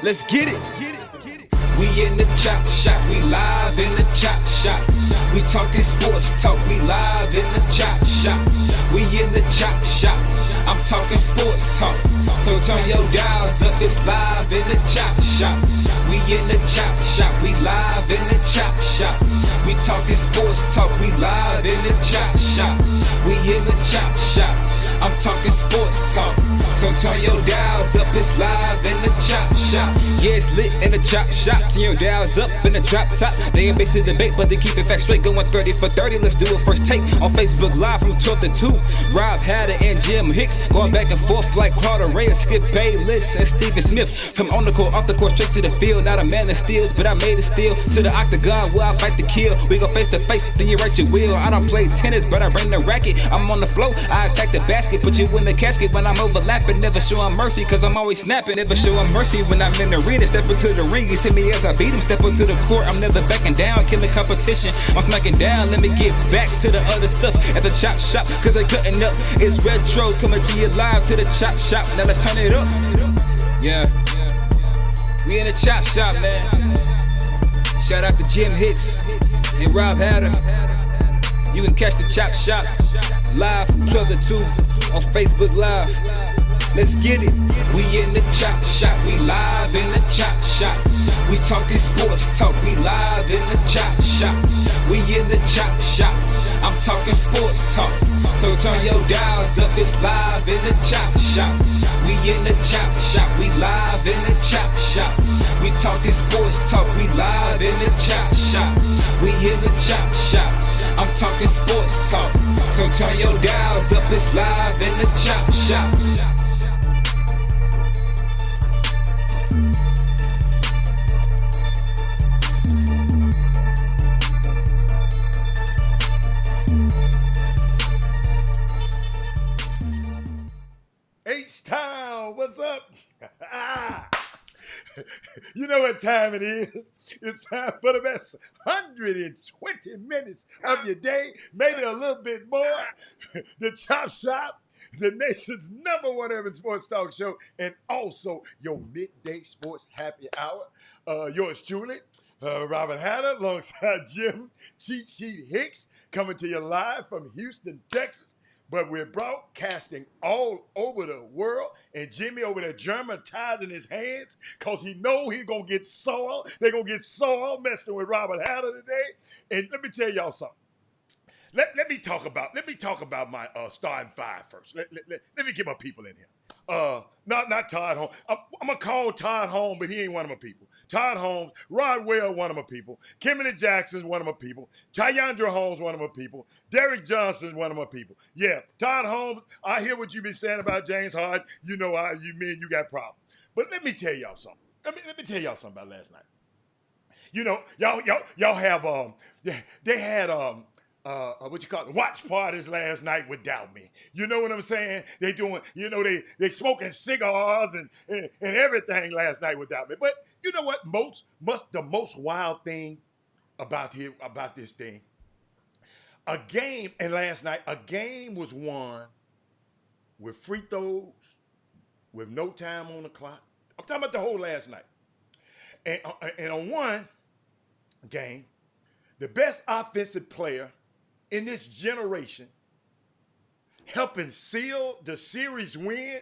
Let's get it. We in the chop shop, we live in the chop shop. We talking sports talk, we live in the chop shop. We in the chop shop, I'm talking sports talk. So turn your dials up, it's live in the chop shop. We in the chop shop, we live in the chop shop. We talking sports talk, we live in the chop shop. We in the chop shop, I'm talking sports talk. So turn your dials up, it's live in the chop shop. Yeah, it's lit in the chop shop. Turn your dials up in the drop top. They ain't based in debate, but they keep it fact straight. Going 30 for 30, let's do a first take on Facebook Live from 12 to 2. Rob Hatter and Jim Hicks going back and forth like Carter Ray and Skip Bayless and Stephen Smith. From on the court, off the court, straight to the field. Not a man that steals, but I made it still. To the octagon where I fight to kill. We go face to face, then you write your will. I don't play tennis, but I bring the racket. I'm on the floor, I attack the basket. Put you in the casket when I'm overlapping. Never showing mercy, cause I'm always snapping. Never showing mercy when I'm in the arena. Step into the ring, he hit me as I beat him. Step up to the court, I'm never backing down. Killing competition, I'm smacking down. Let me get back to the other stuff at the chop shop, cause they cutting up. It's retro, coming to you live to the chop shop. Now let's turn it up. Yeah, we in the chop shop, man. Shout out to Jim Hicks and Rob Hatter. You can catch the chop shop live from 12 to 2 on Facebook Live. Let's get it. We in the chop shop, we live in the chop shop. We talking sports talk, we live in the chop shop. We in the chop shop, I'm talking sports talk. So turn your dials up, it's live in the chop shop. We in the chop shop, we live in the chop shop. We talking sports talk, we live in the chop shop. We in the chop shop, I'm talking sports talk. So turn your dials up, it's live in the chop shop. H-Town, what's up? You know what time it is? It's time for the best 120 minutes of your day, maybe a little bit more. The Chop Shop, the nation's #1 urban sports talk show, and also your midday sports happy hour. Yours truly, Robert Hatter, alongside Jim Cheat Sheet Hicks, coming to you live from Houston, Texas. But we're broadcasting all over the world, and Jimmy over there dramatizing his hands because he know he's going to get sore. They're going to get sore messing with Robert Hatter today. And let me tell y'all something. Let me talk about my starting five first. Let me get my people in here. Not Todd Holmes. I'm gonna call Todd Holmes, but he ain't one of my people. Todd Holmes, Rod Ware, one of my people. Kimberly Jackson's one of my people. Tyandra Holmes, one of my people. Derek Johnson's one of my people. Yeah, Todd Holmes, I hear what you been saying about James Harden. You know, you got problems. But let me tell y'all something. Let me tell y'all something about last night. You know, y'all have they had what you call it, watch parties last night without me. You know what I'm saying? They doing, you know, they smoking cigars and everything last night without me. But you know what? The most wild thing about this thing, last night a game was won with free throws, with no time on the clock. I'm talking about the whole last night. And on one game, the best offensive player in this generation, helping seal the series win,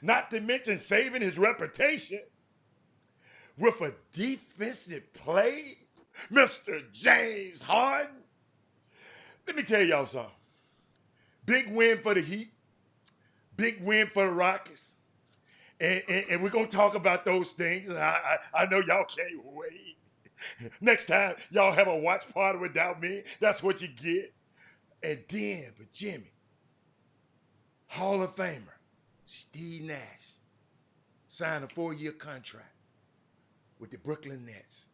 not to mention saving his reputation with a defensive play, Mr. James Harden. Let me tell y'all something. Big win for the Heat, big win for the Rockets, and we're going to talk about those things. I know y'all can't wait. Next time y'all have a watch party without me, that's what you get. And then, but Jimmy, Hall of Famer, Steve Nash, signed a 4-year contract with the Brooklyn Nets.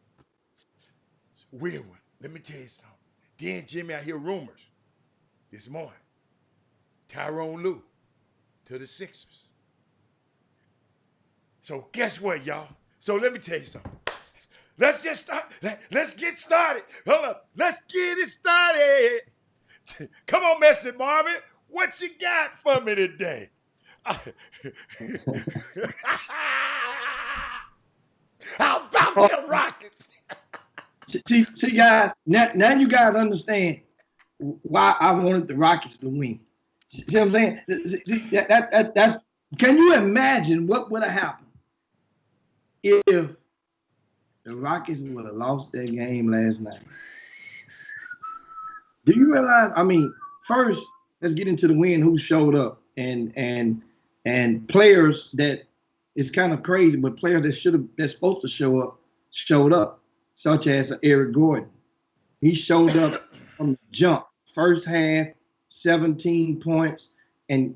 It's a weird one. Let me tell you something. Then, Jimmy, I hear rumors this morning. Tyronn Lue to the Sixers. So guess what, y'all? So let me tell you something. Let's just start. Let's get started. Hold up. Let's get it started. Come on, Messi Marvin. What you got for me today? The Rockets. See, guys. Now you guys understand why I wanted the Rockets to win. See what I'm saying? See, that's. Can you imagine what would have happened if the Rockets would have lost their game last night? Do you realize? I mean, first, let's get into the win. Who showed up and players that it's kind of crazy, but players that's supposed to show up showed up, such as Eric Gordon. He showed up from the jump. First half, 17 points, and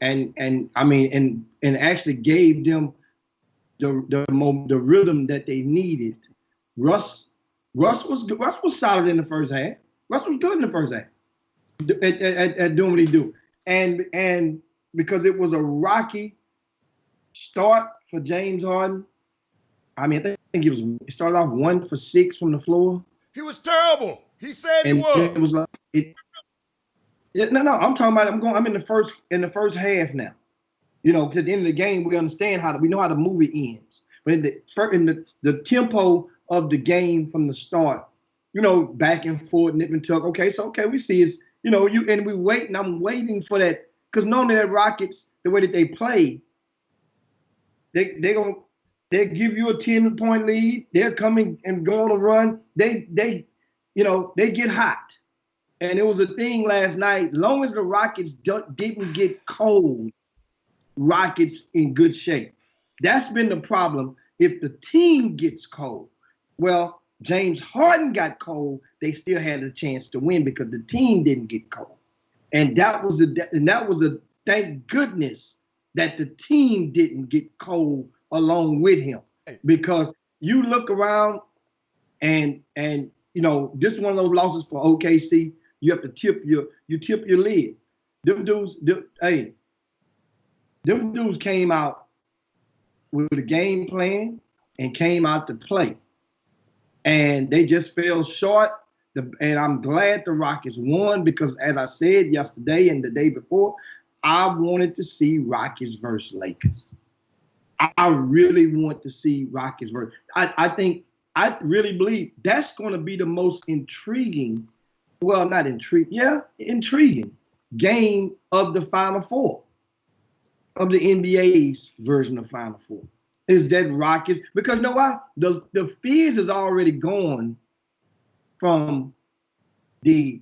actually gave them the rhythm that they needed. Russ was solid in the first half. Russ was good in the first half at doing what he do. And because it was a rocky start for James Harden. I mean, I think it started off 1 for 6 from the floor. He was terrible. He said he was. It was like no. I'm talking about. I'm in the first half now. You know, because at the end of the game, we understand we know how the movie ends. But in the tempo of the game from the start, you know, back and forth, nip and tuck. Okay, we see is and we wait, and I'm waiting for that because normally that Rockets, the way that they play, they give you a 10-point lead. They're coming and go on a run. They get hot. And it was a thing last night. Long as the Rockets didn't get cold, Rockets in good shape. That's been the problem. If the team gets cold, well, James Harden got cold, they still had a chance to win because the team didn't get cold. And that was a thank goodness that the team didn't get cold along with him. Because you look around and this is one of those losses for OKC. You have to tip your lid. Them dudes came out with a game plan and came out to play. And they just fell short. And I'm glad the Rockets won because, as I said yesterday and the day before, I wanted to see Rockets versus Lakers. I really want to see Rockets versus. I really believe that's going to be the most intriguing. Well, not intriguing. Yeah, intriguing game of the Final Four, of the NBA's version of Final Four. Is that Rockets? Because you know why? The fears is already gone from the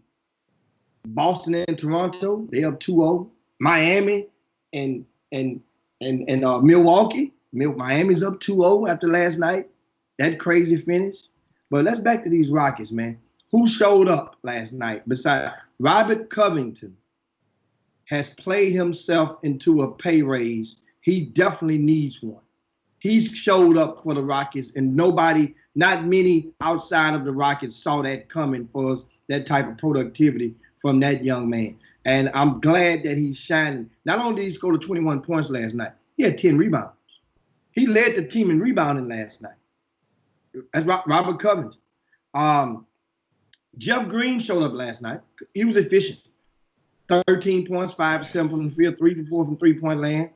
Boston and Toronto. They up 2-0. Miami and Milwaukee. Miami's up 2-0 after last night. That crazy finish. But let's back to these Rockets, man. Who showed up last night besides Robert Covington? Has played himself into a pay raise. He definitely needs one. He's showed up for the Rockets, and not many outside of the Rockets saw that coming for that type of productivity from that young man. And I'm glad that he's shining. Not only did he score 21 points last night, he had 10 rebounds. He led the team in rebounding last night. That's Robert Covington. Jeff Green showed up last night. He was efficient. 13 points, 5 for 7 from the field, 3 for 4 from three-point land.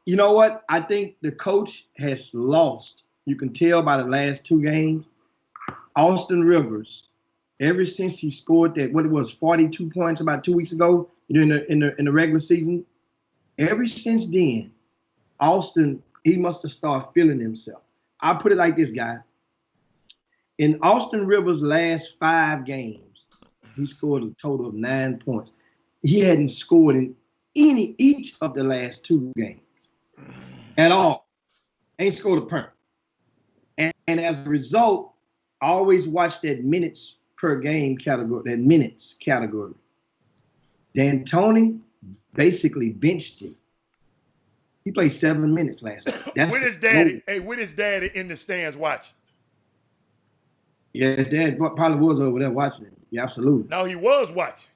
You know what? I think the coach has lost. You can tell by the last 2 games. Austin Rivers, ever since he scored that, 42 points about 2 weeks ago in the regular season, ever since then, Austin, he must have started feeling himself. I'll put it like this, guys. In Austin Rivers' last 5 games, he scored a total of 9 points. He hadn't scored in each of the last 2 games at all. Ain't scored a point. And as a result, I always watch that minutes per game category, that minutes category. D'Antoni basically benched him. He played 7 minutes last night. With his daddy, with his daddy in the stands watching. Yeah, his dad probably was over there watching it. Yeah, absolutely. No, he was watching.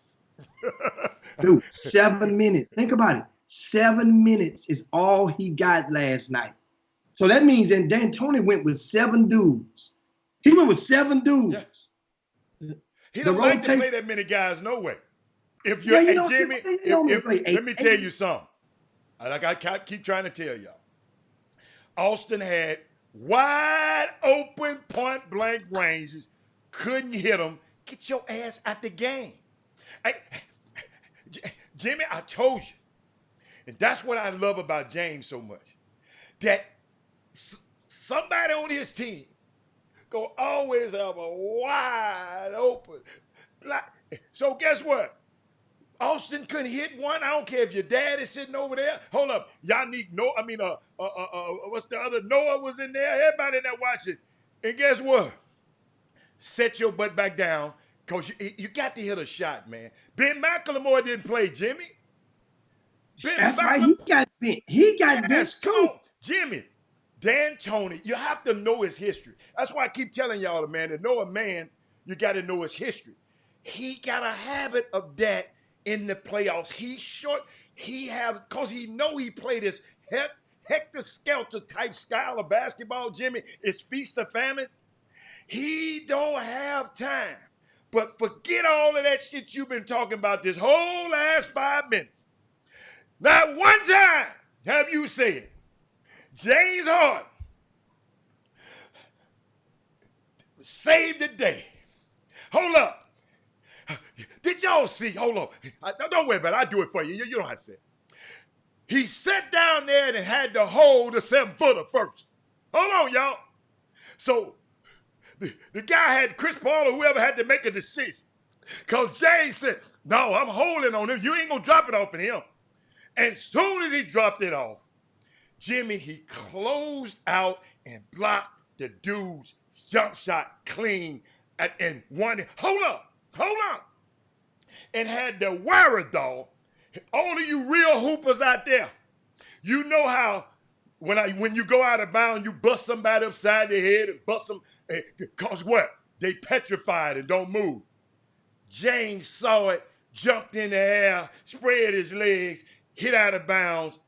Dude, 7 minutes. Think about it. 7 minutes is all he got last night. So that means that D'Antoni went with 7 dudes. He went with 7 dudes. Yeah. He don't like to play that many guys, no way. If you're Jimmy, let me tell you something. Like I keep trying to tell y'all. Austin had wide open point blank ranges, couldn't hit them. Get your ass out the game. Hey, Jimmy, I told you. And that's what I love about James so much. That somebody on his team gonna always have a wide open. So guess what? Austin couldn't hit one. I don't care if your dad is sitting over there. Hold up. Yannick Noah, what's the other? Noah was in there. Everybody in there watching. And guess what? Set your butt back down because you got to hit a shot, man. Ben McLemore didn't play, Jimmy. That's right. He got bent. He got bent Come too. on, Jimmy. D'Antoni, you have to know his history. That's why I keep telling y'all, man, to know a man, you got to know his history. He got a habit of that in the playoffs. Because he know he played this hector-skelter type style of basketball, Jimmy. It's feast or famine. He don't have time. But forget all of that shit you've been talking about this whole last 5 minutes. Not one time have you said, James Harden saved the day. Hold up. Did y'all see? Hold on. Don't worry about it. I'll do it for you. You don't have to say it. He sat down there and had to hold the 7-footer first. Hold on, y'all. So the guy had, Chris Paul or whoever, had to make a decision. Because James said, no, I'm holding on him. You ain't going to drop it off in him. And soon as he dropped it off, Jimmy, he closed out and blocked the dude's jump shot clean and won it. Hold up. And had the wherewithal. All of you real hoopers out there, you know how when you go out of bounds, you bust somebody upside the head and bust them, because what? They petrified and don't move. James saw it, jumped in the air, spread his legs, hit out of bounds.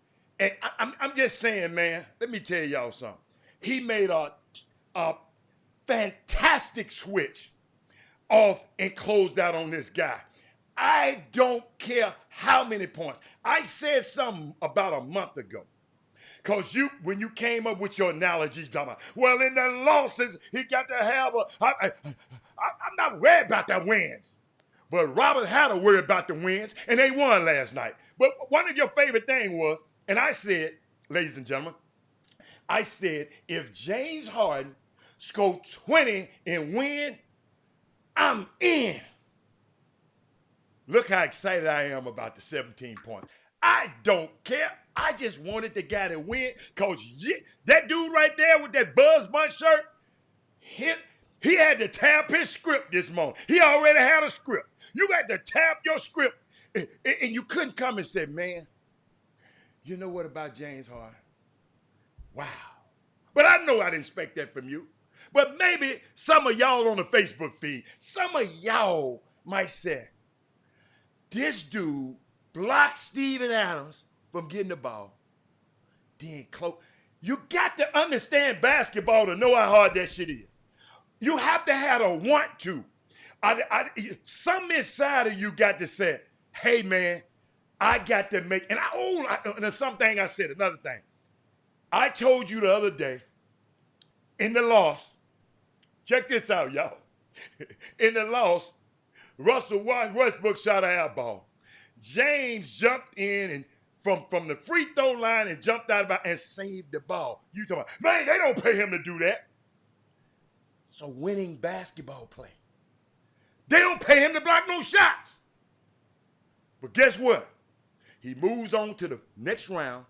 And I'm just saying, man, let me tell y'all something. He made a fantastic switch off and closed out on this guy. I don't care how many points. I said something about a month ago. Because when you came up with your analogies, well, in the losses, he got to have I'm not worried about the wins. But Robert had to worry about the wins, and they won last night. But one of your favorite things was, and I said, ladies and gentlemen, I said, if James Harden scored 20 and win, I'm in. Look how excited I am about the 17 points. I don't care. I just wanted the guy to win, because that dude right there with that Buzz Bunch shirt, he had to tap his script this morning. He already had a script. You got to tap your script. And you couldn't come and say, man, you know what about James Harden? Wow. But I know I didn't expect that from you. But maybe some of y'all on the Facebook feed, some of y'all might say, this dude blocked Steven Adams from getting the ball. Then close. You got to understand basketball to know how hard that shit is. You have to have a want to. Some inside of you got to say, hey, man, I got to make, and something I said, another thing. I told you the other day, in the loss, check this out, y'all. In the loss, Russell Westbrook shot an air ball. James jumped in and from the free throw line and jumped out of it and saved the ball. You talking about, man, they don't pay him to do that. So winning basketball play. They don't pay him to block no shots. But guess what? He moves on to the next round,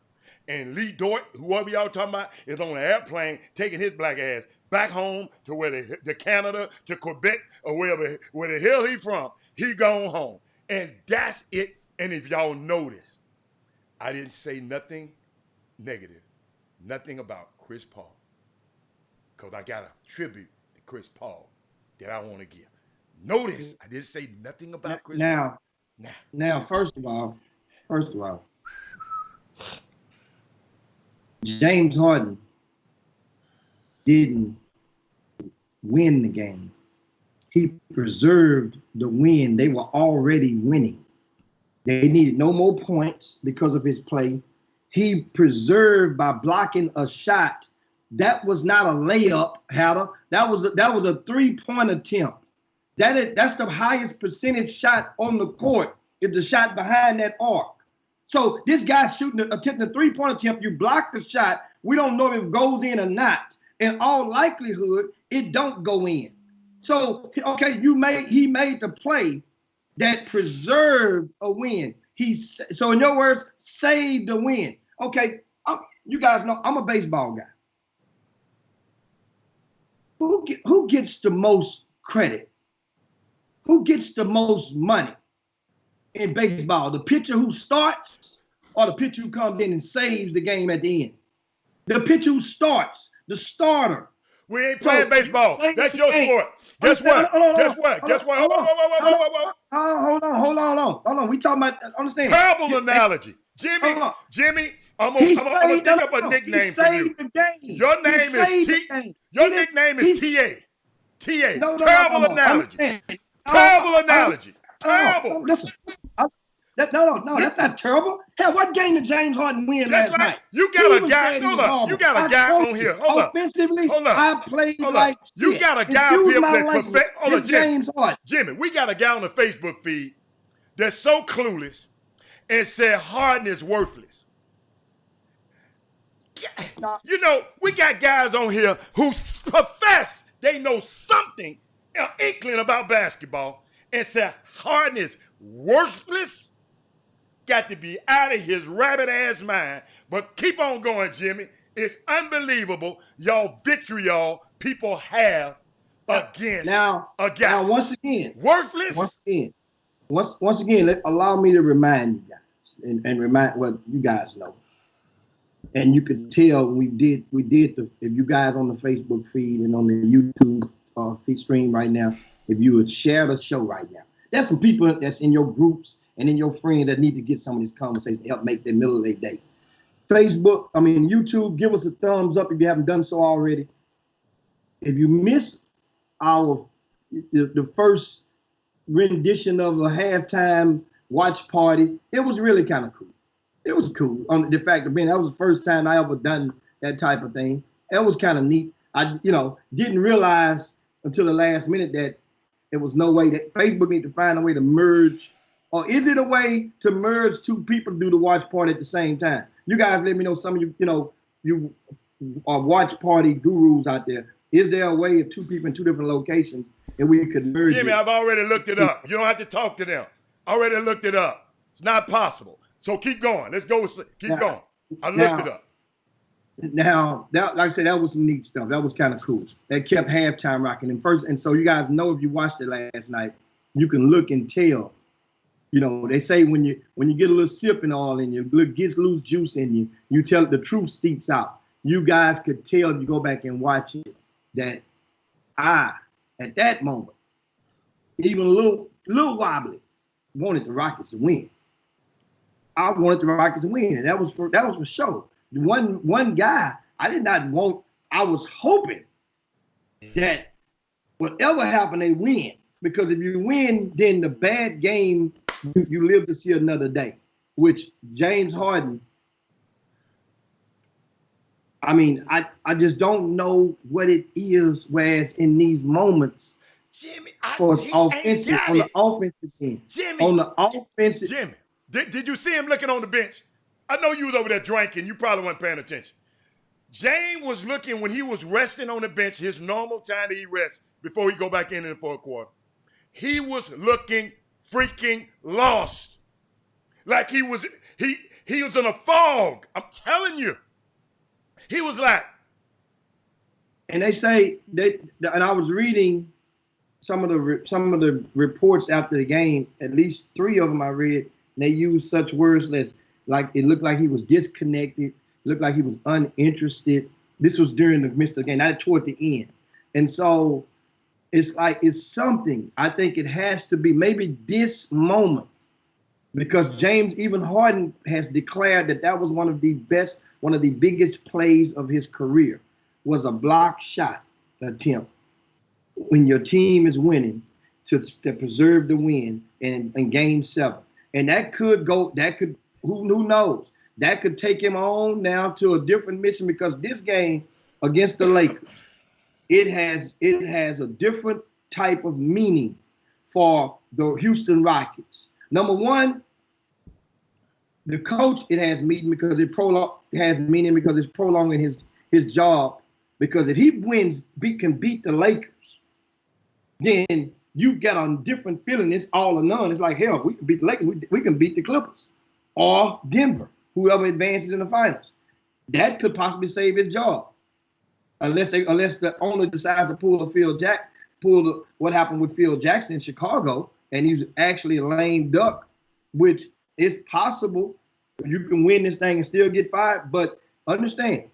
and Lee Dort, whoever y'all talking about, is on an airplane taking his black ass back home to where to Canada, to Quebec, or where the hell he from. He gone home. And that's it. And if y'all notice, I didn't say nothing negative, nothing about Chris Paul, because I got a tribute to Chris Paul that I want to give. Notice, I didn't say nothing about Chris Paul. Now, first of all, James Harden didn't win the game. He preserved the win. They were already winning. They needed no more points because of his play. He preserved by blocking a shot That was not a layup, Hatter. That was a 3-point attempt. That's the highest percentage shot on the court, is the shot behind that arc. So this guy attempting a 3-point attempt, you block the shot. We don't know if it goes in or not. In all likelihood, it don't go in. So, okay, he made the play that preserved a win. So in your words, saved the win. Okay, you guys know I'm a baseball guy. Who gets the most credit? Who gets the most money in baseball? The pitcher who starts or the pitcher who comes in and saves the game at the end? The pitcher who starts, the starter. We ain't playing baseball. That's your sport. Guess what? Guess what? Hold on. We talking about, understand. Terrible analogy. Jimmy, I'm gonna think up a nickname for you. Your name is T. Your nickname is TA. TA. Terrible analogy. Terrible analogy. Terrible. Listen. No, that's not terrible. Hell, what game did James Harden win last night? You got a guy. Hold up. You got a guy on here. Hold up. Offensively, hold up. I played like you got a guy up here that hold on, James Harden. Jimmy, we got a guy on the Facebook feed that's so clueless and said Harden is worthless. You know, we got guys on here who profess they know something, an inkling about basketball, and say Harden is worthless. Got to be out of his rabbit ass mind. But keep on going, Jimmy. It's unbelievable y'all vitriol people have against a guy. Now once again, worthless. Once again, allow me to remind you guys and remind what you guys know. And you could tell we did if you guys on the Facebook feed and on the YouTube feed stream right now, if you would share the show right now. There's some people that's in your groups and in your friends that need to get some of this conversation to help make their middle of their day. YouTube, give us a thumbs up if you haven't done so already. If you missed the first rendition of a halftime watch party, it was really kind of cool. It was cool. The fact of being that was the first time I ever done that type of thing. That was kind of neat. I didn't realize until the last minute that there was no way that Facebook need to find a way to merge, or is it a way to merge two people to do the watch party at the same time? You guys let me know. Some of you are watch party gurus out there. Is there a way of two people in two different locations and we could merge? Jimmy, I've already looked it up. You don't have to talk to them. I already looked it up. It's not possible. So keep going. Let's go. Keep going. I looked it up. Now, like I said, that was some neat stuff. That was kind of cool. That kept halftime rocking. And so you guys know, if you watched it last night, you can look and tell. They say when you get a little sipping oil in you, gets loose juice in you, you tell the truth steeps out. You guys could tell if you go back and watch it that at that moment, even a little wobbly, wanted the Rockets to win. I wanted the Rockets to win, and that was for sure. One guy I did not want. I was hoping that whatever happened, they win, because if you win, then the bad game you live to see another day. Which James Harden, I mean, I just don't know what it is. Whereas in these moments, Jimmy, on the offensive end, Jimmy, did you see him looking on the bench? I know you was over there drinking. You probably weren't paying attention. James was looking when he was resting on the bench, his normal time that he rests before he go back in the fourth quarter. He was looking freaking lost, like he was in a fog. I'm telling you, he was like. And they say and I was reading some of the reports after the game. At least 3 of them I read. And they used such words as like it looked like he was disconnected, looked like he was uninterested. This was during the midst of the game, not toward the end. And so it's like it's something. I think it has to be maybe this moment, because James Harden has declared that was one of the biggest plays of his career, was a block shot attempt when your team is winning to preserve the win in Game 7. And who knows? That could take him on now to a different mission, because this game, against the Lakers, it has a different type of meaning for the Houston Rockets. Number one, the coach, it has meaning because it's prolonging his job. Because if he can beat the Lakers, then you get a different feeling. It's all or none. It's like, hell, we can beat the Lakers, we can beat the Clippers or Denver, whoever advances in the finals. That could possibly save his job, unless the owner decides to pull what happened with Phil Jackson in Chicago, and he's actually a lame duck, which is possible. You can win this thing and still get fired, but understand,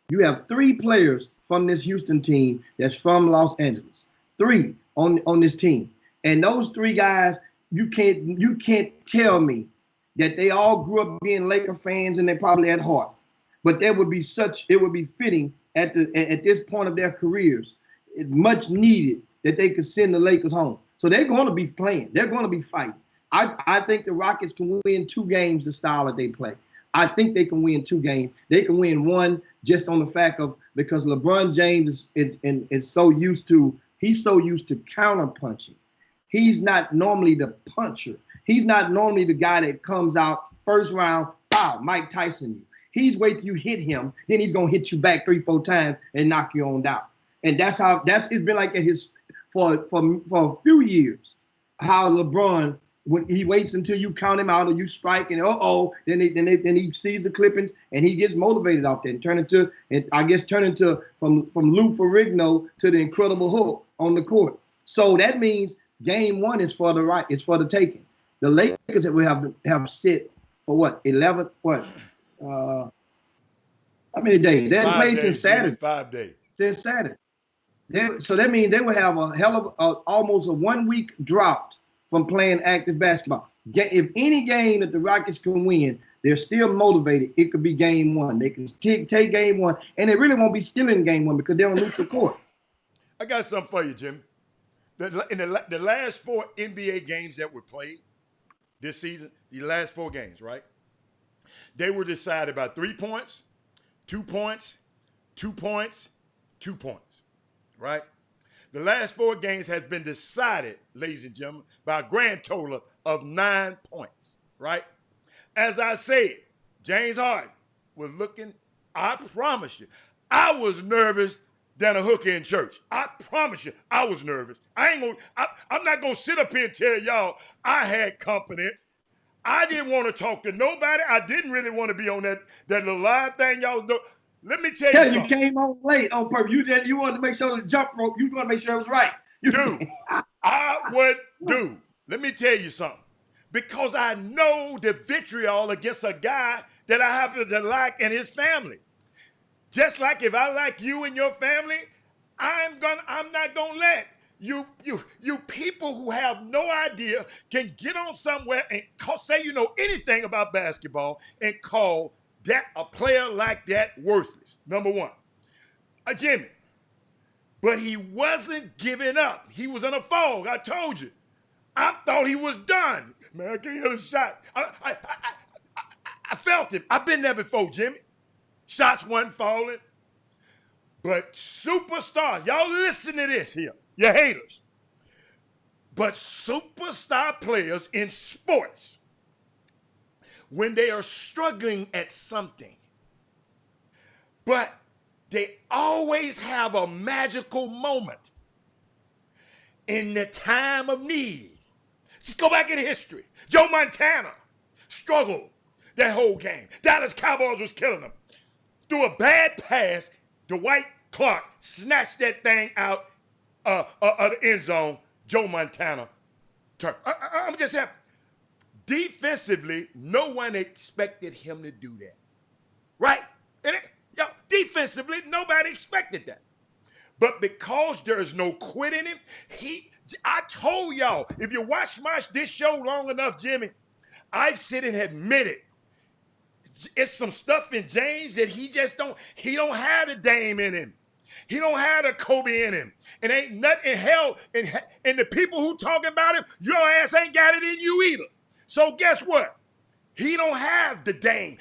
you have 3 players from this Houston team that's from Los Angeles. 3 on this team, and those 3 guys, you can't tell me that they all grew up being Laker fans and they're probably at heart. But it would be fitting at this point of their careers, much needed that they could send the Lakers home. So they're going to be playing. They're going to be fighting. I think the Rockets can win 2 games the style that they play. I think they can win 2 games. They can win 1 just on the fact of because LeBron James is so used to counter punching. He's not normally the puncher. He's not normally the guy that comes out first round, pow, Mike Tyson you. He's wait till you hit him, then he's gonna hit you back 3-4 times and knock you on down. And it's been like that for a few years. How LeBron, when he waits until you count him out or you strike and then he sees the clippings and he gets motivated out there and turn into from Lou Ferrigno to the Incredible Hulk on the court. So that means game 1 is for the taking. The Lakers that we have sit for what 11 how many days? They haven't played since Saturday. 5 days. Since Saturday. So that means they will have a hell of almost a 1-week drought from playing active basketball. If any game that the Rockets can win, they're still motivated. It could be game 1. They can take game 1, and they really won't be still in game 1 because they're on neutral court. I got something for you, Jim. In the last 4 NBA games that were played this season, the last 4 games, right? They were decided by 3 points, 2 points, 2 points, 2 points, right? The last 4 games has been decided, ladies and gentlemen, by a grand total of 9 points, right? As I said, James Harden was looking, I promise you, I was nervous than a hooker in church. I promise you, I was nervous. I'm not gonna sit up here and tell y'all I had confidence. I didn't want to talk to nobody. I didn't really want to be on that little live thing y'all do. Let me tell you something. You came on late on purpose. You wanted to make sure the jump rope, you want to make sure it was right. I would do. Let me tell you something. Because I know the vitriol against a guy that I happen to like and his family. Just like if I like you and your family, I'm not gonna let you people who have no idea can get on somewhere and say you know anything about basketball and call that a player like that worthless. Number one, Jimmy. But he wasn't giving up. He was in a fog. I told you. I thought he was done. Man, I can't hit a shot. I felt it. I've been there before, Jimmy. Shots wasn't falling. But superstars, y'all listen to this here, you haters. But superstar players in sports, when they are struggling at something, but they always have a magical moment in the time of need. Just go back in history. Joe Montana struggled that whole game. Dallas Cowboys was killing them. Through a bad pass, Dwight Clark snatched that thing out of the end zone. Joe Montana turned. I'm just happy. Defensively, no one expected him to do that. Right? Defensively, nobody expected that. But because there's no quit in him, I told y'all, if you watch this show long enough, Jimmy, I've sit and admitted it's some stuff in James that he don't have the Dame in him. He don't have the Kobe in him. And ain't nothing in hell, and the people who talking about him, your ass ain't got it in you either. So guess what? He don't have the Dame.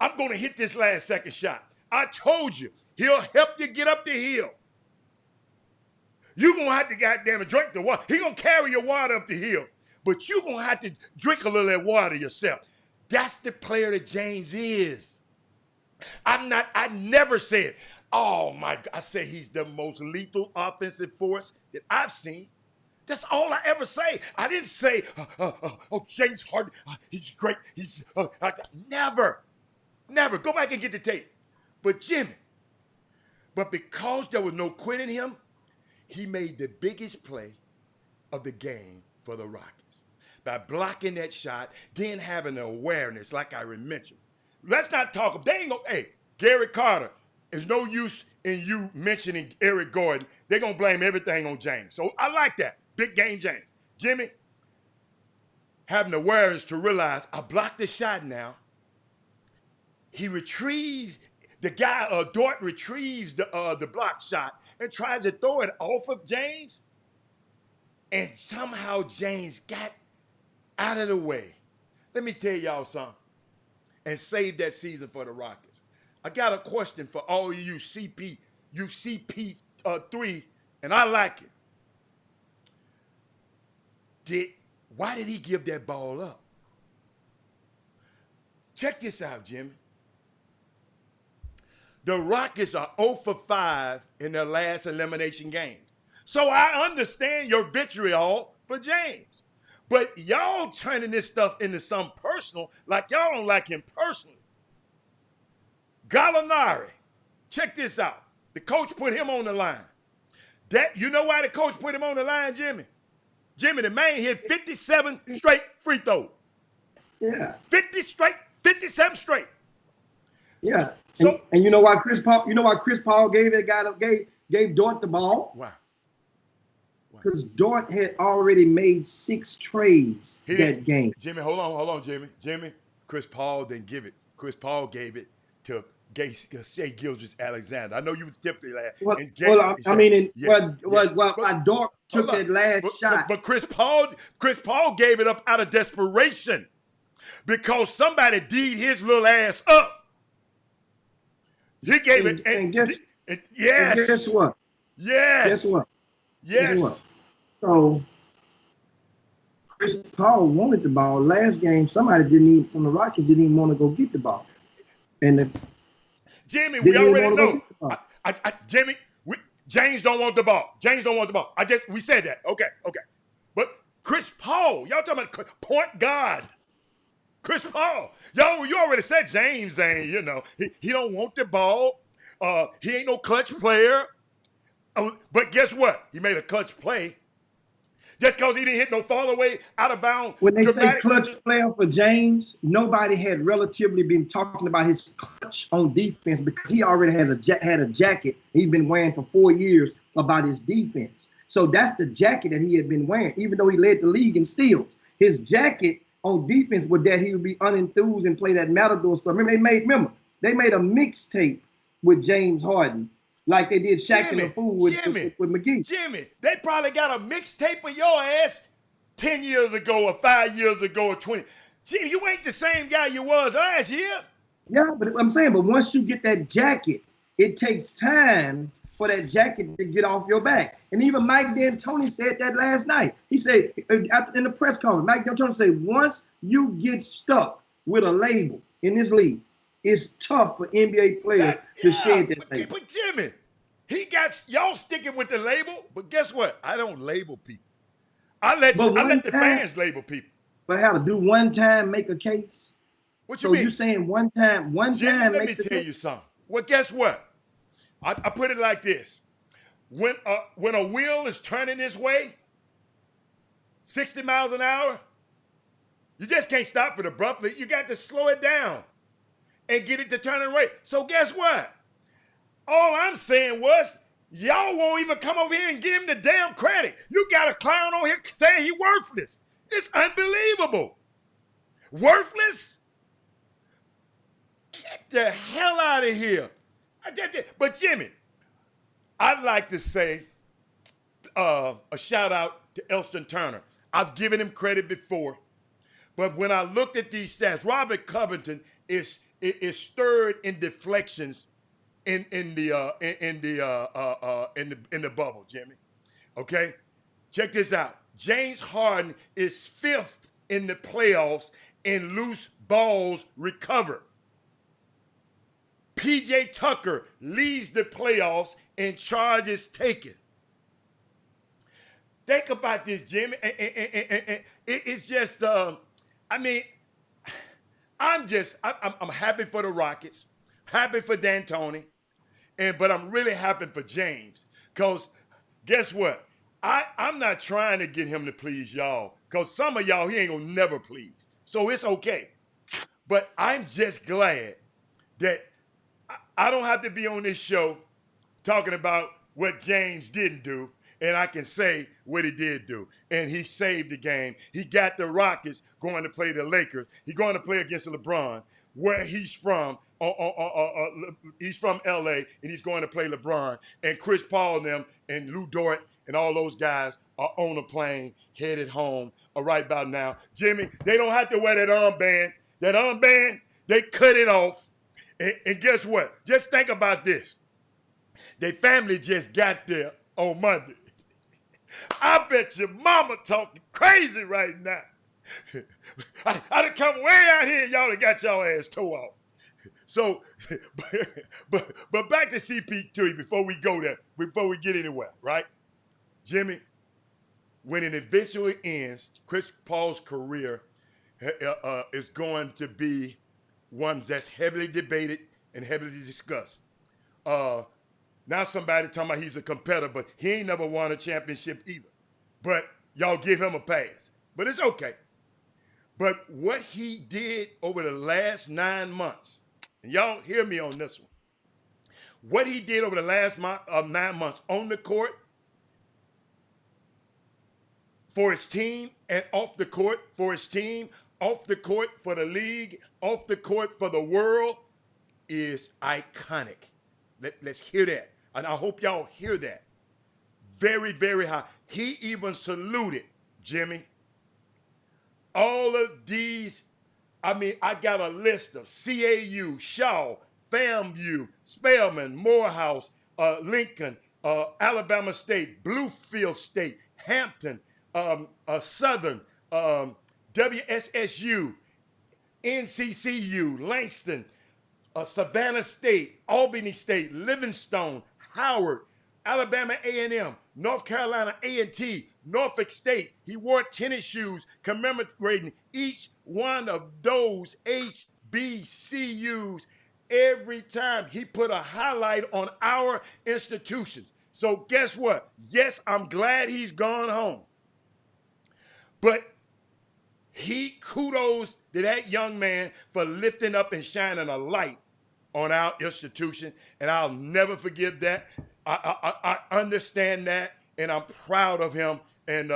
I'm going to hit this last second shot. I told you, He'll help you get up the hill. You're going to have to goddamn drink the water. He going to carry your water up the hill. But you're going to have to drink a little of that water yourself. That's the player that James is. I never said, oh my God, I said he's the most lethal offensive force that I've seen. That's all I ever say. I didn't say, oh, James Harden, he's great. Never. Go back and get the tape. But Jimmy, because there was no quit in him, he made the biggest play of the game for the Rockets by blocking that shot, then having the awareness, like I mentioned. Let's not talk. They ain't gonna. Hey, Gary Carter, there's no use in you mentioning Eric Gordon. They're gonna blame everything on James. So I like that. Big game James. Jimmy, having the awareness to realize I blocked the shot now. He retrieves, the guy, Dort retrieves the block shot and tries to throw it off of James. And somehow James got out of the way. Let me tell y'all something. And save that season for the Rockets. I got a question for all you CP3, and I like it. Why did he give that ball up? Check this out, Jimmy. The Rockets are 0 for 5 in their last elimination games. So I understand your vitriol for James. But y'all turning this stuff into something personal, like y'all don't like him personally. Gallinari, check this out. The coach put him on the line. You know why the coach put him on the line, Jimmy? Jimmy, the man hit 57 straight free throws. Yeah. 57 straight. Yeah. So, and you know why Chris Paul gave Dort the ball? Why? Because Dort had already made 6 trades that game. Jimmy, hold on, Jimmy. Chris Paul didn't give it. Chris Paul gave it to Shai Gilgeous-Alexander. I know you was skeptical that. Dort took that last shot. But Chris Paul gave it up out of desperation because somebody D'd his little ass up. He gave it. Yes. And guess what? Yes. Guess what? Yes. Guess what? So Chris Paul wanted the ball. Last game, somebody from the Rockets didn't even want to go get the ball. Jimmy, we already know. James don't want the ball. We said that. Okay. But Chris Paul, y'all talking about point guard. Chris Paul, you already said James ain't, he don't want the ball. He ain't no clutch player. But guess what? He made a clutch play. Just because he didn't hit no fall away out of bounds. When they say clutch player for James, nobody had relatively been talking about his clutch on defense because he already had a jacket he's been wearing for 4 years about his defense. So that's the jacket that he had been wearing, even though he led the league in steals. His jacket on defense was that he would be unenthused and play that Matador stuff. Remember, they made a mixtape with James Harden. Like they did Shaq and the Fool with McGee. Jimmy, they probably got a mixtape of your ass 10 years ago or 5 years ago or 20. Jimmy, you ain't the same guy you was last year. Yeah, but I'm saying, but once you get that jacket, it takes time for that jacket to get off your back. And even Mike D'Antoni said that last night. He said, in the press conference, Mike D'Antoni said, once you get stuck with a label in this league, it's tough for NBA players to shed that label. But Jimmy, he got y'all sticking with the label. But guess what? I don't label people. I let the fans label people. But how to do one time make a case? What you mean? So you saying one time? Jimmy, let me tell you something. Well, guess what? I put it like this: when a wheel is turning this way, 60 miles an hour, you just can't stop it abruptly. You got to slow it down and get it to turning right. So guess what? All I'm saying was, y'all won't even come over here and give him the damn credit. You got a clown on here saying he worthless. It's unbelievable. Worthless? Get the hell out of here. But Jimmy, I'd like to say a shout out to Elston Turner. I've given him credit before, but when I looked at these stats, Robert Covington is stirred in deflections in the bubble, Jimmy. Okay, check this out. James Harden is 5th in the playoffs in loose balls recovered. PJ Tucker leads the playoffs in charges taken. Think about this, Jimmy. It's just, I mean, I'm happy for the Rockets, happy for D'Antoni, but I'm really happy for James. Because guess what? I'm not trying to get him to please y'all. Because some of y'all, he ain't going to never please. So it's okay. But I'm just glad that I don't have to be on this show talking about what James didn't do, and I can say what he did do. And he saved the game. He got the Rockets going to play the Lakers. He's going to play against LeBron, where he's from. He's from LA, and he's going to play LeBron. And Chris Paul and them and Lou Dort and all those guys are on a plane headed home right about now. Jimmy, they don't have to wear that armband. That armband, they cut it off. And guess what? Just think about this. Their family just got there on Monday. I bet your mama talking crazy right now. I done come way out here and y'all done got y'all ass toe off. So, but back to CP3 before we go there, before we get anywhere, right? Jimmy, when it eventually ends, Chris Paul's career is going to be one that's heavily debated and heavily discussed. Now somebody talking about he's a competitor, but he ain't never won a championship either. But y'all give him a pass. But it's okay. But what he did over the last 9 months, and y'all hear me on this one, what he did over the last 9 months on the court, for his team, and off the court for his team, off the court for the league, off the court for the world, is iconic. Let's hear that. And I hope y'all hear that. Very, very high. He even saluted, Jimmy, all of these. I mean, I got a list of CAU, Shaw, FAMU, Spelman, Morehouse, Lincoln, Alabama State, Bluefield State, Hampton, Southern, WSSU, NCCU, Langston, Savannah State, Albany State, Livingstone, Howard, Alabama A&M, North Carolina A&T, Norfolk State. He wore tennis shoes commemorating each one of those HBCUs every time he put a highlight on our institutions. So guess what? Yes, I'm glad he's gone home. But kudos to that young man for lifting up and shining a light on our institution, and I'll never forgive that. I understand that, and I'm proud of him, and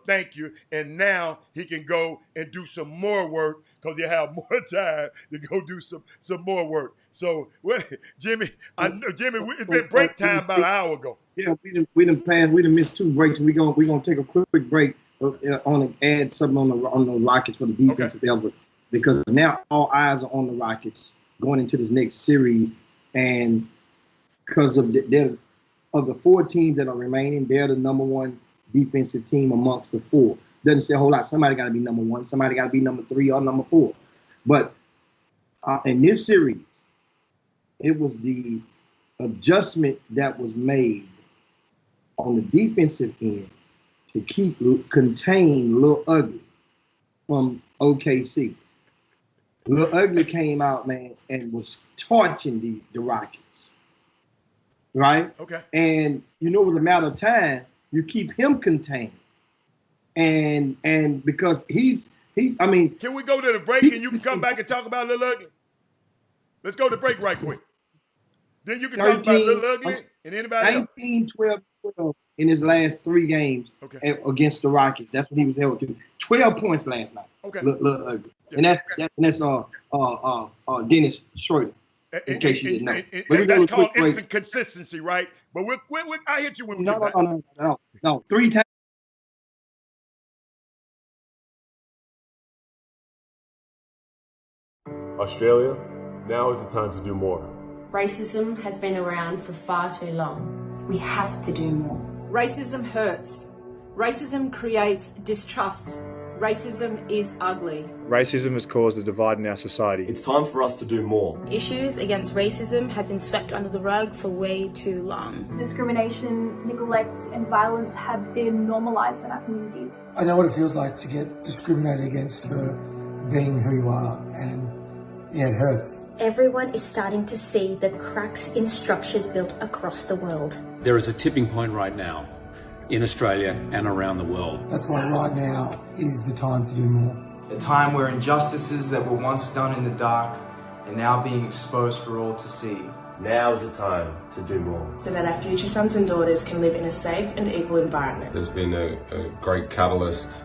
thank you. And now he can go and do some more work because he'll have more time to go do some more work. So, Jimmy, it's been break time about an hour ago. Yeah, we done missed 2 breaks. We're gonna take a quick break. Add something on the Rockets for the defensive effort, because now all eyes are on the Rockets going into this next series, and because of the 4 teams that are remaining, they're the number 1 defensive team amongst the 4. Doesn't say a whole lot. Somebody got to be number 1. Somebody got to be number 3 or number 4. But in this series, it was the adjustment that was made on the defensive end to contain Lil Ugly from OKC. Lil Ugly came out, man, and was torching the Rockets. Right? Okay. And it was a matter of time. You keep him contained. And because he's I mean, can we go to the break and you can come back and talk about Lil Ugly? Let's go to break right quick. Then you can talk about Lil Ugly and anybody else. 19, 12 in his last 3 games against the Rockets. That's what he was held to. 12 points last night. Okay. Lil Ugly. Yeah. And that's Dennis Schroeder. In case you didn't know. That's called instant consistency, right? But I hit you when we get back. No. 3 times. Australia, now is the time to do more. Racism has been around for far too long. We have to do more. Racism hurts. Racism creates distrust. Racism is ugly. Racism has caused a divide in our society. It's time for us to do more. Issues against racism have been swept under the rug for way too long. Discrimination, neglect and violence have been normalised in our communities. I know what it feels like to get discriminated against for being who you are, and yeah, it hurts. Everyone is starting to see the cracks in structures built across the world. There is a tipping point right now in Australia and around the world. That's why right now is the time to do more. A time where injustices that were once done in the dark are now being exposed for all to see. Now is the time to do more. So that our future sons and daughters can live in a safe and equal environment. There's been a great catalyst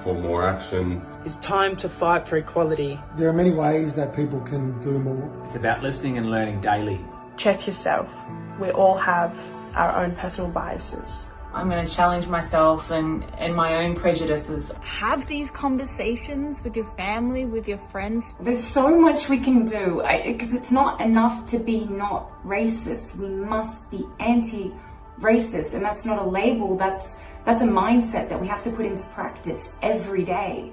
for more action. It's time to fight for equality. There are many ways that people can do more. It's about listening and learning daily. Check yourself. We all have our own personal biases. I'm going to challenge myself and my own prejudices. Have these conversations with your family, with your friends. There's so much we can do, because it's not enough to be not racist. We must be anti-racist, and that's not a label, that's a mindset that we have to put into practice every day.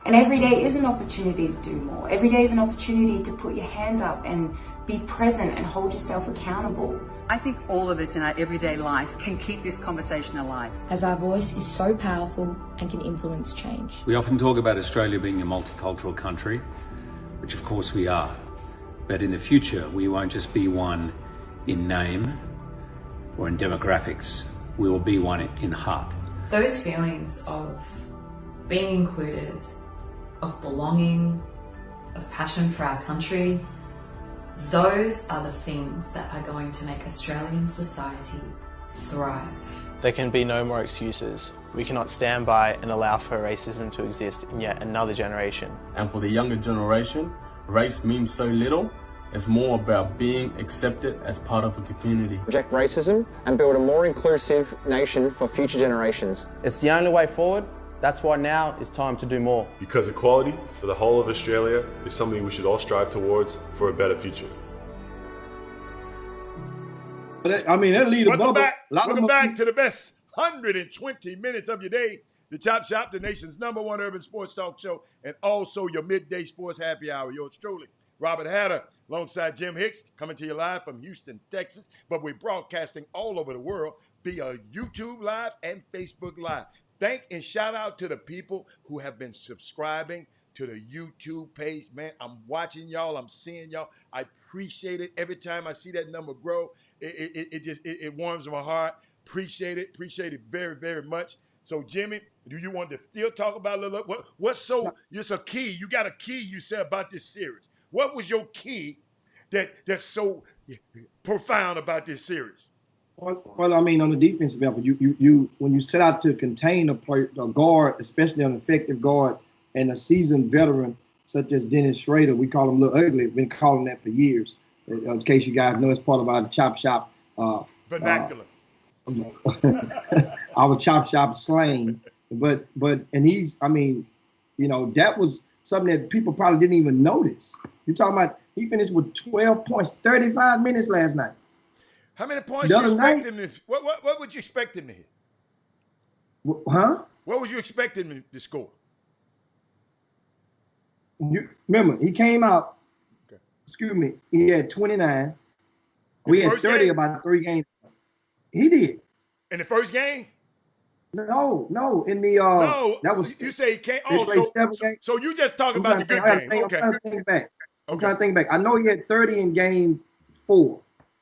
And every day is an opportunity to do more. Every day is an opportunity to put your hand up and be present and hold yourself accountable. I think all of us in our everyday life can keep this conversation alive. As our voice is so powerful and can influence change. We often talk about Australia being a multicultural country, which of course we are. But in the future, we won't just be one in name or in demographics. We will be one in heart. Those feelings of being included, of belonging, of passion for our country, those are the things that are going to make Australian society thrive. There can be no more excuses. We cannot stand by and allow for racism to exist in yet another generation. And for the younger generation, race means so little. It's more about being accepted as part of a community. Reject racism and build a more inclusive nation for future generations. It's the only way forward. That's why now is time to do more. Because equality for the whole of Australia is something we should all strive towards for a better future. I mean, that lead a Welcome bubble. Welcome back to the best 120 minutes of your day. The Chop Shop, the nation's #1 urban sports talk show, and also your midday sports happy hour. Yours truly, Robert Hatter, alongside Jim Hicks, coming to you live from Houston, Texas. But we're broadcasting all over the world via YouTube Live and Facebook Live. Thank and shout out to the people who have been subscribing to the YouTube page. Man, I'm watching y'all. I'm seeing y'all. I appreciate it. Every time I see that number grow, it warms my heart. Appreciate it. Appreciate it very, very much. So, Jimmy, do you want to still talk about a little? What's so? It's a key. You got a key. You said about this series. What was your key that's so profound about this series? Well, I mean, on the defensive level, you when you set out to contain a guard, especially an effective guard, and a seasoned veteran such as Dennis Schrader, we call him Little Ugly. We've been calling that for years. In case you guys know, it's part of our Chop Shop vernacular. Our Chop Shop slang. But he's, I mean, you know, that was something that people probably didn't even notice. You're talking about he finished with 12 points, 35 minutes last night. How many points you expect him to? What would you expect him to hit? Huh? What was you expecting him to score? You remember he came out. Okay. Excuse me. He had 29. We had 30 about 3 games. He did. In the first game? No. In the no. That was you say he can't. Oh, so you just talking about the good game? Okay. I'm trying to think back. I'm trying to think back. I know he had 30 in game 4.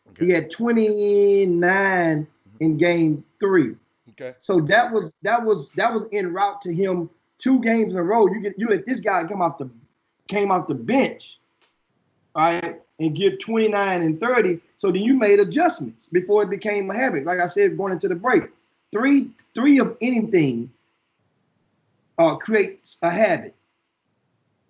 Okay. He had 29 in game 3. Okay. So that was en route to him 2 games in a row. You let this guy came off the bench, all right, and get 29 and 30. So then you made adjustments before it became a habit. Like I said, going into the break, three of anything creates a habit.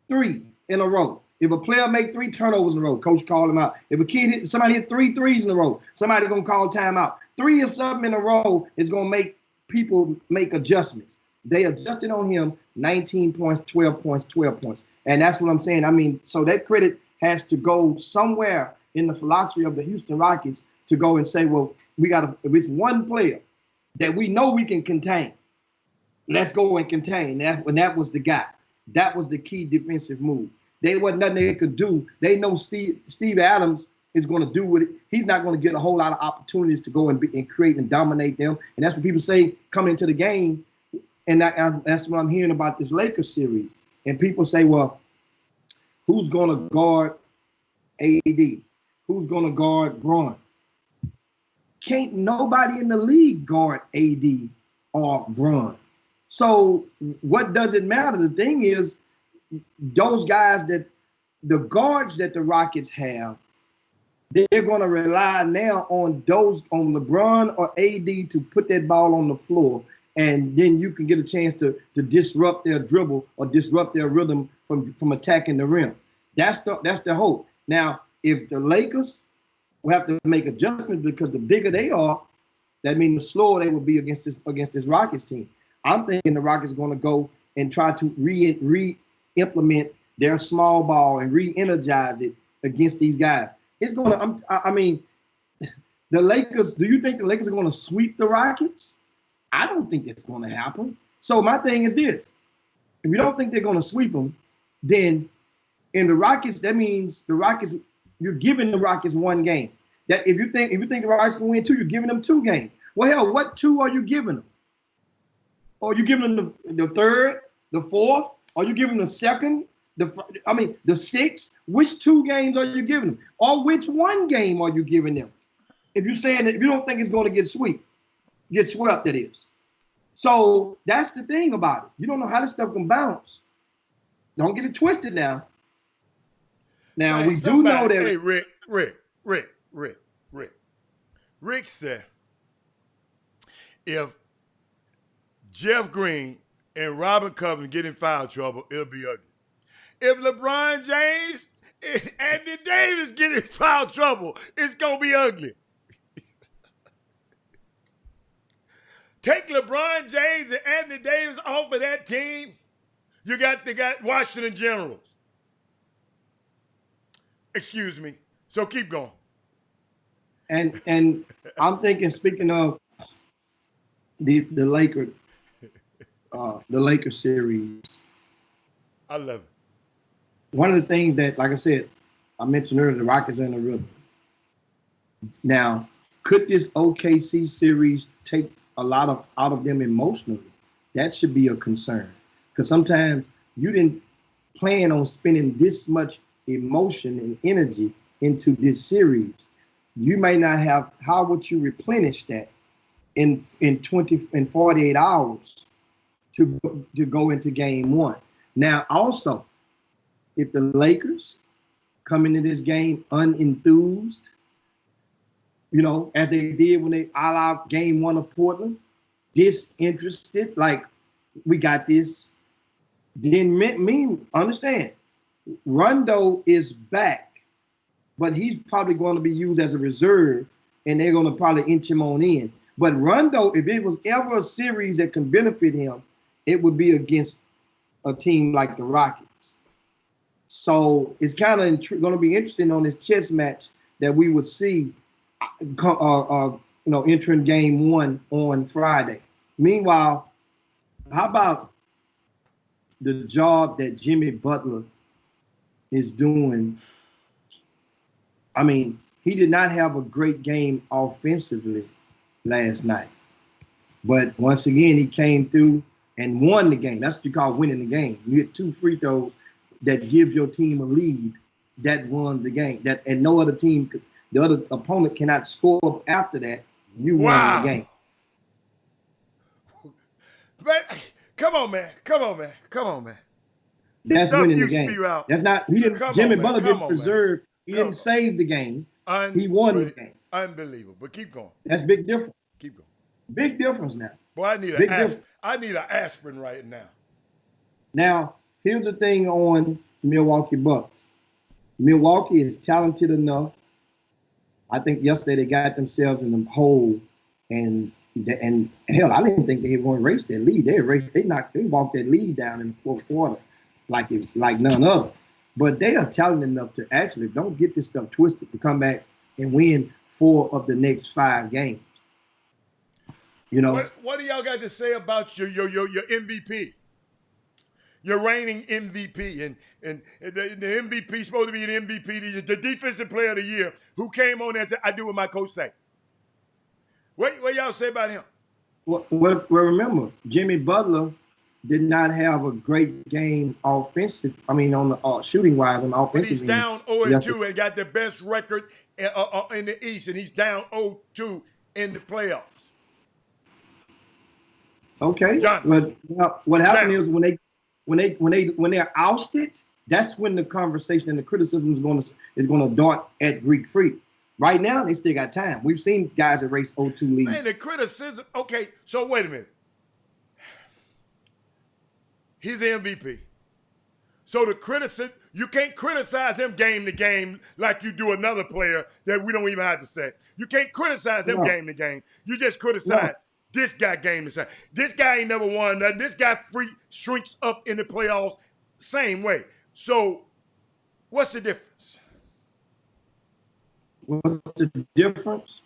3 in a row. If a player make 3 turnovers in a row, coach call him out. If somebody hit 3 threes in a row, somebody's gonna call timeout. 3 of something in a row is gonna make people make adjustments. They adjusted on him 19 points, 12 points, 12 points. And that's what I'm saying. I mean, so that credit has to go somewhere in the philosophy of the Houston Rockets to go and say, well, we got with one player that we know we can contain. Let's go and contain. That was the guy. That was the key defensive move. There wasn't nothing they could do. They know Steve Adams is going to do with it. He's not going to get a whole lot of opportunities to go and create and dominate them. And that's what people say coming into the game. And that's what I'm hearing about this Lakers series. And people say, well, who's going to guard AD? Who's going to guard Bron? Can't nobody in the league guard AD or Bron. So what does it matter? The thing is, those guys that the guards that the Rockets have, they're going to rely now on LeBron or AD to put that ball on the floor, and then you can get a chance to disrupt their dribble or disrupt their rhythm from attacking the rim. That's the hope. Now, if the Lakers will have to make adjustments because the bigger they are, that means the slower they will be against this Rockets team. I'm thinking the Rockets are going to go and try to re-implement their small ball and re-energize it against these guys. It's going to, I mean, the Lakers, do you think the Lakers are going to sweep the Rockets? I don't think it's going to happen. So my thing is this. If you don't think they're going to sweep them, then in the Rockets, that means the Rockets, you're giving the Rockets one game. That if you think the Rockets can win two, you're giving them two games. Well, hell, what two are you giving them? Are you giving them the third, the fourth? Are you giving them the second, the sixth? Which two games are you giving them? Or which one game are you giving them? If you're saying that if you don't think it's going to get swept, that is. So that's the thing about it. You don't know how this stuff can bounce. Don't get it twisted now. Now, hey, we do know that. Hey, Rick said, if Jeff Green and Robin Covington get in foul trouble, it'll be ugly. If LeBron James and Anthony Davis get in foul trouble, it's going to be ugly. Take LeBron James and Anthony Davis off of that team, they got Washington Generals. Excuse me. So keep going. And I'm thinking, speaking of the Lakers series, I love it. One of the things that, like I said, I mentioned earlier, the Rockets are in the rhythm. Now, could this OKC series take a lot out of them emotionally? That should be a concern, because sometimes you didn't plan on spending this much emotion and energy into this series. You may not have. How would you replenish that in 48 hours to go into game one? Now, also, if the Lakers come into this game unenthused, as they did when they allowed game one of Portland, disinterested, like, we got this, then understand, Rondo is back, but he's probably going to be used as a reserve, and they're going to probably inch him on in. But Rondo, if it was ever a series that can benefit him, it would be against a team like the Rockets. So it's kind of going to be interesting on this chess match that we would see, entering game one on Friday. Meanwhile, how about the job that Jimmy Butler is doing? I mean, he did not have a great game offensively last night. But once again, he came through and won the game. That's what you call winning the game. You hit two free throws that gives your team a lead, that won the game. And no other team, the other opponent cannot score after that. You won the game. But come on, man. That's Stuff winning you the game. spew out. That's not. He didn't. Come Jimmy on, Butler man. didn't Come on, preserve. man. He didn't save the game. He won the game. Unbelievable. But keep going. That's big difference. Keep going. Big difference now. Boy, I need an aspirin right now. Now, here's the thing on Milwaukee Bucks. Milwaukee is talented enough. I think yesterday they got themselves in the hole, and hell, I didn't think they were going to erase their lead. They walked that lead down in the fourth quarter like none other. but they are talented enough to actually, don't get this stuff twisted, to come back and win 4 of the next 5 games. You know, what do y'all got to say about your MVP? Your reigning MVP, and the MVP is supposed to be an MVP, the defensive player of the year, who came on there and said, "I do what my coach say." What y'all say about him? Well, remember, Jimmy Butler did not have a great game offensive. I mean, on the shooting wise, on the offensive. But he's down 0-2 and got the best record in the East, and he's down 0-2 in the playoffs. Okay, but what happened is when they're ousted, that's when the conversation and the criticism is going to dart at Greek Freak. Right now, they still got time. We've seen guys erase 0-2 leads. Man, the criticism. Okay, so wait a minute. He's the MVP. So the criticism, you can't criticize him game to game like you do another player that we don't even have to say. You can't criticize him game to game. You just criticize this guy game to game. This guy ain't never won nothing. This guy shrinks up in the playoffs same way. So what's the difference? What's the difference?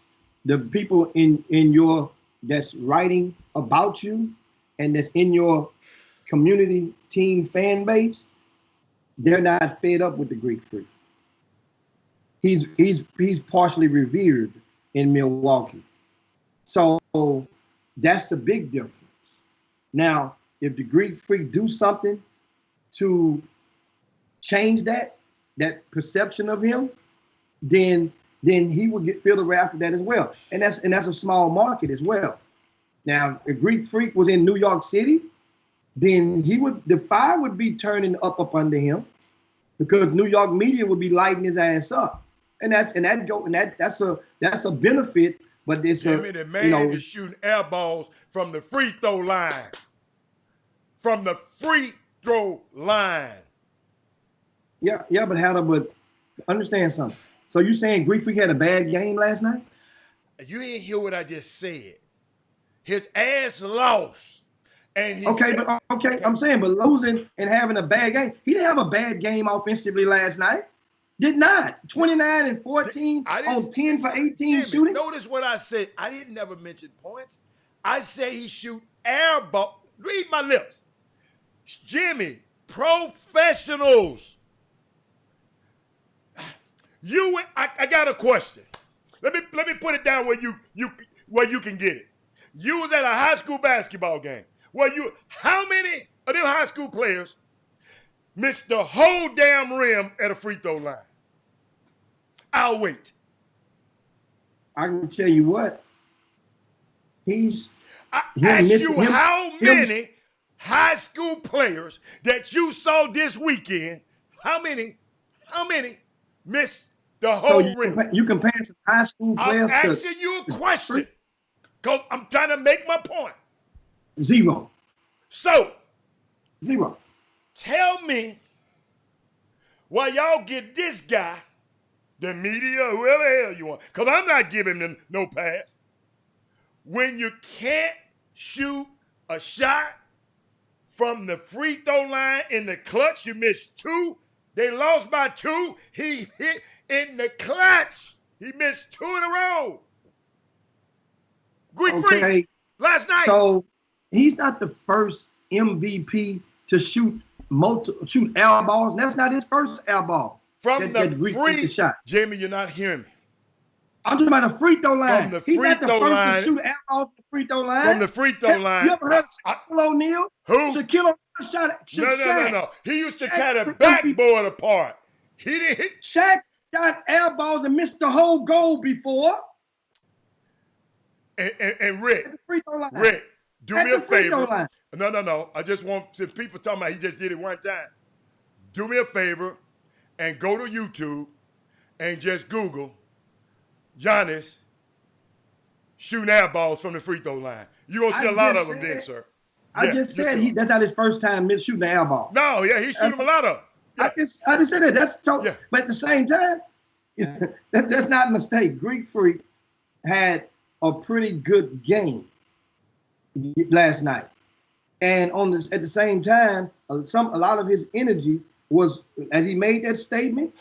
The people in your that's writing about you and that's in your community team fan base, they're not fed up with the Greek Freak. He's partially revered in Milwaukee. So that's the big difference. Now, if the Greek Freak do something to change that perception of him, then he will feel the wrath of that as well. And that's a small market as well. Now, if Greek Freak was in New York City, then the fire would be turning up under him, because New York media would be lighting his ass up. And that's a benefit, but it's Jimmy, the man is shooting air balls from the free throw line. From the free throw line. Yeah, but understand something. So you saying Greek Freak had a bad game last night? You didn't hear what I just said. His ass lost. And he's okay, I'm saying, but losing and having a bad game. He didn't have a bad game offensively last night. Did not. 29 and 14 on 10 for 18 Jimmy, shooting. Notice what I said. I didn't never mention points. I say he shoot air ball. Read my lips. Jimmy, professionals. I got a question. Let me put it down where you can get it. You was at a high school basketball game. How many of them high school players missed the whole damn rim at a free throw line? I'll wait. I can tell you what. How many high school players that you saw this weekend, how many missed the whole rim? You compare some high school players. I'm asking you a question because I'm trying to make my point. 0. So, 0. Tell me why y'all get this guy, the media, whoever the hell you want, because I'm not giving him no pass. When you can't shoot a shot from the free throw line in the clutch, you missed 2. They lost by 2. He hit in the clutch. He missed 2 in a row. Greek Freak last night. So he's not the first MVP to shoot air balls. That's not his first air ball. From the free shot. Jamie, you're not hearing me. I'm talking about a free throw line. From the He's free not the throw first line. to shoot air balls from the free throw line. From the free throw line. You ever heard of Shaquille O'Neal? Who? Shaquille O'Neal shot. No. He used to tear the backboard apart. He didn't hit. Shaq shot air balls and missed the whole goal before. And Rick, do me a favor. No. I just want, since people talking about he just did it one time, do me a favor and go to YouTube and just Google Giannis shooting air balls from the free throw line. You're going to see a lot of them then, sir. I just said that's not his first time shooting the air ball. No, he's shooting a lot of them. Yeah. I just said that. That's totally. Yeah. But at the same time, that's not a mistake. Greek Freak had a pretty good game last night, and at the same time, a lot of his energy was, as he made that statement,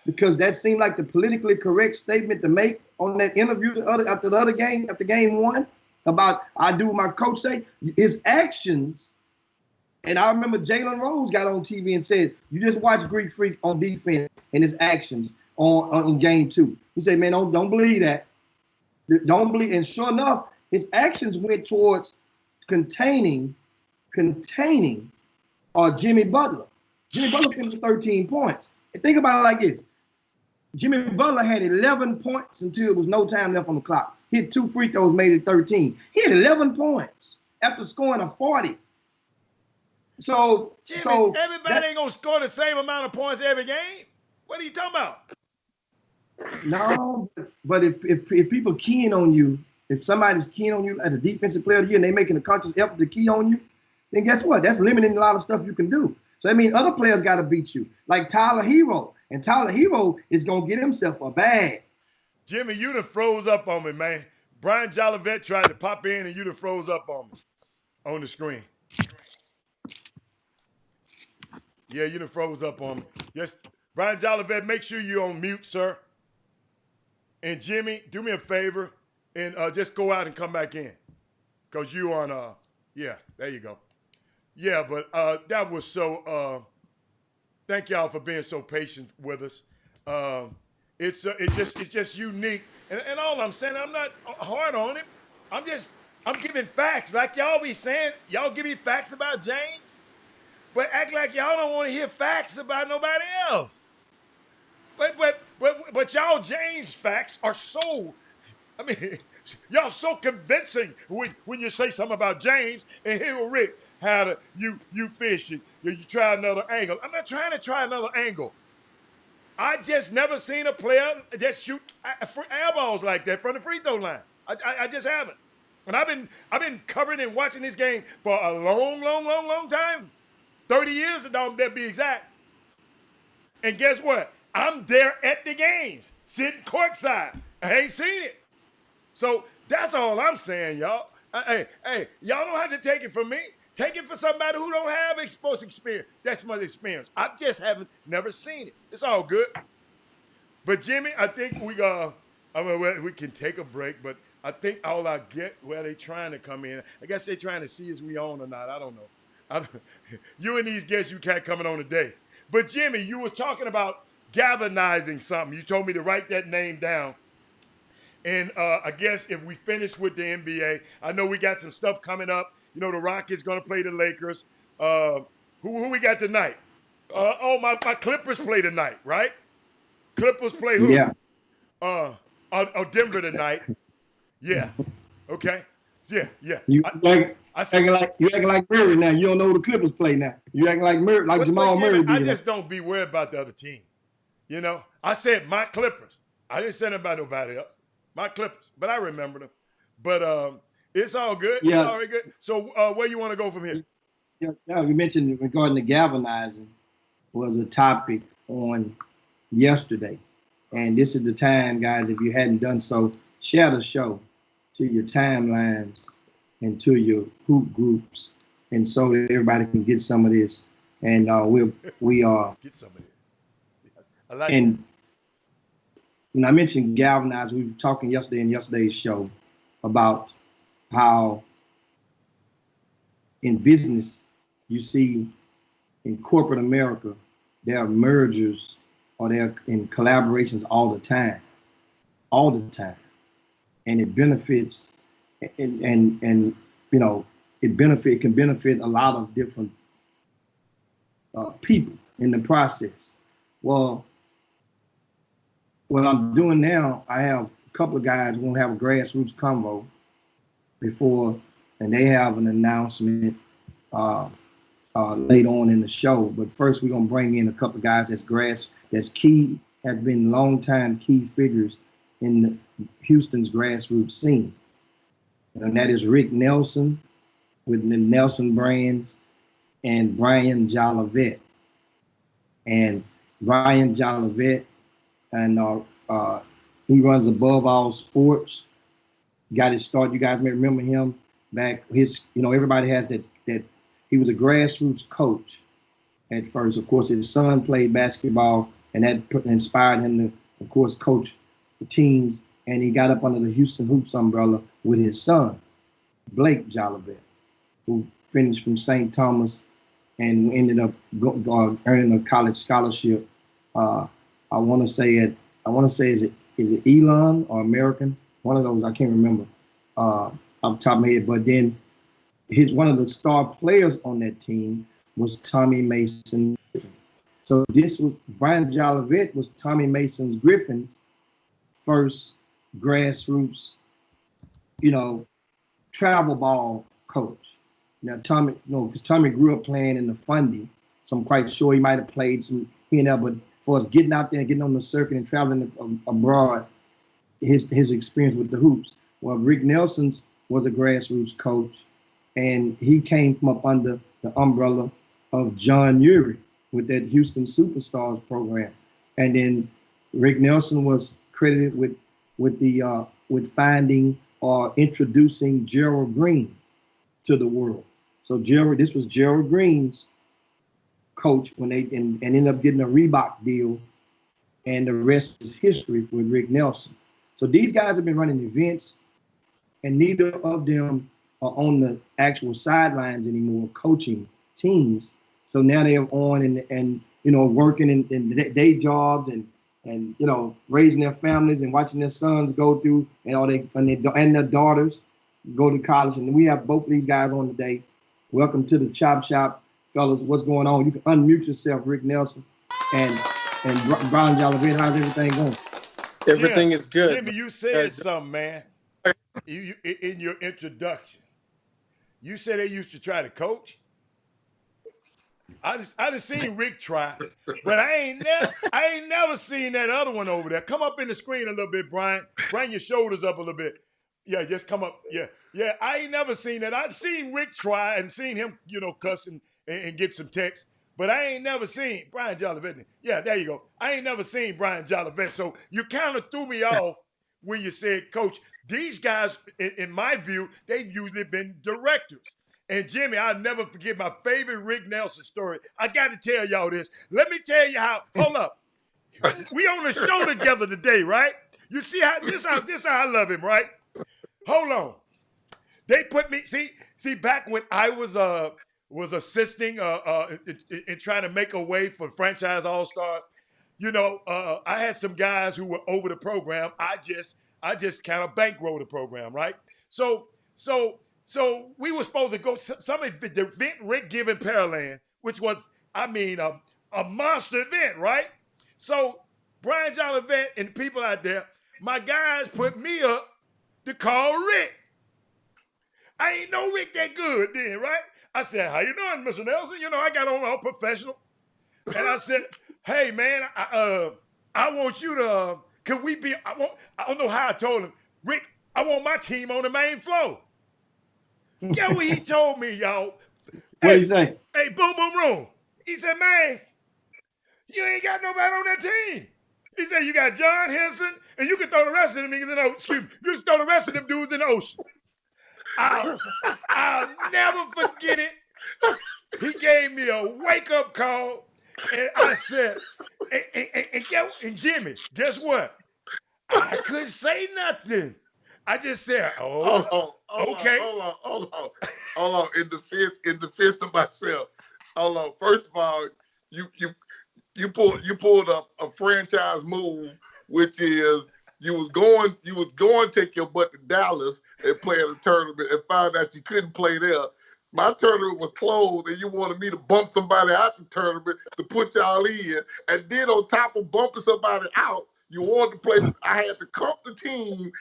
because that seemed like the politically correct statement to make on that interview after game one, about I do what my coach say. His actions, and I remember Jalen Rose got on TV and said, "You just watch Greek Freak on defense and his actions on game two." He said, "Man, don't believe that. Don't believe." And sure enough, his actions went towards containing Jimmy Butler. Jimmy Butler finished with 13 points. And think about it like this. Jimmy Butler had 11 points until there was no time left on the clock. He had 2 free throws, made it 13. He had 11 points after scoring a 40. So, Jimmy, everybody ain't gonna score the same amount of points every game. What are you talking about? No, but if people keying on you, if somebody's keying on you as a defensive player of the year and they making a conscious effort to key on you, then guess what? That's limiting a lot of stuff you can do. So I mean, other players got to beat you, like Tyler Hero. And Tyler Hero is going to get himself a bag. Jimmy, you done froze up on me, man. Brian Jolivet tried to pop in and you done froze up on me on the screen. Yeah, you done froze up on me. Just, Brian Jolivet, make sure you're on mute, sir. And Jimmy, do me a favor and just go out and come back in. Because you on, yeah, there you go. Yeah, but that was so, thank y'all for being so patient with us. It's just unique. And all I'm saying, I'm not hard on it. I'm giving facts. Like y'all be saying, y'all give me facts about James, but act like y'all don't want to hear facts about nobody else. But y'all James facts are so, I mean, y'all so convincing when you say something about James. And here with Rick, how you fishing, you try another angle. I'm not trying to try another angle. I just never seen a player just shoot air balls like that from the free throw line. I just haven't. And I've been covering and watching this game for a long time. 30 years, to be exact. And guess what? I'm there at the games, sitting courtside. I ain't seen it. So that's all I'm saying, y'all. Hey, y'all don't have to take it from me. Take it for somebody who don't have exposed experience. That's my experience. I just never seen it. It's all good. But Jimmy, I think we can take a break, but I think all I get where they trying to come in. I guess they trying to see is we on or not. I don't know. You and these guests, you can't coming on today. But Jimmy, you were talking about galvanizing something. You told me to write that name down. And I guess if we finish with the NBA, I know we got some stuff coming up. You know, the Rockets going to play the Lakers. Who we got tonight? My Clippers play tonight, right? Clippers play who? Yeah. Denver tonight. Yeah. Okay. Yeah. You acting like Murray now. You don't know who the Clippers play now. You acting like Murray, like Jamal Murray. I just don't be worried about the other team. You know, I said my Clippers. I didn't say it about nobody else. My Clippers, but I remember them. But it's all good. Yeah. It's all right, good. So where you want to go from here? Yeah, we mentioned regarding the galvanizing was a topic on yesterday. And this is the time, guys, if you hadn't done so, share the show to your timelines and to your hoop groups, and so that everybody can get some of this. And we are get some of it. I like and it. When I mentioned galvanize, we were talking yesterday in yesterday's show about how in business, you see in corporate America, there are mergers or they're in collaborations all the time. And it benefits and you know, it can benefit a lot of different people in the process. Well, what I'm doing now, I have a couple of guys who won't have a grassroots convo before, and they have an announcement later on in the show. But first, we're gonna bring in a couple of guys that's key, has been longtime key figures in Houston's grassroots scene, and that is Rick Nelson with the Nelson Brands and Brian Jolivet. And Brian Jolivet, and he runs Above All Sports. Got his start. You guys may remember him back. Everybody has that he was a grassroots coach at first. Of course, his son played basketball, and that inspired him to, of course, coach the teams. And he got up under the Houston Hoops umbrella with his son, Blake Jolivet, who finished from St. Thomas and ended up earning a college scholarship. I want to say is it Elon or American? One of those, I can't remember off the top of my head. But then one of the star players on that team was Tommy Mason Griffin. So Brian Jolivet was Tommy Mason Griffin's first grassroots, travel ball coach. Now because Tommy grew up playing in the Fundy, so I'm quite sure he might have played some here and there. But for us getting out there and getting on the circuit and traveling abroad, his experience with the hoops. Well, Rick Nelson was a grassroots coach, and he came from up under the umbrella of John Urie with that Houston Superstars program. And then Rick Nelson was credited with finding or introducing Gerald Green to the world. So this was Gerald Green's coach when they and ended up getting a Reebok deal, and the rest is history with Rick Nelson. So these guys have been running events, and neither of them are on the actual sidelines anymore coaching teams. So now they're on and working in day jobs and raising their families and watching their sons go through and their daughters go to college. And we have both of these guys on today. Welcome to the Chop Shop, fellas. What's going on? You can unmute yourself, Rick Nelson and Brian Jolivet. How's everything going? Everything is good. Jimmy, you said something, man. You in your introduction, you said they used to try to coach. I just seen Rick try, but I ain't never seen that other one over there. Come up in the screen a little bit, Brian. Bring your shoulders up a little bit. Yeah, just come up. Yeah. I ain't never seen that. I've seen Rick try and seen him, cuss and get some text, but I ain't never seen Brian Jolivet. Yeah, there you go. I ain't never seen Brian Jolivet. So you kind of threw me off when you said, Coach, these guys, in my view, they've usually been directors. And Jimmy, I'll never forget my favorite Rick Nelson story. I got to tell y'all this. Let me tell you how. Hold up. We on the show together today, right? You see how this how I love him, right? Hold on. They put me see back when I was assisting in trying to make a way for Franchise All-Stars. I had some guys who were over the program. I just kind of bankrolled the program, right? So we were supposed to go some event, the event Rick given Pearland, which was, a monster event, right? So Brian Jolivet and the people out there, my guys put me up to call Rick. I ain't know Rick that good then, right? I said, how you doing, Mr. Nelson? I got on all professional. And I said, hey, man, I want you to, could we be, I don't know how I told him, Rick, I want my team on the main floor. Guess what he told me, y'all? What he say? Hey, boom, boom, room. He said, man, you ain't got nobody on that team. He said, you got John Henson, and you can throw the rest of them niggas in the ocean. You can throw the rest of them dudes in the ocean. I'll never forget it. He gave me a wake-up call, and I said, and Jimmy, guess what? I couldn't say nothing. I just said, okay. Hold on. In defense of myself. Hold on. First of all, you pulled up a franchise move, which is you was going to take your butt to Dallas and play in a tournament and find out you couldn't play there. My tournament was closed, and you wanted me to bump somebody out the tournament to put y'all in. And then on top of bumping somebody out, you wanted to play. I had to comp the team,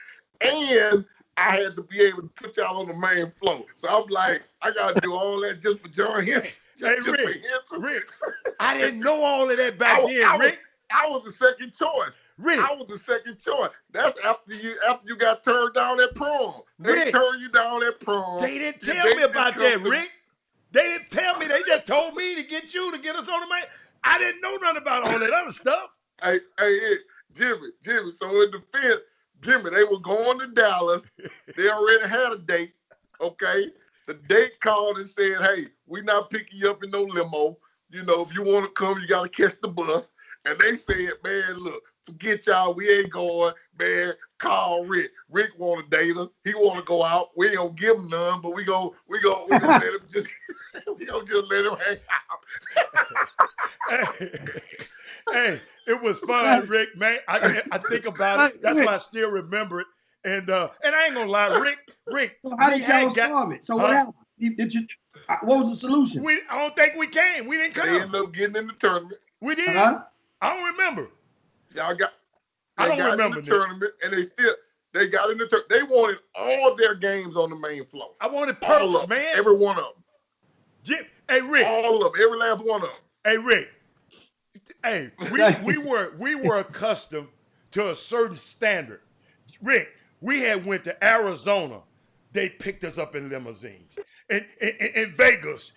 and I had to be able to put y'all on the main floor. So I'm like, I got to do all that just for John Henson. Rick, I didn't know all of that back then, Rick. I was the second choice. Rick. I was the second choice. That's after you got turned down at prom. They turned you down at prom. They didn't tell me about that, Rick. They didn't tell me. They just told me to get you to get us on the main. I didn't know nothing about all that other stuff. Hey, Jimmy. So in defense, Jimmy, they were going to Dallas. They already had a date, okay? The date called and said, hey, we're not picking you up in no limo. you know, if you want to come, you got to catch the bus. And they said, man, look, forget y'all. We ain't going, man. Call Rick. Rick want to date us. He want to go out. We ain't gonna give him none, but we gonna let him just we gonna just let him hang out. Hey, it was fun, Rick, man. I think about it. That's why I still remember it. And I ain't gonna lie, Rick. So how did y'all solve it? So what happened? What was the solution? I don't think we came. We didn't come. They ended up getting in the tournament. We did. I don't remember. Y'all got. I don't remember in the tournament, and they got in the tournament. They wanted all their games on the main floor. I wanted perks, man. Every one of them. Hey, Rick. All of them. Every last one of them. Hey, Rick. Hey, we were accustomed to a certain standard. Rick, we had went to Arizona. They picked us up in limousines. In Vegas,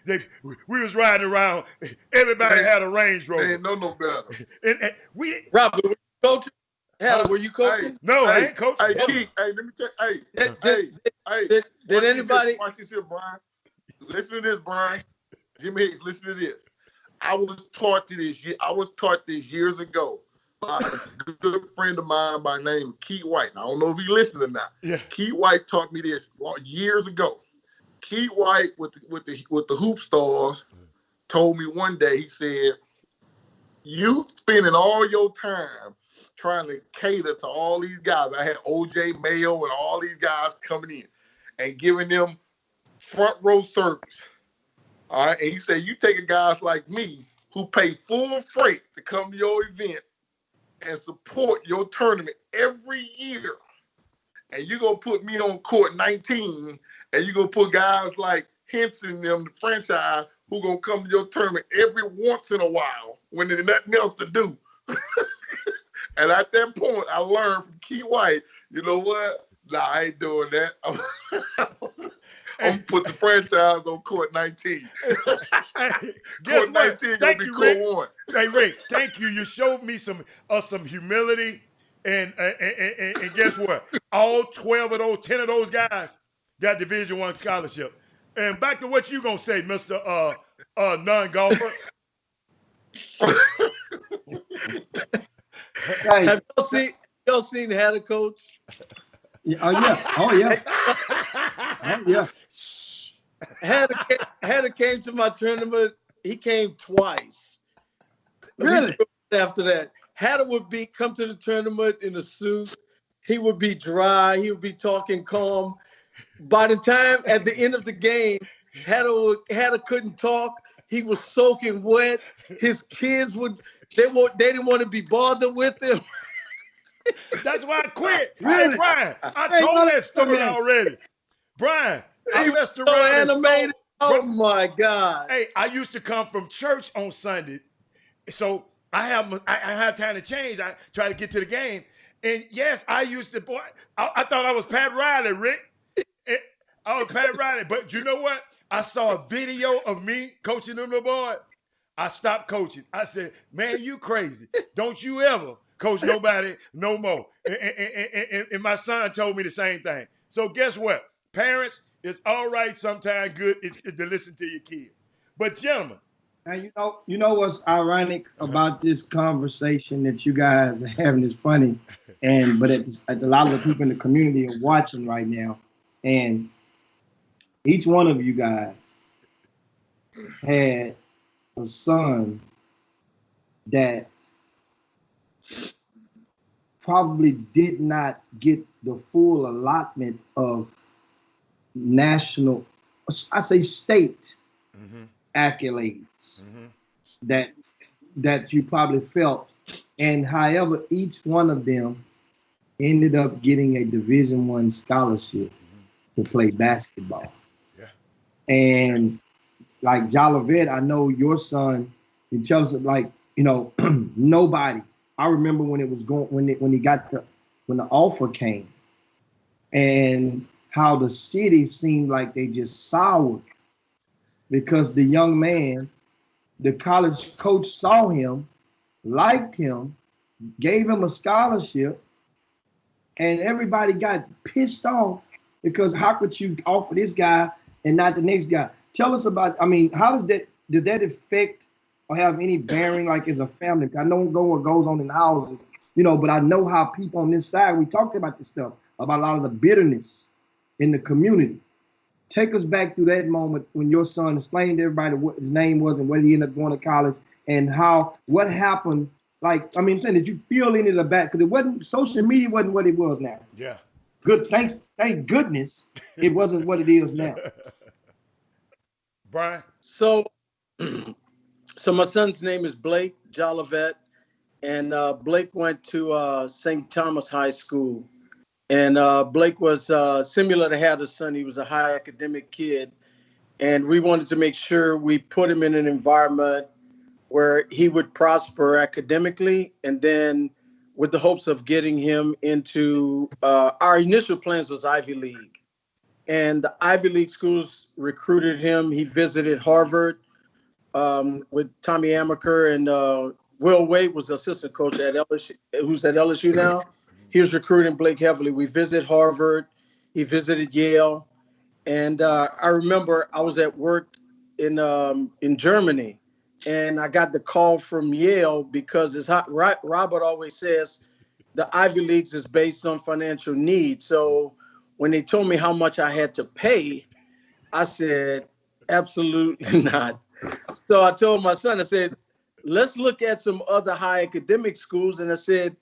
we was riding around. Everybody had a Range Rover. They ain't know no better. Robert, were you coaching? Hatter, were you coaching? No, I ain't coaching. Hey, Keith, let me tell you. Did anybody? Watch this here, Brian. Listen to this, Brian. Jimmy Hicks, listen to this. I was taught this years ago by a good friend of mine by name Keith White. I don't know if he listened or not. Yeah. Keith White taught me this years ago. Keith White with the Hoop Stars told me one day, he said, you spending all your time trying to cater to all these guys. I had OJ Mayo and all these guys coming in and giving them front row service. All right. And he said, you take a guys like me who pay full freight to come to your event and support your tournament every year. And you're going to put me on court 19, and you're going to put guys like Henson, them, the franchise, who going to come to your tournament every once in a while when there's nothing else to do. And at that point, I learned from Keith White, you know what? Nah, I ain't doing that. I'm going to put the franchise on court 19. Court 19 going to be court 1. Hey, Rick, thank you. You showed me some humility. And guess what? All 12 of those, 10 of those guys got Division I scholarship. And back to what you going to say, Mr. Non-golfer. Have y'all seen Hatter coach? Yeah, oh yeah. Hatter came to my tournament. He came twice. Really? After that, Hatter would come to the tournament in a suit. He would be dry. He would be talking calm. By the time at the end of the game, Hatter couldn't talk. He was soaking wet. His kids they didn't want to be bothered with him. That's why I quit. Really? Hey, Brian, I told that story already. Brian, I messed around. So animated. Oh my God. Hey, I used to come from church on Sunday, so I have time to change. I try to get to the game, and yes, I used to. Boy, I thought I was Pat Riley, Rick. I was Pat Riley, but you know what? I saw a video of me coaching them the boy. I stopped coaching. I said, "Man, you crazy? Don't you ever coach nobody no more." And my son told me the same thing. So guess what? Parents, it's all right sometimes good to listen to your kids. But gentlemen. Now, you know what's ironic about this conversation that you guys are having is funny, but a lot of the people in the community are watching right now, and each one of you guys had a son that probably did not get the full allotment of national, I say state accolades that you probably felt. And however, each one of them ended up getting a Division I scholarship to play basketball. Yeah. And like Jolivet, I know your son, he tells it like, nobody. I remember when it was going, when the offer came, and how the city seemed like they just soured because the young man, the college coach saw him, liked him, gave him a scholarship, and everybody got pissed off because how could you offer this guy and not the next guy? Tell us about, how does does that affect or have any bearing, like as a family? I know what goes on in houses, you know, but I know how people on this side, we talked about this stuff, about a lot of the bitterness in the community. Take us back through that moment when your son explained to everybody what his name was and where he ended up going to college and what happened. Like, I mean, saying, did you feel any of the back? Because it wasn't, social media wasn't what it was now. Yeah. Thank goodness it wasn't what it is now. Brian? So my son's name is Blake Jolivet, and Blake went to St. Thomas High School. And Blake was similar to Hatters' son. He was a high academic kid. And we wanted to make sure we put him in an environment where he would prosper academically, and then with the hopes of getting him into, our initial plans was Ivy League. And the Ivy League schools recruited him. He visited Harvard with Tommy Amaker, and Will Wade was the assistant coach at LSU, who's at LSU now. He was recruiting Blake heavily. We visited Harvard. He visited Yale. And I remember I was at work in Germany, and I got the call from Yale because, as Robert always says, the Ivy Leagues is based on financial need. So when they told me how much I had to pay, I said, absolutely not. So I told my son, I said, let's look at some other high academic schools. And I said,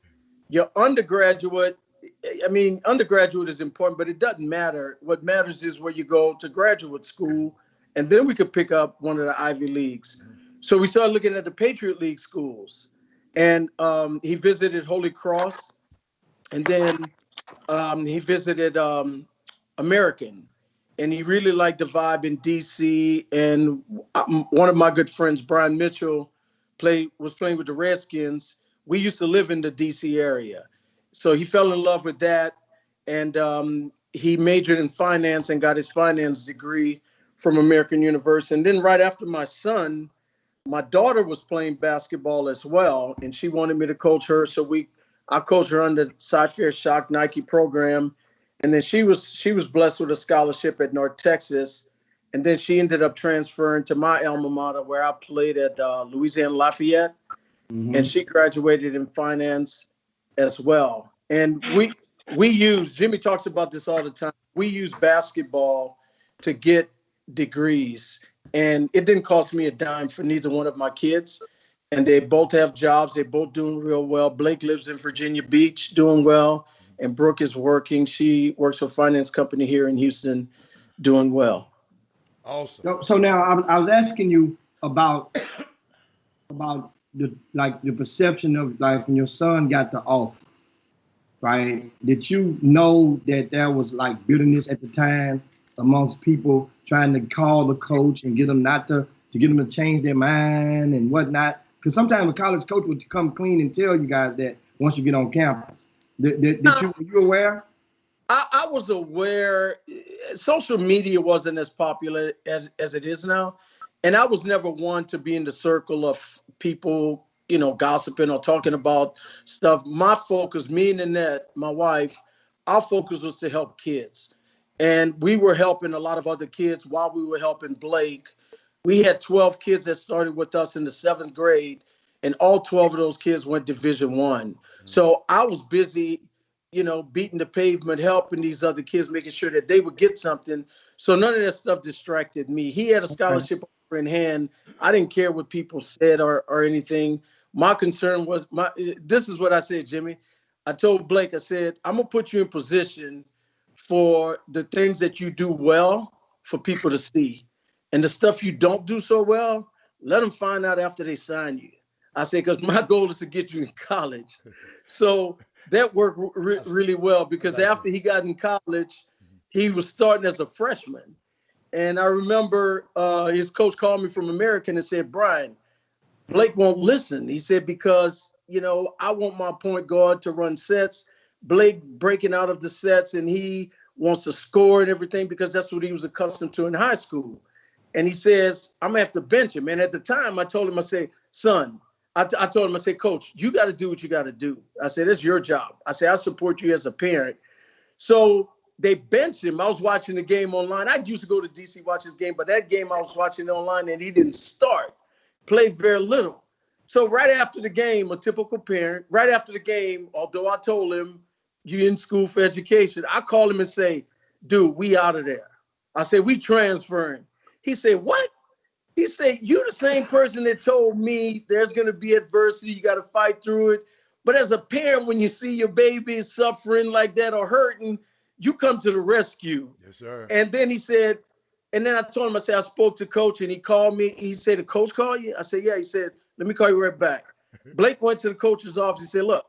your undergraduate is important, but it doesn't matter. What matters is where you go to graduate school, and then we could pick up one of the Ivy Leagues. So we started looking at the Patriot League schools, and he visited Holy Cross, and then he visited American, and he really liked the vibe in DC. And one of my good friends, Brian Mitchell, was playing with the Redskins. We used to live in the DC area. So he fell in love with that. And he majored in finance and got his finance degree from American University. And then right after my daughter was playing basketball as well, and she wanted me to coach her. So I coached her under Cy-Fair Shock Nike program. And then she was blessed with a scholarship at North Texas. And then she ended up transferring to my alma mater, where I played at Louisiana Lafayette. Mm-hmm. And she graduated in finance as well. And Jimmy talks about this all the time. We use basketball to get degrees. And it didn't cost me a dime for neither one of my kids. And they both have jobs. They're both doing real well. Blake lives in Virginia Beach, doing well. And Brooke is working. She works for a finance company here in Houston, doing well. Awesome. So now I was asking you about the perception of, like, when your son got the offer, right? Did you know that there was like bitterness at the time amongst people trying to call the coach and get them to change their mind and whatnot? Because sometimes a college coach would come clean and tell you guys that once you get on campus. Were you aware? I was aware. Social media wasn't as popular as it is now. And I was never one to be in the circle of people, gossiping or talking about stuff. My focus, me and Annette, my wife, our focus was to help kids. And we were helping a lot of other kids while we were helping Blake. We had 12 kids that started with us in the 7th grade, and all 12 of those kids went Division I. So I was busy, beating the pavement, helping these other kids, making sure that they would get something. So none of that stuff distracted me. He had a scholarship in hand. I didn't care what people said or anything. My concern was this is what I said, Jimmy. I told Blake, I said, I'm going to put you in position for the things that you do well for people to see. And the stuff you don't do so well, let them find out after they sign you. I said, because my goal is to get you in college. So that worked really well, because after he got in college, he was starting as a freshman. And I remember his coach called me from American and said, Brian, Blake won't listen. He said, because, I want my point guard to run sets. Blake breaking out of the sets, and he wants to score and everything, because that's what he was accustomed to in high school. And he says, I'm going to have to bench him. And at the time, I told him, I said, son, I told him, I said, coach, you got to do what you got to do. I said, it's your job. I said, I support you as a parent. So they benched him. I was watching the game online. I used to go to DC watch his game, but that game I was watching online and he didn't start. Played very little. So right after the game, a typical parent, right after the game, although I told him, you in school for education, I call him and say, dude, we out of there. I said, we transferring. He said, what? He said, you the same person that told me there's going to be adversity, you got to fight through it. But as a parent, when you see your baby suffering like that or hurting, you come to the rescue. Yes, sir. And then he said, and then I told him, I said, I spoke to coach and he called me. He said, the coach called you? I said, yeah. He said, let me call you right back. Blake went to the coach's office. He said, look,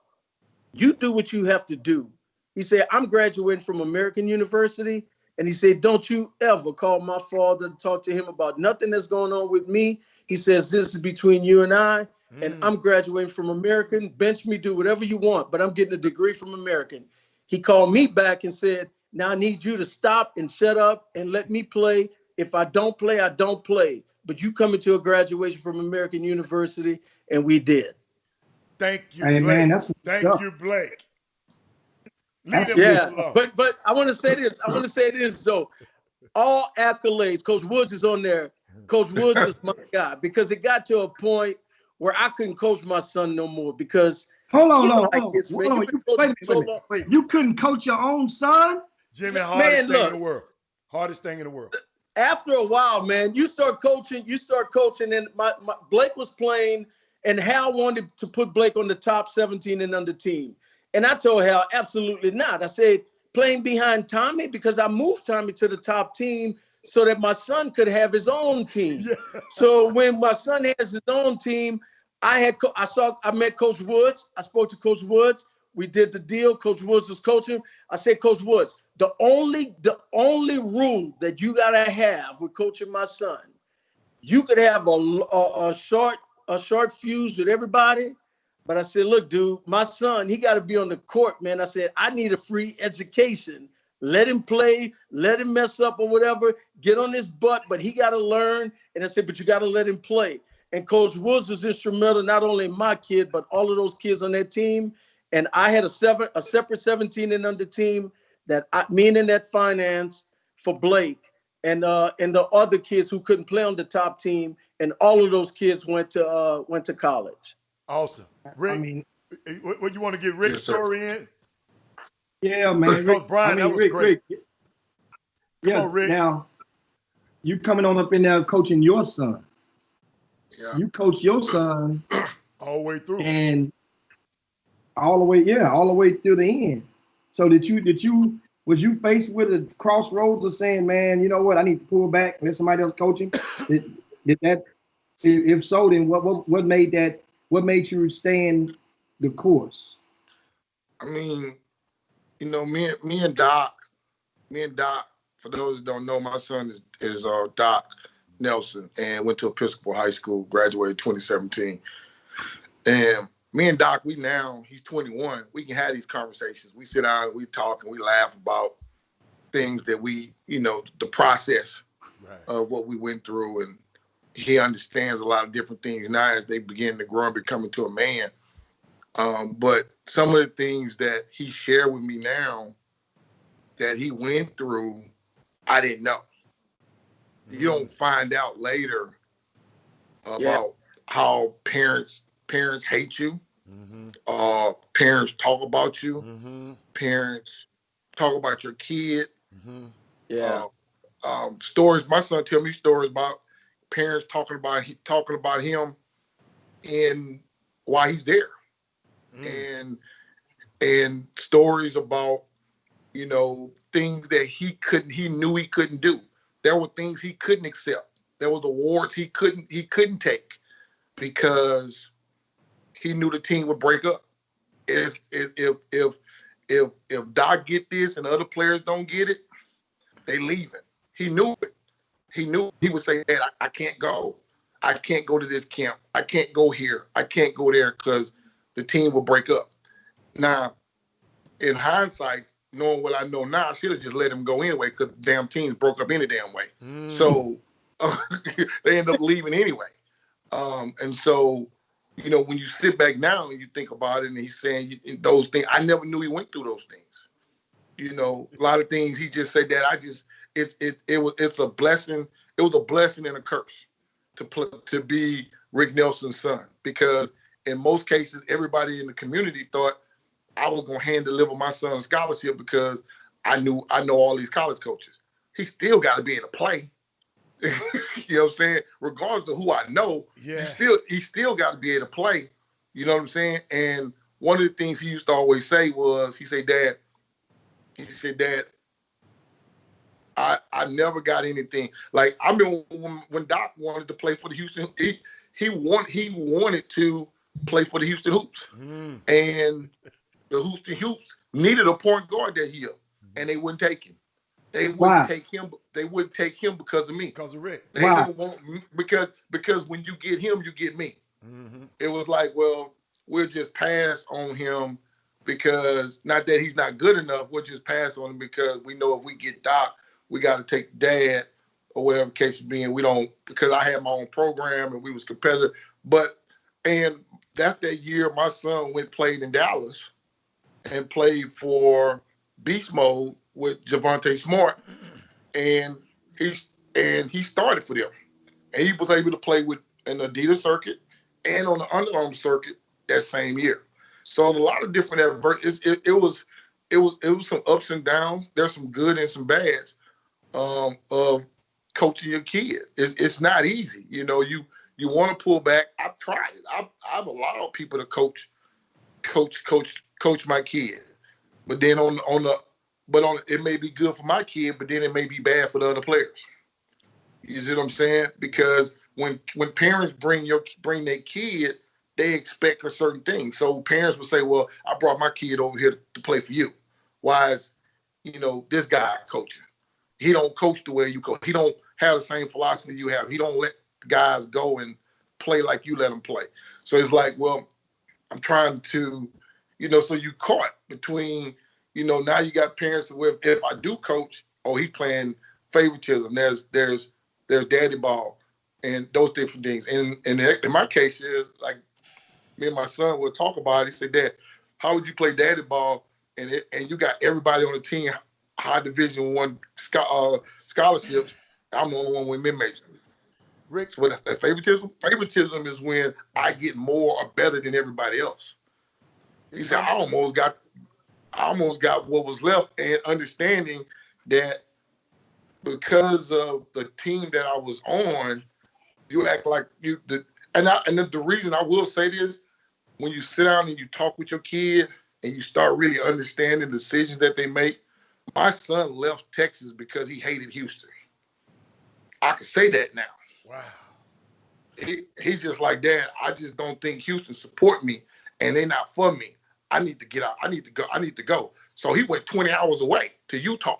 you do what you have to do. He said, I'm graduating from American University. And he said, don't you ever call my father to talk to him about nothing that's going on with me. He says, this is between you and I. And I'm graduating from American. Bench me, do whatever you want, but I'm getting a degree from American. He called me back and said, now I need you to stop and shut up and let me play. If I don't play, I don't play. But you come into a graduation from American University, and we did. Thank you, Hey, Blake. man, that's Thank stuff. you, Blake. Leave That's them Yeah, alone. but I want to say this. So all accolades, Coach Woods is on there. Coach Woods is my guy because it got to a point where I couldn't coach my son no more because Hold on, you know hold like on. this, man. Hold on. You've been Wait a coaching minute, so wait a minute. long. Wait, you couldn't coach your own son? Jimmy, hardest thing look. in the world. Hardest thing in the world. After a while, man, you start coaching, and my Blake was playing, and Hal wanted to put Blake on the top 17 and under team. And I told Hal, absolutely not. I said, playing behind Tommy, because I moved Tommy to the top team so that my son could have his own team. Yeah. So when my son has his own team, I met Coach Woods. I spoke to Coach Woods. We did the deal. Coach Woods was coaching. I said, Coach Woods, the only rule that you gotta have with coaching my son, you could have a short fuse with everybody, but I said, look, dude, my son, he got to be on the court, man. I said, I need a free education. Let him play, let him mess up or whatever, get on his butt, but he got to learn. And I said, but you got to let him play. And Coach Woods was instrumental, not only in my kid, but all of those kids on that team. And I had a separate 17 and under team that me and Annette financed for Blake and the other kids who couldn't play on the top team. And all of those kids went to college. Awesome. Rick, I mean, what you want to get Rick's Yes, sir. story in? yeah, man. Coach Brian, that was great. Come Yeah, on, Rick. now, you coming on up in there coaching your son. Yeah. You coach your son All the way through. and all the way through the end. So was you faced with a crossroads of saying, man, you know what, I need to pull back, let somebody else coach him? Did that, if so, then what made you stand the course? I mean, you know, me and Doc, for those who don't know, my son is Doc Nelson and went to Episcopal High School, graduated 2017. And me and Doc, he's 21, we can have these conversations. We sit down, we talk, and we laugh about things that we, you know, the process of what we went through. And he understands a lot of different things now as they begin to grow and become into a man. But some of the things that he shared with me now that he went through, I didn't know. You don't find out later about how parents hate you. Parents talk about you. Parents talk about your kid. Stories. My son tell me stories about parents talking about him and why he's there, and stories about, you know, things that he knew he couldn't do. There were things he couldn't accept. There was awards he couldn't take because he knew the team would break up. If Doc get this and other players don't get it, they leaving. He knew it. He knew he would say, "Dad, I can't go. I can't go to this camp. I can't go here. I can't go there because the team will break up." Now, in hindsight, knowing what I know now, I should have just let him go anyway because the damn teams broke up any damn way. So they end up leaving anyway. And so, you know, when you sit back now and you think about it, and he's saying those things, I never knew he went through those things. You know, a lot of things he just said that it's a blessing. It was a blessing and a curse to be Rick Nelson's son, because in most cases, everybody in the community thought I was going to hand deliver my son's scholarship because I know all these college coaches. He still got to be in the play. You know what I'm saying? Regardless of who I know, he still got to be able to play. You know what I'm saying? And one of the things he used to always say was, he said, Dad, I never got anything. Like, I remember when Doc wanted to play for the Houston, he wanted to play for the Houston Hoops. And the Houston Hoops needed a point guard that year, and they wouldn't take him. They wouldn't take him. They wouldn't take him because of me. Because of Rick. They didn't want, because when you get him, you get me. It was like, well, we'll just pass on him because, not that he's not good enough, we'll just pass on him because we know if we get Doc, we got to take Dad, or whatever the case being. We don't, because I had my own program and we was competitive. And that's that year my son played in Dallas and played for Beast Mode with Javonte Smart, and he started for them, and he was able to play with an Adidas circuit and on the Under Armour circuit that same year. So a lot of different it was some ups and downs. There's some good and some bads of coaching your kid. It's not easy. You know, you want to pull back. I've tried it. I've allowed people to coach my kid, but then it may be good for my kid, but then it may be bad for the other players. You see what I'm saying? Because when parents bring their kid, they expect a certain thing. So parents will say, well, I brought my kid over here to play for you. Why is, this guy coaching? He don't coach the way you coach. He don't have the same philosophy you have. He don't let guys go and play like you let them play. So it's like, well, I'm trying to, so you caught between, now you got parents where if I do coach, he's playing favoritism. There's daddy ball and those different things. And in my case is like, me and my son will talk about it. He said, Dad, how would you play daddy ball and you got everybody on the team high Division I scholarships? I'm the only one with mid-major. Rick, so that's favoritism. Favoritism is when I get more or better than everybody else. He said, I almost got what was left, and understanding that because of the team that I was on, you act like you. And the reason I will say this, when you sit down and you talk with your kid and you start really understanding the decisions that they make. My son left Texas because he hated Houston. I can say that now. Wow. He's just like, Dad, I just don't think Houston support me, and they're not for me. I need to get out. I need to go. So he went 20 hours away to Utah.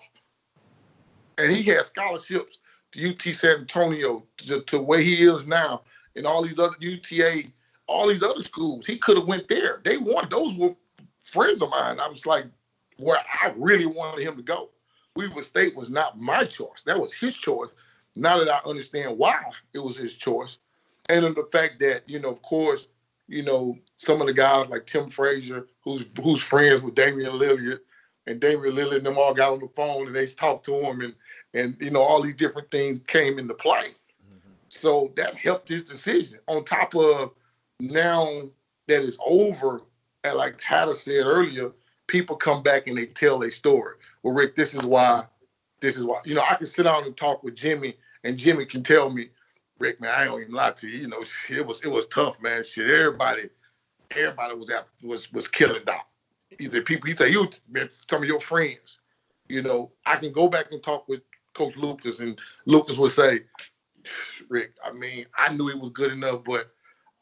And he had scholarships to UT San Antonio, to where he is now, and all these other UTA, all these other schools. He could have went there. Those were friends of mine. I was like, where I really wanted him to go. Weaver State was not my choice. That was his choice. Now that I understand why it was his choice. And the fact that, of course, some of the guys like Tim Frazier, who's friends with Damian Lillard, and Damian Lillard and them all got on the phone and they talked to him, and all these different things came into play. So that helped his decision. On top of now that it's over, and like Hatter said earlier, people come back and they tell their story. Well, Rick, this is why. I can sit down and talk with Jimmy, and Jimmy can tell me, Rick, man, I ain't gonna even lie to you. It was tough, man. Shit, everybody was killing Doc. Either people, he say, some of your friends. I can go back and talk with Coach Lucas, and Lucas would say, Rick, I mean, I knew he was good enough, but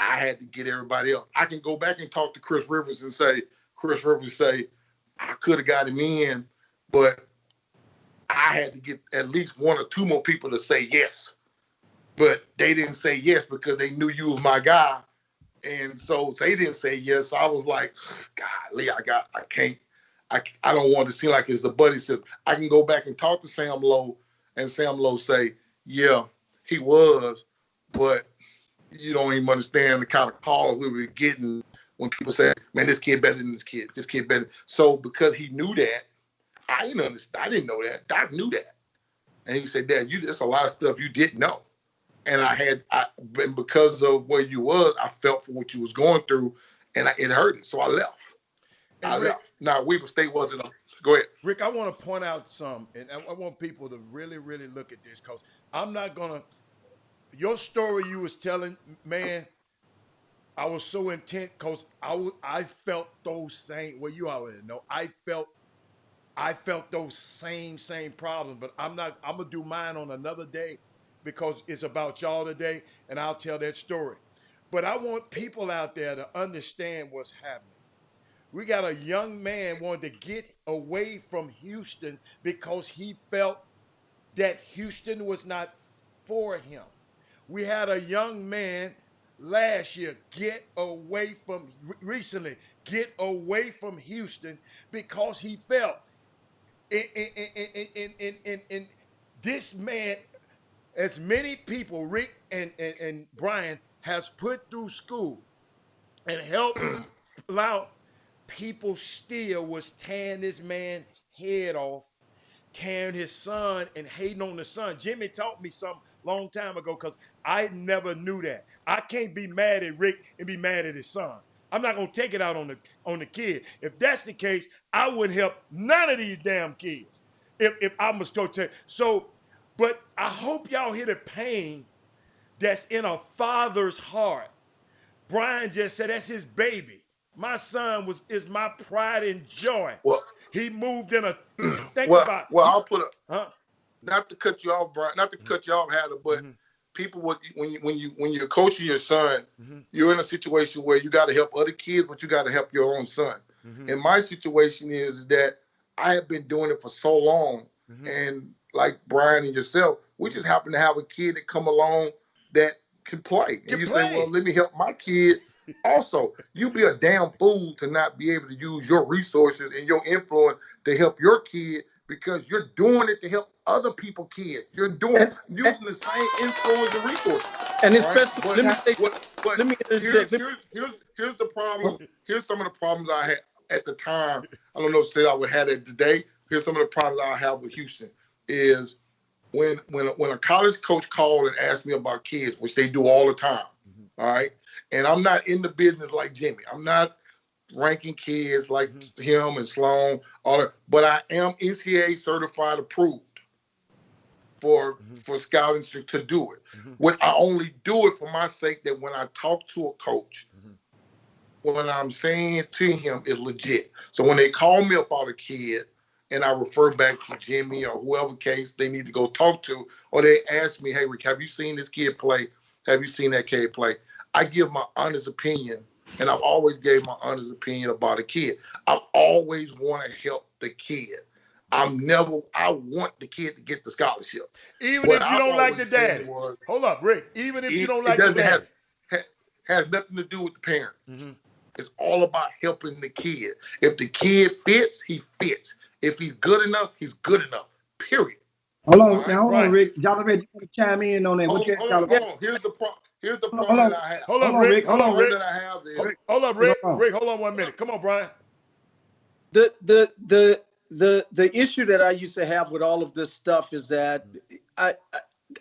I had to get everybody else. I can go back and talk to Chris Rivers and say, I could have got him in, but I had to get at least one or two more people to say yes. But they didn't say yes because they knew you was my guy. And so they didn't say yes. So I was like, golly, I don't want to seem like it's the buddy system. I can go back and talk to Sam Lowe, and Sam Lowe say, yeah, he was, but you don't even understand the kind of calls we were getting when people say, man, this kid better than this kid better. So because he knew that, I didn't understand. I didn't know that. Doc knew that. And he said, Dad, there's a lot of stuff you didn't know. And and because of where you was, I felt for what you was going through, and it hurt it. So I left. Left. Now, Weber State wasn't up. Go ahead. Rick, I want to point out some, and I want people to really, really look at this, because I'm not going to, your story you was telling, man, I was so intent because I felt those same, well, you already know, I felt those same problems, but I'm going to do mine on another day because it's about y'all today, and I'll tell that story. But I want people out there to understand what's happening. We got a young man wanted to get away from Houston because he felt that Houston was not for him. We had a young man last year get away from Houston because he felt in this man, as many people Rick and Brian has put through school and helped out, people still was tearing this man's head off, tearing his son and hating on the son. Jimmy taught me something long time ago because I never knew that. I can't be mad at Rick and be mad at his son. I'm not gonna take it out on the kid. If that's the case, I wouldn't help none of these damn kids. If I must go tell. So, but I hope y'all hear the pain that's in a father's heart. Brian just said that's his baby. My son is my pride and joy. Well, he moved in a I'll put not to cut you off, Brian, not to cut you off, Hatter, but people when you're coaching your son, you're in a situation where you got to help other kids, but you got to help your own son. And my situation is that I have been doing it for so long, and like Brian and yourself, we just happen to have a kid that come along that can play. And you say, well, let me help my kid. Also, you'd be a damn fool to not be able to use your resources and your influence to help your kid, because you're doing it to help other people's kids. You're using the same influence and resources. And especially, let me here's the problem. Here's some of the problems I had at the time. I don't know if I would have it today. Here's some of the problems I have with Houston is when a college coach called and asked me about kids, which they do all the time. All right. And I'm not in the business like Jimmy. I'm not ranking kids like him and Sloan, but I am NCAA certified approved for scouting to do it. What I only do it for my sake that when I talk to a coach, what I'm saying to him is legit. So when they call me about a kid and I refer back to Jimmy or whoever case they need to go talk to, or they ask me, hey, Rick, have you seen this kid play? Have you seen that kid play? I give my honest opinion, and I've always gave my honest opinion about a kid. I always want to help the kid. I want the kid to get the scholarship. Even if you don't like the dad. Hold up, Rick. Even if you don't like the dad. Has nothing to do with the parent. It's all about helping the kid. If the kid fits, he fits. If he's good enough, he's good enough. Period. Hold on, Rick. Jolly Red, you want to chime in on that? Hold on. Here's the problem that I have. Hold on, Rick. Hold on, Rick. Hold up, Rick. Rick, hold on 1 minute. Come on, Brian. The issue that I used to have with all of this stuff is that I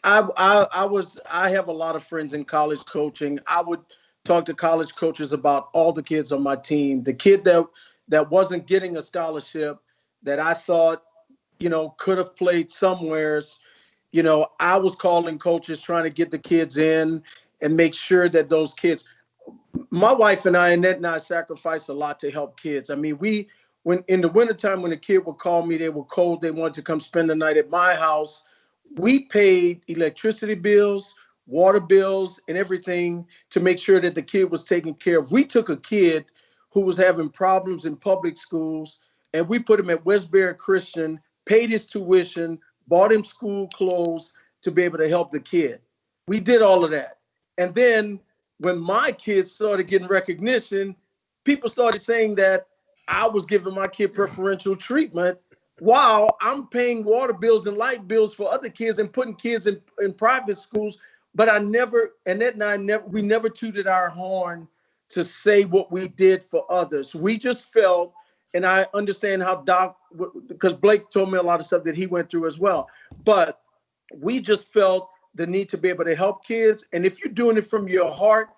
have a lot of friends in college coaching. I would talk to college coaches about all the kids on my team. The kid that wasn't getting a scholarship that I thought, could have played somewheres, I was calling coaches trying to get the kids in and make sure that those kids, my wife and I, Annette and I, sacrifice a lot to help kids. I mean, when in the wintertime, when a kid would call me, they were cold, they wanted to come spend the night at my house, we paid electricity bills, water bills, and everything to make sure that the kid was taken care of. We took a kid who was having problems in public schools, and we put him at Westbury Christian, paid his tuition, bought him school clothes to be able to help the kid. We did all of that. And then when my kids started getting recognition, people started saying that I was giving my kid preferential treatment while I'm paying water bills and light bills for other kids and putting kids in private schools. But Annette and I never tooted our horn to say what we did for others. We just felt and I understand how Doc, because Blake told me a lot of stuff that he went through as well. But we just felt the need to be able to help kids. And if you're doing it from your heart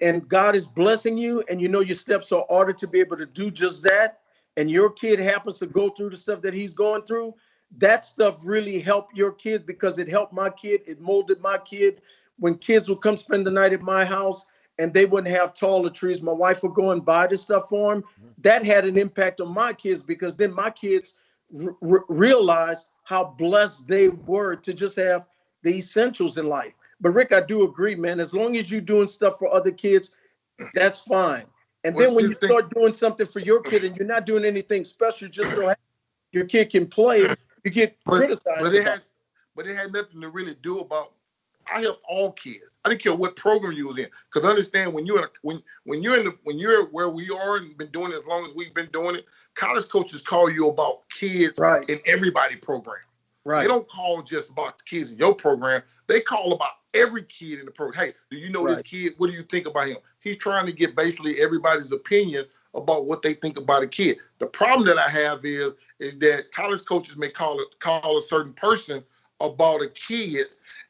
and God is blessing you and you know your steps are ordered to be able to do just that, and your kid happens to go through the stuff that he's going through, that stuff really helped your kid, because it helped my kid. It molded my kid. When kids would come spend the night at my house and they wouldn't have toiletries, my wife would go and buy this stuff for them. That had an impact on my kids, because then my kids realized how blessed they were to just have the essentials in life. But Rick, I do agree, man. As long as you're doing stuff for other kids, that's fine. And then when you start doing something for your kid and you're not doing anything special, just so your kid can play, you get criticized. But it had nothing to really do about. I help all kids. I didn't care what program you was in, because understand when you're where we are and been doing it as long as we've been doing it, college coaches call you about kids in everybody program. Right. They don't call just about the kids in your program. They call about every kid in the program. Hey, do you know this kid? What do you think about him? He's trying to get basically everybody's opinion about what they think about a kid. The problem that I have is that college coaches may call a certain person about a kid.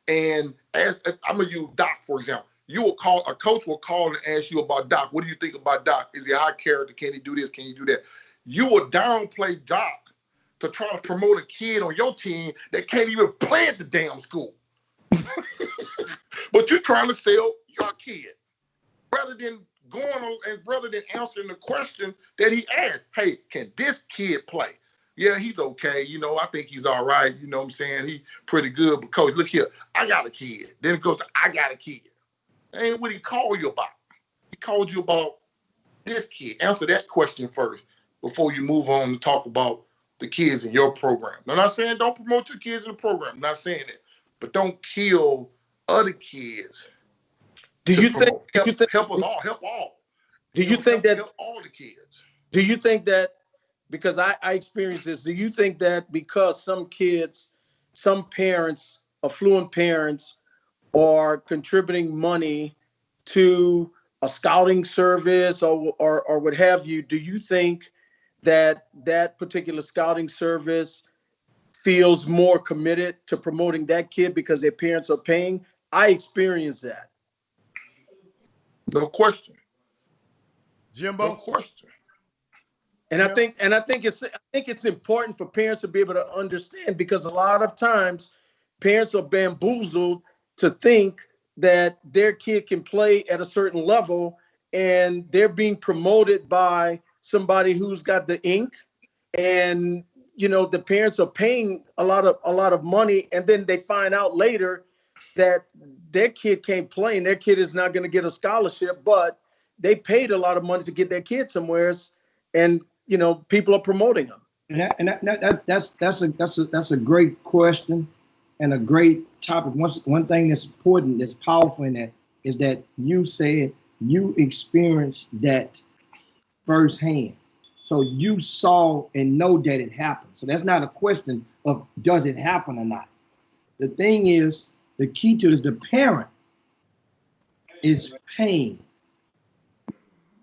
And as I'm gonna use Doc, for example, a coach will call and ask you about Doc. What do you think about Doc? Is he a high character? Can he do this? Can he do that? You will downplay Doc to try to promote a kid on your team that can't even play at the damn school. But you're trying to sell your kid rather than answering the question that he asked. Hey, can this kid play? Yeah, he's okay. You know, I think he's all right. You know what I'm saying? He's pretty good. But coach, look here, I got a kid. Then it goes to, I got a kid. That ain't what he called you about. He called you about this kid. Answer that question first before you move on to talk about the kids in your program. I'm not saying don't promote your kids in the program. I'm not saying that. But don't kill other kids. Do you think help us all? Help all. Do you think that help all the kids? Do you think that, because I experienced this, do you think that because some kids, some parents, affluent parents, are contributing money to a scouting service or what have you, do you think that that particular scouting service feels more committed to promoting that kid because their parents are paying? I experienced that. No question. Jimbo? No question. And I think it's important for parents to be able to understand, because a lot of times parents are bamboozled to think that their kid can play at a certain level, and they're being promoted by somebody who's got the ink, and you know the parents are paying a lot of money, and then they find out later that their kid can't play and their kid is not going to get a scholarship, but they paid a lot of money to get their kid somewhere, and you know, people are promoting them. That's a great question and a great topic. One thing that's important, that's powerful in that, is that you said you experienced that firsthand. So you saw and know that it happened. So that's not a question of does it happen or not. The thing is, the key to this, the parent is paying,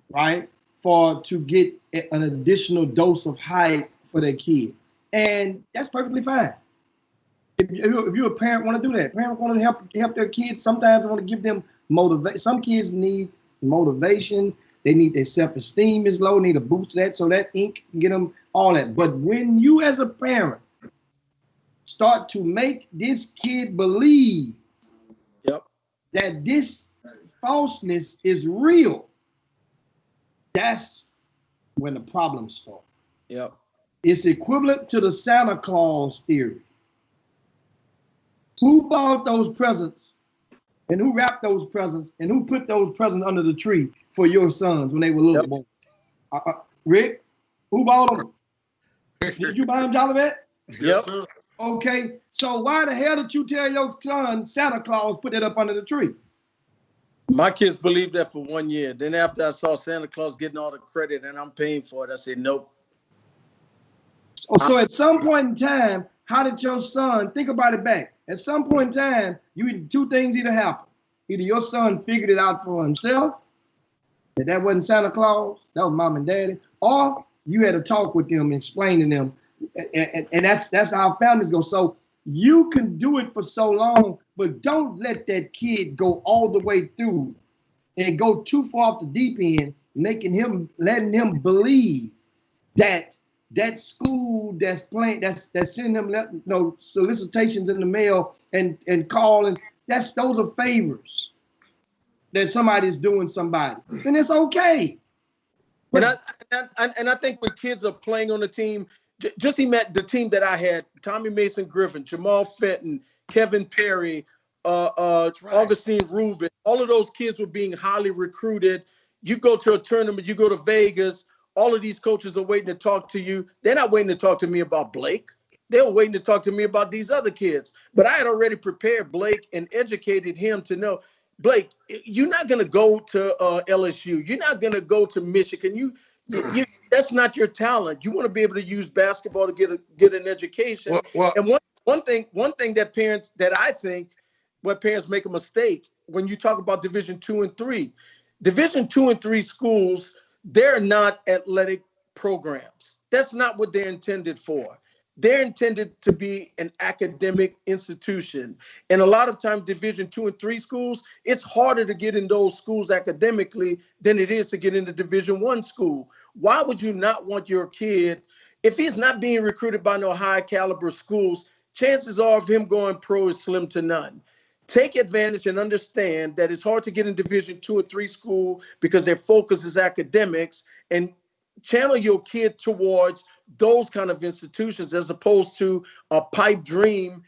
right? To get an additional dose of height for their kid. And that's perfectly fine. If you're a parent, want to do that. Parents want to help their kids. Sometimes they want to give them motivation. Some kids need motivation. They need their self-esteem is low, need a boost to that, so that ink can get them all that. But when you as a parent start to make this kid believe that this falseness is real, that's when the problems start. Yep. It's equivalent to the Santa Claus theory. Who bought those presents and who wrapped those presents and who put those presents under the tree for your sons when they were little boys? Rick, who bought them? Did you buy them, Jolivet? Yes, sir. Okay, so why the hell did you tell your son Santa Claus put it up under the tree? My kids believed that for 1 year. Then after I saw Santa Claus getting all the credit and I'm paying for it, I said, nope. So at some point in time, how did your son, think about it back. At some point in time, two things either happen. Either your son figured it out for himself, that wasn't Santa Claus, that was mom and daddy, or you had to talk with them, explain to them, and that's how our families go. So you can do it for so long, but don't let that kid go all the way through and go too far off the deep end, letting him believe that that school that's playing, that's sending them solicitations in the mail and calling, those are favors that somebody's doing somebody, and it's okay. And I think when kids are playing on the team, just imagine the team that I had: Tommy Mason Griffin, Jamal Fenton, Kevin Perry, Augustine Rubin. All of those kids were being highly recruited. You go to a tournament, you go to Vegas. All of these coaches are waiting to talk to you. They're not waiting to talk to me about Blake. They were waiting to talk to me about these other kids. But I had already prepared Blake and educated him to know, Blake, you're not going to go to LSU. You're not going to go to Michigan. You that's not your talent. You want to be able to use basketball to get an education. And one thing that I think where parents make a mistake when you talk about Division 2 and 3. Division 2 and 3 schools, they're not athletic programs. That's not what they're intended for. They're intended to be an academic institution. And a lot of times Division 2 and 3 schools, it's harder to get in those schools academically than it is to get into Division 1 school. Why would you not want your kid, if he's not being recruited by no high caliber schools, chances are of him going pro is slim to none. Take advantage and understand that it's hard to get in Division 2 or 3 school because their focus is academics, and channel your kid towards those kind of institutions as opposed to a pipe dream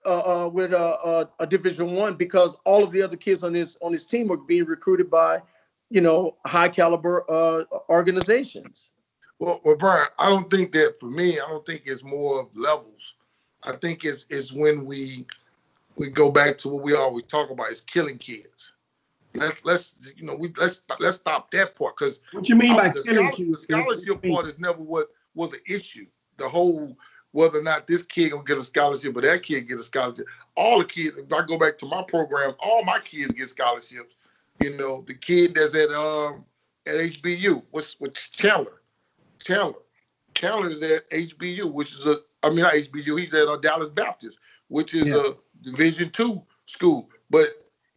with a Division 1, because all of the other kids on his team are being recruited by, high caliber organizations. Well, Brian, I don't think that for me. I don't think it's more of levels. I think it's when we go back to what we always talk about, is killing kids. Let's stop that part, because what you mean by killing kids? The scholarship part is never what was an issue. The whole whether or not this kid gonna get a scholarship or that kid get a scholarship. All the kids, if I go back to my program, all my kids get scholarships. The kid that's at HBU, what's Chandler? Chandler is at HBU, which is not HBU. He's at Dallas Baptist, which is a Division 2 school. But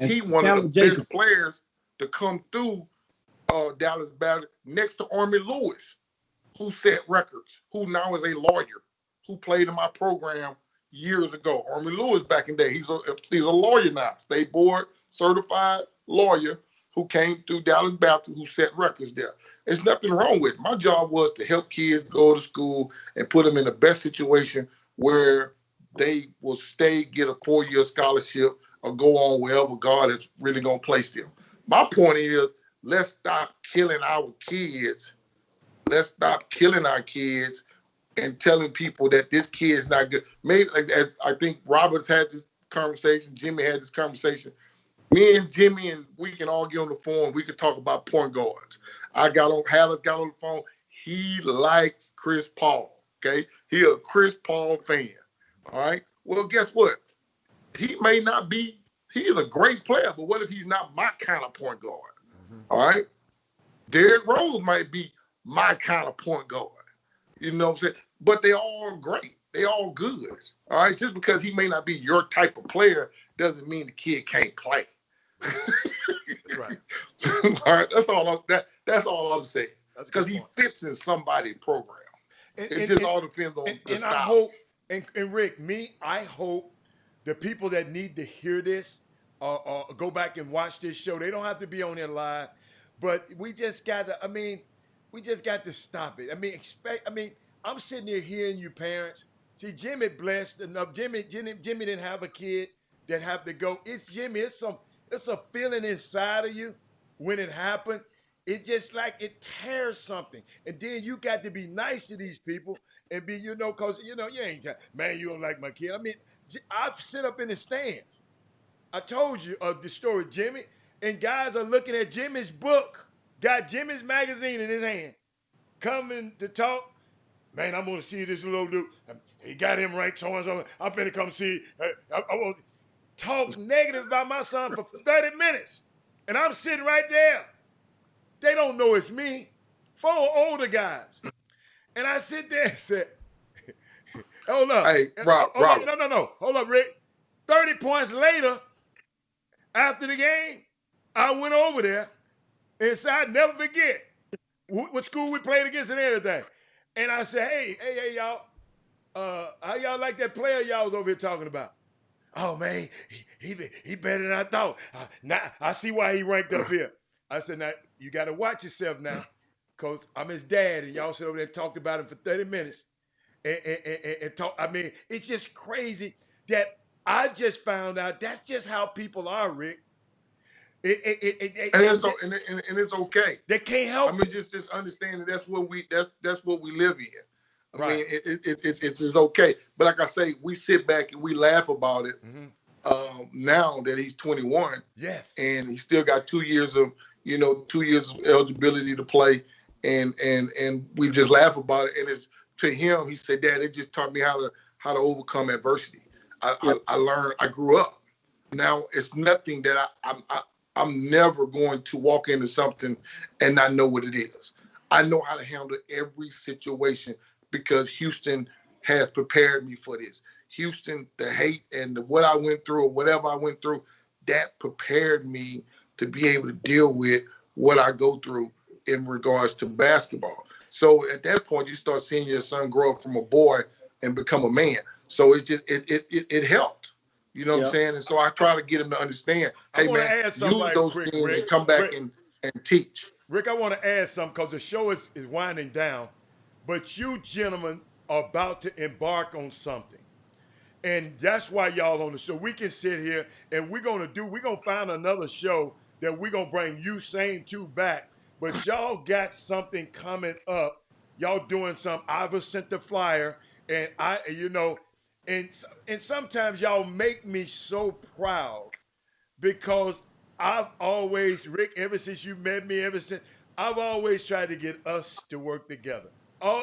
he one of the best players to come through Dallas Baptist, next to Army Lewis, who set records, who now is a lawyer, who played in my program years ago. Army Lewis back in the day, he's a lawyer now, state board certified lawyer who came through Dallas Baptist, who set records there. There's nothing wrong with it. My job was to help kids go to school and put them in the best situation where they will stay, get a 4-year scholarship, or go on wherever God is really going to place them. My point is, let's stop killing our kids. Let's stop killing our kids and telling people that this kid is not good. Maybe, as I think Robert had this conversation, Jimmy had this conversation. Me and Jimmy, and we can all get on the phone. We can talk about point guards. Hallis got on the phone. He likes Chris Paul. Okay, he a Chris Paul fan. All right. Well, guess what? He may not be. He is a great player, but what if he's not my kind of point guard? All right. Derrick Rose might be my kind of point guard. You know what I'm saying? But they all great. They all good. All right. Just because he may not be your type of player doesn't mean the kid can't play. Right. All right. That's all I'm saying. Because he fits in somebody's program. It just all depends on the and style. I hope, and Rick, I hope the people that need to hear this go back and watch this show. They don't have to be on there live, but we just got to stop it. I'm sitting here hearing you parents. See, Jimmy blessed enough. Jimmy didn't have a kid that have to go. It's Jimmy. It's a feeling inside of you when it happened. It just like it tears something. And then you got to be nice to these people and be, because, you ain't, man, you don't like my kid. I've sit up in the stands. I told you the story, Jimmy, and guys are looking at Jimmy's book, got Jimmy's magazine in his hand, coming to talk. Man, I'm going to see this little dude. He got him ranked so and so. I'm finna come see. I want to talk negative about my son for 30 minutes. And I'm sitting right there. They don't know it's me. 4 older guys. And I sit there and said, hold up. Hey, Rob. No. Hold up, Rick. 30 points later, after the game, I went over there and said, I'd never forget what school we played against and everything. And I said, hey, y'all, how y'all like that player y'all was over here talking about? Oh, man, he better than I thought. Now I see why he ranked up here. I said, now, you got to watch yourself now, because I'm his dad, and y'all sit over there and talked about him for 30 minutes. And talk. I mean, it's just crazy that I just found out that's just how people are, Rick. And it's okay. They can't help. I mean, just understand that that's what we live in. I mean, it's okay. But like I say, we sit back and we laugh about it. Now that he's 21, and he still got 2 years of eligibility to play, and we just laugh about it. And it's to him, he said, Dad, it just taught me how to overcome adversity. I learned. I grew up. Now it's nothing that I'm never going to walk into something and not know what it is. I know how to handle every situation because Houston has prepared me for this. Houston, the hate and what I went through or whatever I went through, that prepared me to be able to deal with what I go through in regards to basketball. So at that point, you start seeing your son grow up from a boy and become a man. So it helped. You know what I'm saying? And so I try to get him to understand, hey, man, use those things and come back and teach. Rick, I want to add something because the show is winding down, but you gentlemen are about to embark on something. And that's why y'all on the show. We can sit here and we're going to find another show that we're going to bring you same two back. But y'all got something coming up. Y'all doing some, Ivor sent the flyer, and and sometimes y'all make me so proud because I've always, Rick, ever since you met me, I've always tried to get us to work together.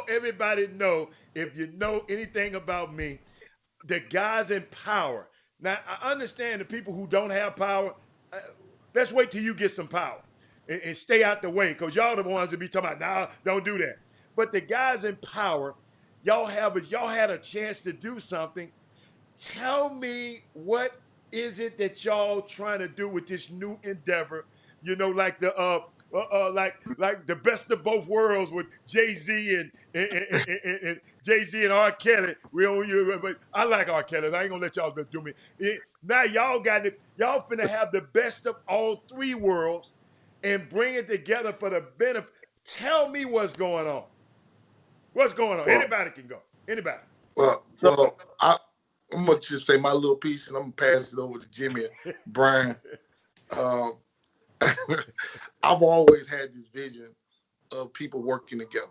Everybody know, if you know anything about me, the guys in power. Now, I understand the people who don't have power, let's wait till you get some power and stay out the way, because y'all the ones that be talking about, nah, don't do that. But the guys in power, y'all had a chance to do something. Tell me, what is it that y'all trying to do with this new endeavor? You know, like the like the best of both worlds with Jay-Z and Jay-Z and R. Kelly. But I like R. Kelly. I ain't gonna let y'all do me. Now y'all got it. Y'all finna have the best of all three worlds and bring it together for the benefit. Tell me what's going on. What's going on? Anybody can go. Anybody. Well, I'm gonna just say my little piece, and I'm gonna pass it over to Jimmy and Brian. I've always had this vision of people working together.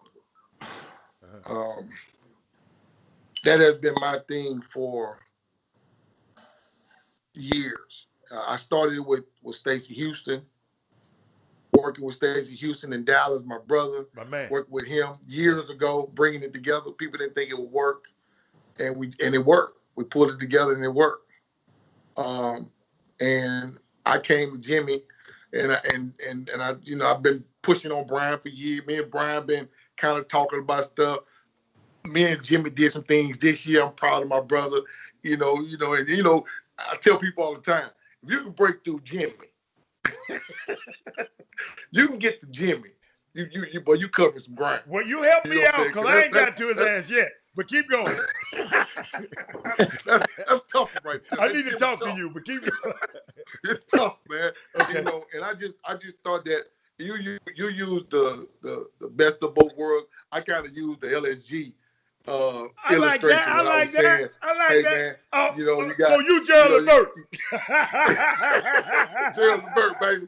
That has been my thing for years. I started with Stacey Houston, working with Stacey Houston in Dallas, my brother. My man. Worked with him years ago, bringing it together. People didn't think it would work, and it worked. We pulled it together and it worked. And I came to Jimmy, and I, I've been pushing on Brian for years. Me and Brian been kind of talking about stuff. Me and Jimmy did some things this year. I'm proud of my brother. And I tell people all the time, if you can break through Jimmy, you can get to Jimmy. You cover some ground. Well, you help me out, because I ain't got to his ass yet. But keep going. that's tough right there. I need to talk to you, but keep going. It's tough, man. Okay. And I just thought that you used the best of both worlds. I kind of used the LSG I like that. I like that. Man, you got, so you Gerald Levert. Gerald Levert, baby.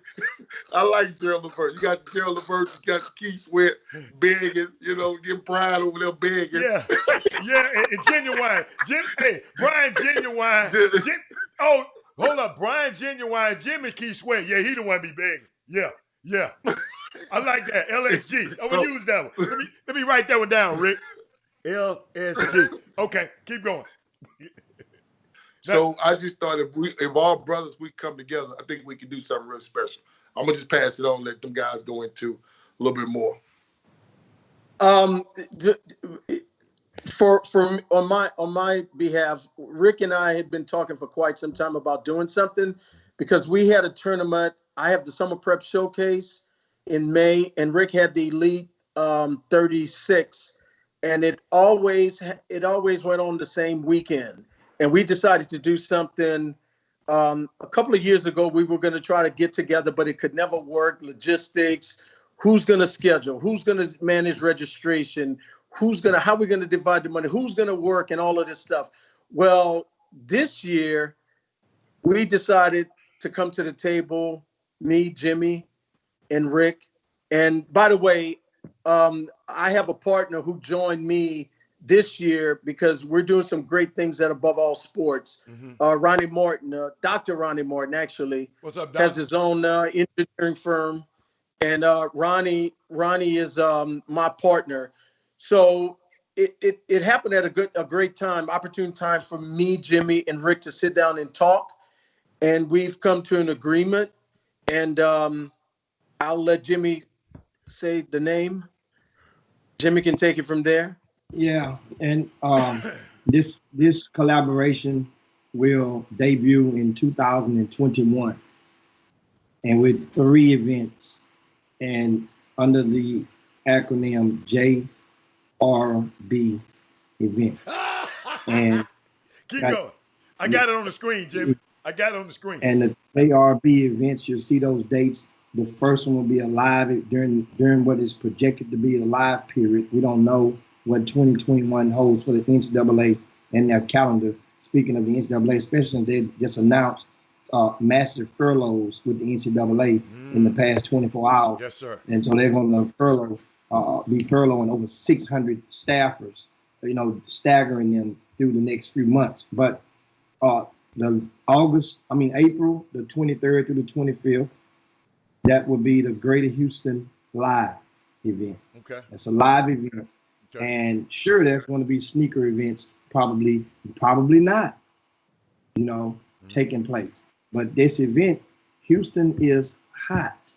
I like Gerald Levert. You got Gerald Levert, you got Keith Sweat begging, get Brian over there begging. Yeah, and Genuine. Brian Genuine. Hold up. Brian Genuine, Jimmy Keith Sweat. Yeah, he the one be begging. Yeah. I like that. LSG. I'm going to use that one. Let me write that one down, Rick. LSG. Okay, keep going. So I just thought if all brothers, we come together, I think we can do something real special. I'm going to just pass it on and let them guys go into a little bit more. On my behalf, Rick and I had been talking for quite some time about doing something, because we had a tournament. I have the Summer Prep Showcase in May, and Rick had the Elite 36, and it always went on the same weekend. And we decided to do something. A couple of years ago, we were going to try to get together, but it could never work. Logistics, who's going to schedule, who's going to manage registration, how are we going to divide the money, who's going to work, and all of this stuff. Well, this year, we decided to come to the table, me, Jimmy, and Rick. And by the way, I have a partner who joined me this year because we're doing some great things at Above All Sports. Ronnie Martin, Dr. Ronnie Martin, actually, What's up, Doc? has his own engineering firm. And Ronnie is my partner. So it happened at a great time, opportune time for me, Jimmy, and Rick to sit down and talk. And we've come to an agreement. And I'll let Jimmy say the name. Jimmy can take it from there. Yeah, and this collaboration will debut in 2021, and with 3 events, and under the acronym JRB events. And keep going. I got it on the screen, Jimmy. I got it on the screen. And the JRB events, you'll see those dates. The first one will be a live during what is projected to be a live period. We don't know what 2021 holds for the NCAA and their calendar. Speaking of the NCAA, especially they just announced massive furloughs with the NCAA in the past 24 hours. Yes, sir. And so they're going to be furloughing over 600 staffers, staggering them through the next few months. But April the 23rd through the 25th, that will be the Greater Houston Live event. Okay. It's a live event. Okay. And sure, there's going to be sneaker events, probably not, taking place. But this event, Houston is hot.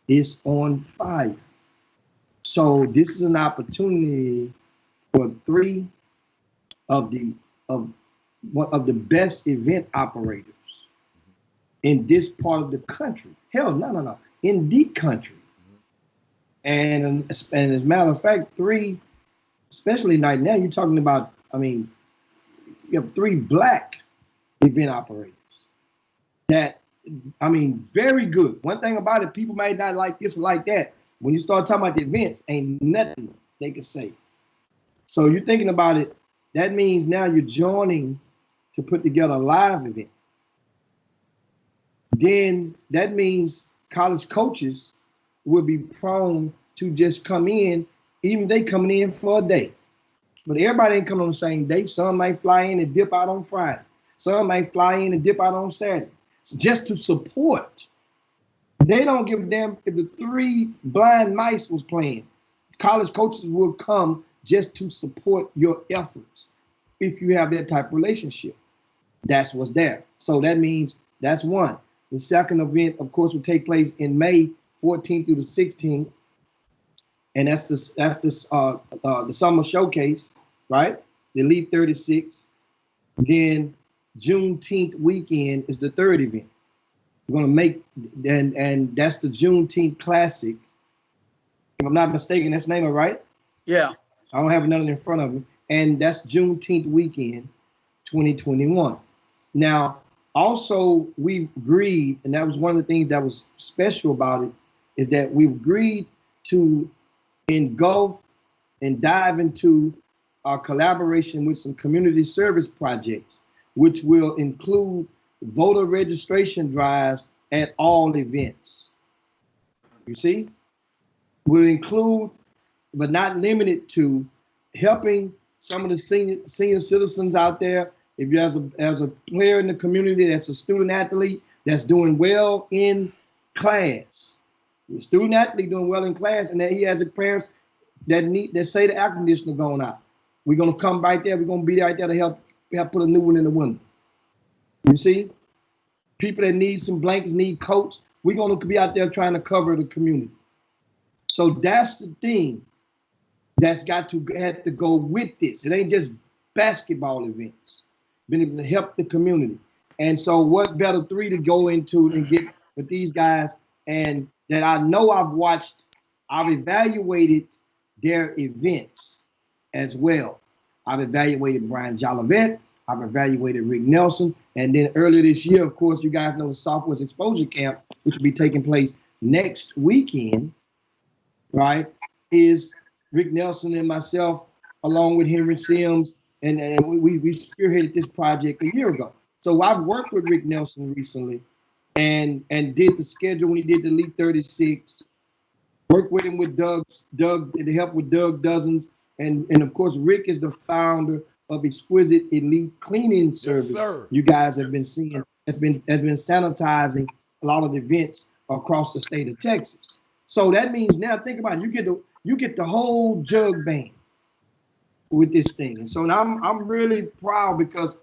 It's on fire. So this is an opportunity for 3 of the best event operators in this part of the country. Hell, no, in the country. And as a matter of fact, 3, especially right now, you're talking about, you have 3 black event operators that, very good. One thing about it, people might not like this or like that. When you start talking about the events, ain't nothing they can say. So you're thinking about it, that means now you're joining to put together a live event. Then that means college coaches will be prone to just come in, even they coming in for a day. But everybody ain't coming on the same day. Some might fly in and dip out on Friday. Some might fly in and dip out on Saturday. So just to support. They don't give a damn if the 3 blind mice was playing. College coaches will come just to support your efforts if you have that type of relationship. That's what's there. So that means that's one. The second event, of course, will take place in May 14th through the 16th. And that's the Summer Showcase, right? The Elite 36. Then Juneteenth weekend is the 3rd event. We're going to make, and that's the Juneteenth Classic. If I'm not mistaken, that's the name of it, right? Yeah. I don't have another in front of me. And that's Juneteenth weekend, 2021. Now, also, we agreed, and that was one of the things that was special about it, is that we agreed to engulf and dive into our collaboration with some community service projects, which will include voter registration drives at all events. You see? Will include, but not limited to, helping some of the senior citizens out there. If you as a player in the community that's a student athlete that's doing well in class, a student athlete doing well in class, and that he has a parents that say the air conditioner going out, we're gonna come right there. We're gonna be right there to help put a new one in the window. You see, people that need some blankets, need coats, we're gonna be out there trying to cover the community. So that's the thing. that's had to go with this. It ain't just basketball events. Been able to help the community. And so what better three to go into and get with these guys, and that I know I've watched, I've evaluated their events as well. I've evaluated Brian Jolivet, I've evaluated Rick Nelson, and then earlier this year, of course, you guys know the Southwest Exposure Camp, which will be taking place next weekend, right, is Rick Nelson and myself, along with Henry Sims, and we spearheaded this project a year ago. So I've worked with Rick Nelson recently and did the schedule when he did the Elite 36, worked with him with Doug, to help with Doug Dozens. And of course, Rick is the founder of Exquisite Elite Cleaning Service. Sir. You guys have been seeing, has been sanitizing a lot of events across the state of Texas. So that means now, think about it, you get the whole jug band with this thing. And so now I'm really proud because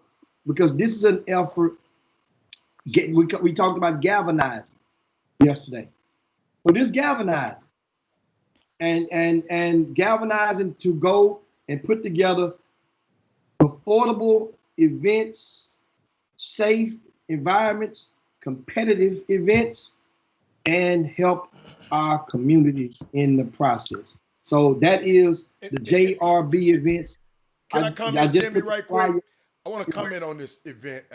this is an effort. We talked about galvanizing yesterday. So this galvanizing and galvanizing to go and put together affordable events, safe environments, competitive events, and help our communities in the process. So that is the JRB events. Can I comment, Jimmy, right quick? I want to comment on this event,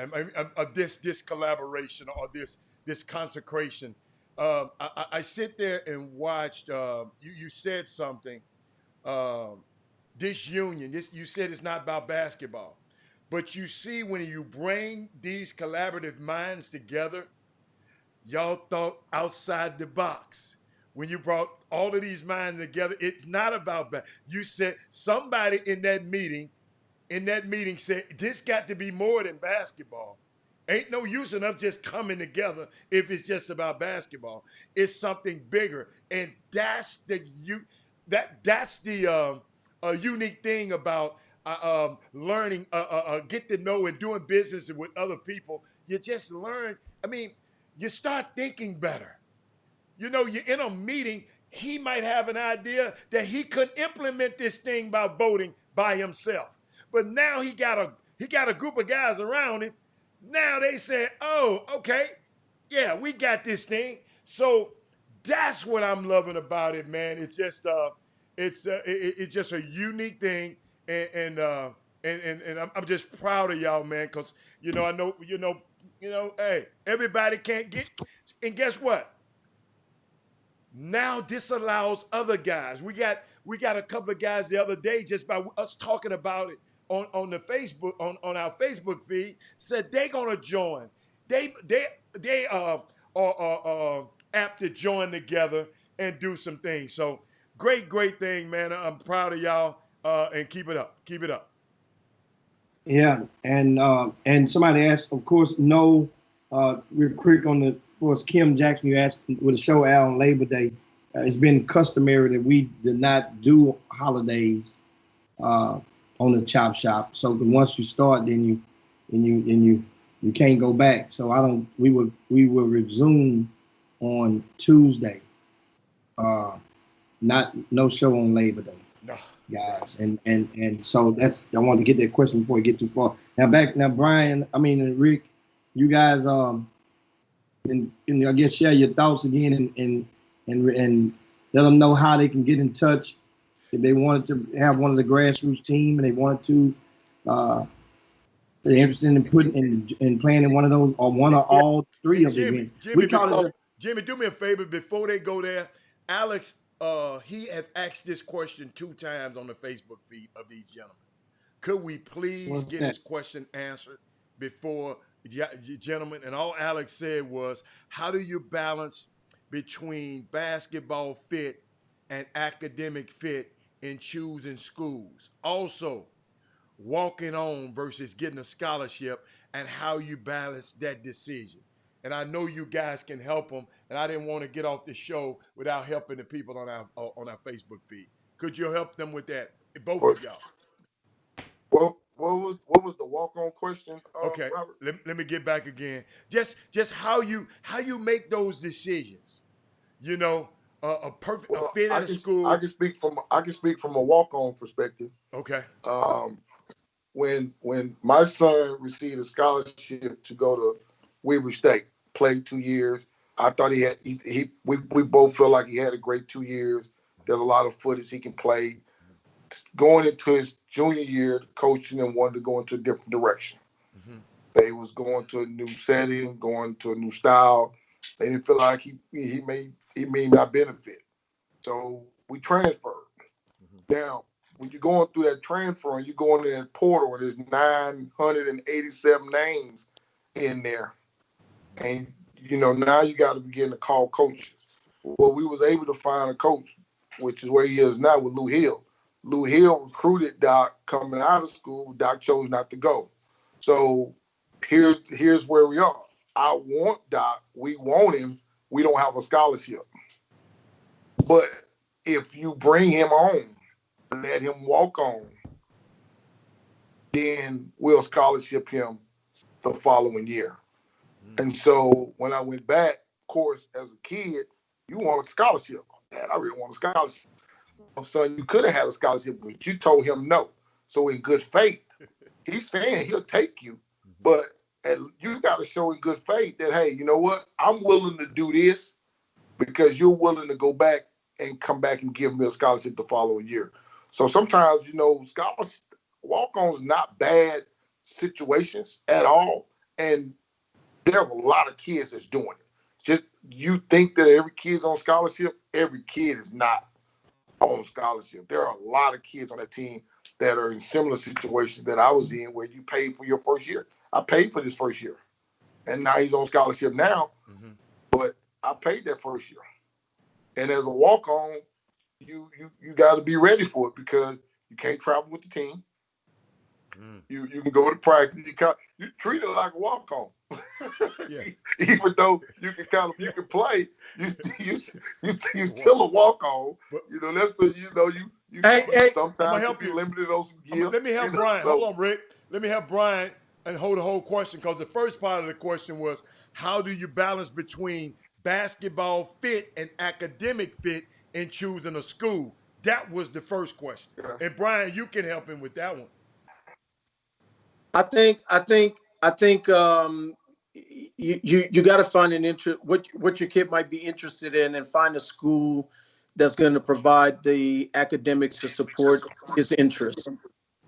this collaboration, or this consecration. I sit there and watched. You said something. This union. You said it's not about basketball, but you see when you bring these collaborative minds together, y'all thought outside the box. When you brought all of these minds together, it's not about you said somebody in that meeting said this got to be more than basketball. Ain't no use in us just coming together if it's just about basketball. It's something bigger, and that's the unique thing about learning, get to know and doing business with other people. You just learn. I mean, you start thinking better. You know, you're in a meeting, he might have an idea that he could implement this thing by voting by himself. But now he got a group of guys around him. Now they say, oh, okay, yeah, we got this thing. So that's what I'm loving about it, man. It's just it's just a unique thing, and I'm just proud of y'all, man, because I know hey, everybody can't get, and guess what? Now this allows other guys. We got a couple of guys the other day, just by us talking about it on the Facebook, on our Facebook feed, said they're gonna join. They are apt to join together and do some things. So great thing, man. I'm proud of y'all, and keep it up. Keep it up. Yeah, and somebody asked, of course, real quick on the. Of course, Kim Jackson, you asked with the show out on Labor Day. It's been customary that we did not do holidays on the Chop Shop. So once you start, then you can't go back. So we will resume on Tuesday. No show on Labor Day, no, guys. And so I wanted to get that question before we get too far. Now, Brian, Rick, you guys and I guess share your thoughts again and let them know how they can get in touch if they wanted to have one of the grassroots team and they wanted to they're interested in playing in one of those or one or all three of them. Jimmy, do me a favor before they go there. Alex, he has asked this question 2 times on the Facebook feed of these gentlemen. Could we please get his question answered before gentlemen? And all Alex said was, how do you balance between basketball fit and academic fit in choosing schools? Also, walking on versus getting a scholarship, and how you balance that decision. And I know you guys can help them, and I didn't want to get off the show without helping the people on our Facebook feed. Could you help them with that, both of y'all? Well, what was the walk-on question? Okay, Robert? let me get back again. Just how you make those decisions. a perfect fit at a school? I can speak from a walk-on perspective. Okay. When my son received a scholarship to go to Weber State, played 2 years. I thought we both felt like he had a great 2 years. There's a lot of footage he can play. Going into his junior year, the coaching and wanted to go into a different direction. Mm-hmm. They was going to a new setting, going to a new style. They didn't feel like he may not benefit. So we transferred. Mm-hmm. Now, when you're going through that transfer and you're going in that portal and there's 987 names in there, and now you got to begin to call coaches. Well, we was able to find a coach, which is where he is now with Lou Hill. Lou Hill recruited Doc coming out of school. Doc chose not to go. So here's where we are. I want Doc. We want him. We don't have a scholarship. But if you bring him on, let him walk on, then we'll scholarship him the following year. Mm-hmm. And so when I went back, of course, as a kid, you want a scholarship. Dad, I really want a scholarship. Son, you could have had a scholarship, but you told him no. So in good faith, he's saying he'll take you, but you got to show in good faith that, hey, you know what? I'm willing to do this because you're willing to go back and come back and give me a scholarship the following year. So sometimes, scholarship, walk-ons not bad situations at all. And there are a lot of kids that's doing it. Just you think that every kid's on scholarship, every kid is not on scholarship. There are a lot of kids on that team that are in similar situations that I was in where you paid for your first year. I paid for this first year. And now he's on scholarship now, but I paid that first year. And as a walk-on, you got to be ready for it because you can't travel with the team. You can go to practice. You treat it like a walk-on. Yeah. Even though you can play, you still a walk-on. That's the you sometimes you be limited on some gifts. Let me help Brian. Hold on, Rick. Let me help Brian and hold the whole question because the first part of the question was how do you balance between basketball fit and academic fit in choosing a school? That was the first question. Yeah. And Brian, you can help him with that one. I think you got to find an interest, what your kid might be interested in, and find a school that's going to provide the academics to support his interests.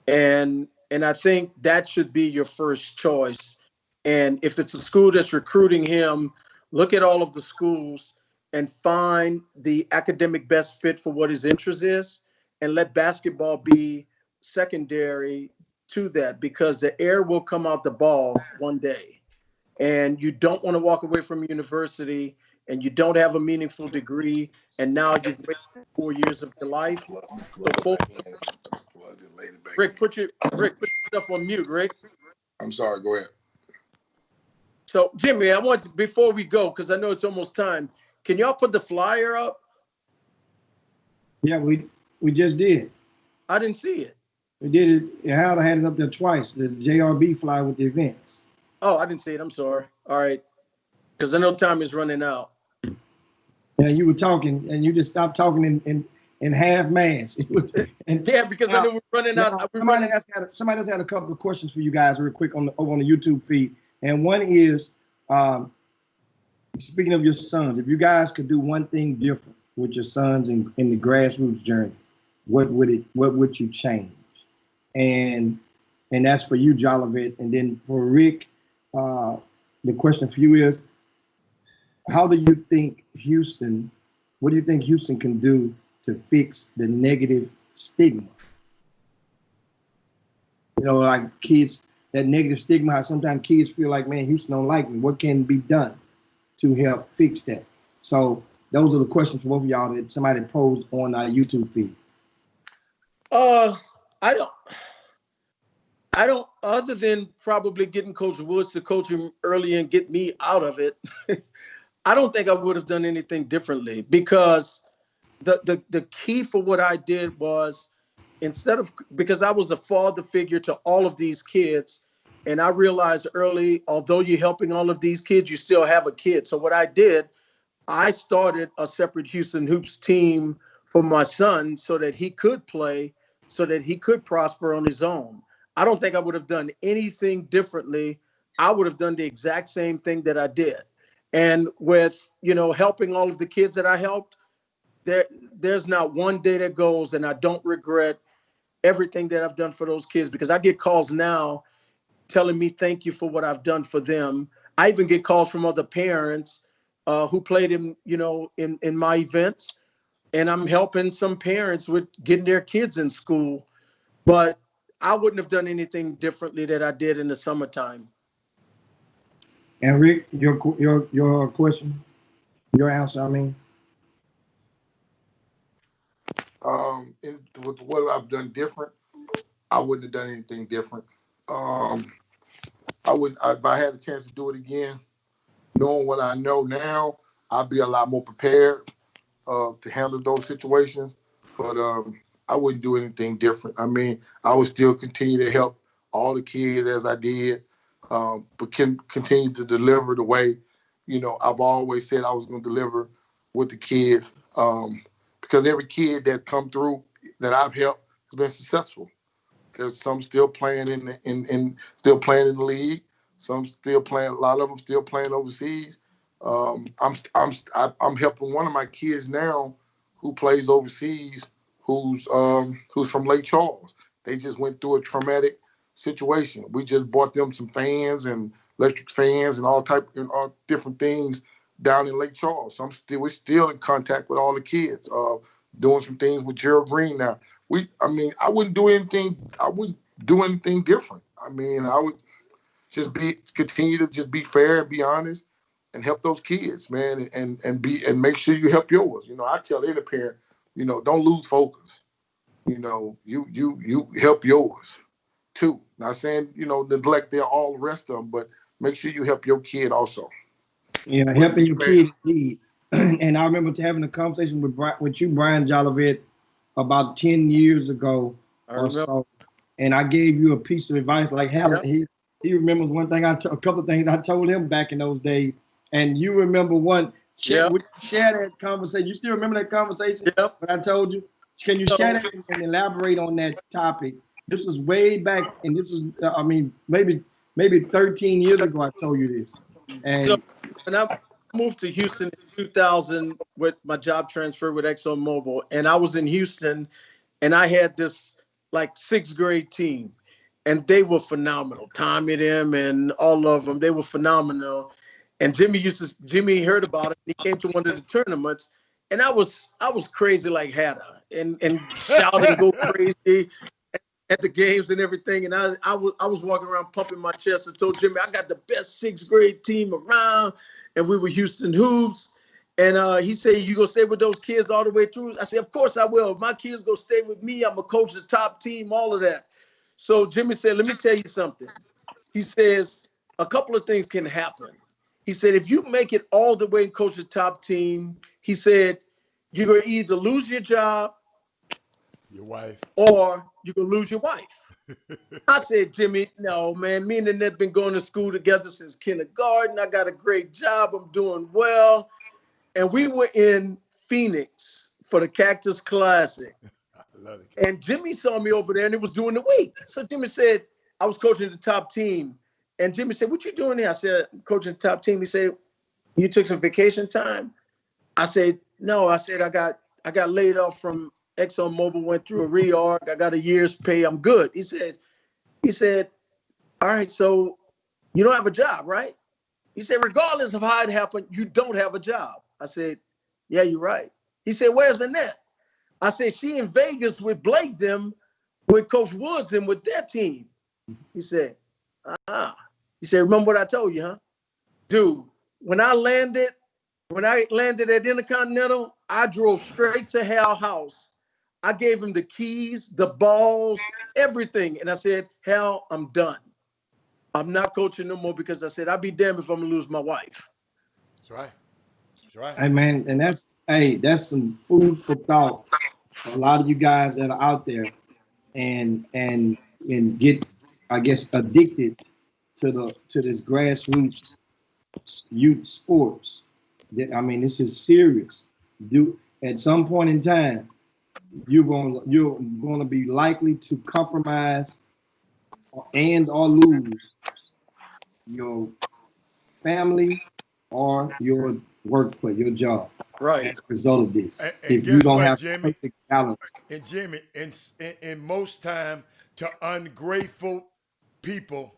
And I think that should be your first choice. And if it's a school that's recruiting him, look at all of the schools and find the academic best fit for what his interest is, and let basketball be secondary to that, because the air will come out the ball one day. And you don't want to walk away from university and you don't have a meaningful degree, and now you've wasted 4 years of your life. Rick, put yourself on mute, Rick. I'm sorry, go ahead. So, Jimmy, I want to, before we go, because I know it's almost time, can y'all put the flyer up? Yeah, we just did. I didn't see it. We did it. Howard had it up there twice, the JRB flyer with the events. Oh, I didn't see it. I'm sorry. All right. Because I know time is running out. Yeah, you were talking, and you just stopped talking in half mass. Yeah, because I know we're running out. Somebody else had a couple of questions for you guys real quick over on the YouTube feed. And one is, speaking of your sons, if you guys could do one thing different with your sons in the grassroots journey, what would you change? And that's for you, Jolivet. And then for Rick, the question for you is, what do you think Houston can do to fix the negative stigma? Like kids, that negative stigma, how sometimes kids feel like, man, Houston don't like me. What can be done to help fix that? So those are the questions for both of y'all that somebody posed on our YouTube feed. I don't, other than probably getting Coach Woods to coach him early and get me out of it, I don't think I would have done anything differently, because the key for what I did was, because I was a father figure to all of these kids, and I realized early, although you're helping all of these kids, you still have a kid. So what I did, I started a separate Houston Hoops team for my son so that he could play, so that he could prosper on his own. I don't think I would have done anything differently. I would have done the exact same thing that I did. And with, helping all of the kids that I helped, there's not one day that goes and I don't regret everything that I've done for those kids, because I get calls now telling me thank you for what I've done for them. I even get calls from other parents who played in my events, and I'm helping some parents with getting their kids in school. But I wouldn't have done anything differently that I did in the summertime. And Rick, your question, your answer, I mean. With what I've done different, I wouldn't have done anything different. I wouldn't. If I had a chance to do it again, knowing what I know now, I'd be a lot more prepared to handle those situations. But I wouldn't do anything different. I mean, I would still continue to help all the kids as I did, but can continue to deliver the way, I've always said I was going to deliver with the kids. Because every kid that come through that I've helped has been successful. There's some still playing in the league. Some still playing. A lot of them still playing overseas. I'm helping one of my kids now, who plays overseas, who's from Lake Charles. They just went through a traumatic situation. We just bought them some fans and electric fans and all different things down in Lake Charles. So we're still in contact with all the kids, doing some things with Gerald Green now. I wouldn't do anything. I wouldn't do anything different. I mean, I would just continue to just be fair and be honest and help those kids, man, and make sure you help yours. I tell any parent, don't lose focus. You help yours too. Not saying, neglect all the rest of them, but make sure you help your kid also. Yeah, helping your kid indeed. And I remember having a conversation with you, Brian Jolivet, about 10 years ago or so. And I gave you a piece of advice, like he remembers a couple of things I told him back in those days. And you remember one. Share that conversation. You still remember that conversation? Yep. What I told you? Can you share that and elaborate on that topic? This was way back, and this was, maybe 13 years ago I told you this. And when I moved to Houston in 2000 with my job transfer with ExxonMobil, and I was in Houston, and I had this like 6th grade team, and they were phenomenal. Tommy, them, and all of them, they were phenomenal. And Jimmy heard about it. He came to one of the tournaments, and I was crazy like Hatter and shouting, go crazy at the games and everything. And I was walking around pumping my chest and told Jimmy, I got the best 6th grade team around. And we were Houston Hoops. And he said, you gonna stay with those kids all the way through? I said, of course I will. If my kids gonna stay with me, I'm gonna coach the top team, all of that. So Jimmy said, let me tell you something. He says, a couple of things can happen. He said, if you make it all the way and coach the top team, he said, you're gonna either lose your job, your wife, or you're gonna lose your wife. I said, Jimmy, no, man, me and Annette been going to school together since kindergarten. I got a great job. I'm doing well. And we were in Phoenix for the Cactus Classic. I love it. And Jimmy saw me over there, and it was during the week. So Jimmy said, I was coaching the top team. And Jimmy said, what you doing there? I said, coaching the top team. He said, you took some vacation time? I said, no. I said, I got laid off from ExxonMobil, went through a reorg. I got a year's pay. I'm good. He said, all right, so you don't have a job, right? He said, regardless of how it happened, you don't have a job. I said, yeah, you're right. He said, where's Annette? I said, she in Vegas with Blake them, with Coach Woods and with their team. He said, He said, remember what I told you, huh? Dude, when I landed at Intercontinental, I drove straight to Hal's house. I gave him the keys, the balls, everything. And I said, Hal, I'm done. I'm not coaching no more, because I said, I'll be damned if I'm gonna lose my wife. That's right. That's right. Hey man, and that's some food for thought for a lot of you guys that are out there and get, I guess, addicted to this grassroots youth sports. I mean, this is serious. At some point in time, you're gonna be likely to compromise and or lose your family or your workplace, your job. Right. As a result of this, And if you guess don't what, have Jimmy? perfect balance. And Jimmy, in most time, to ungrateful people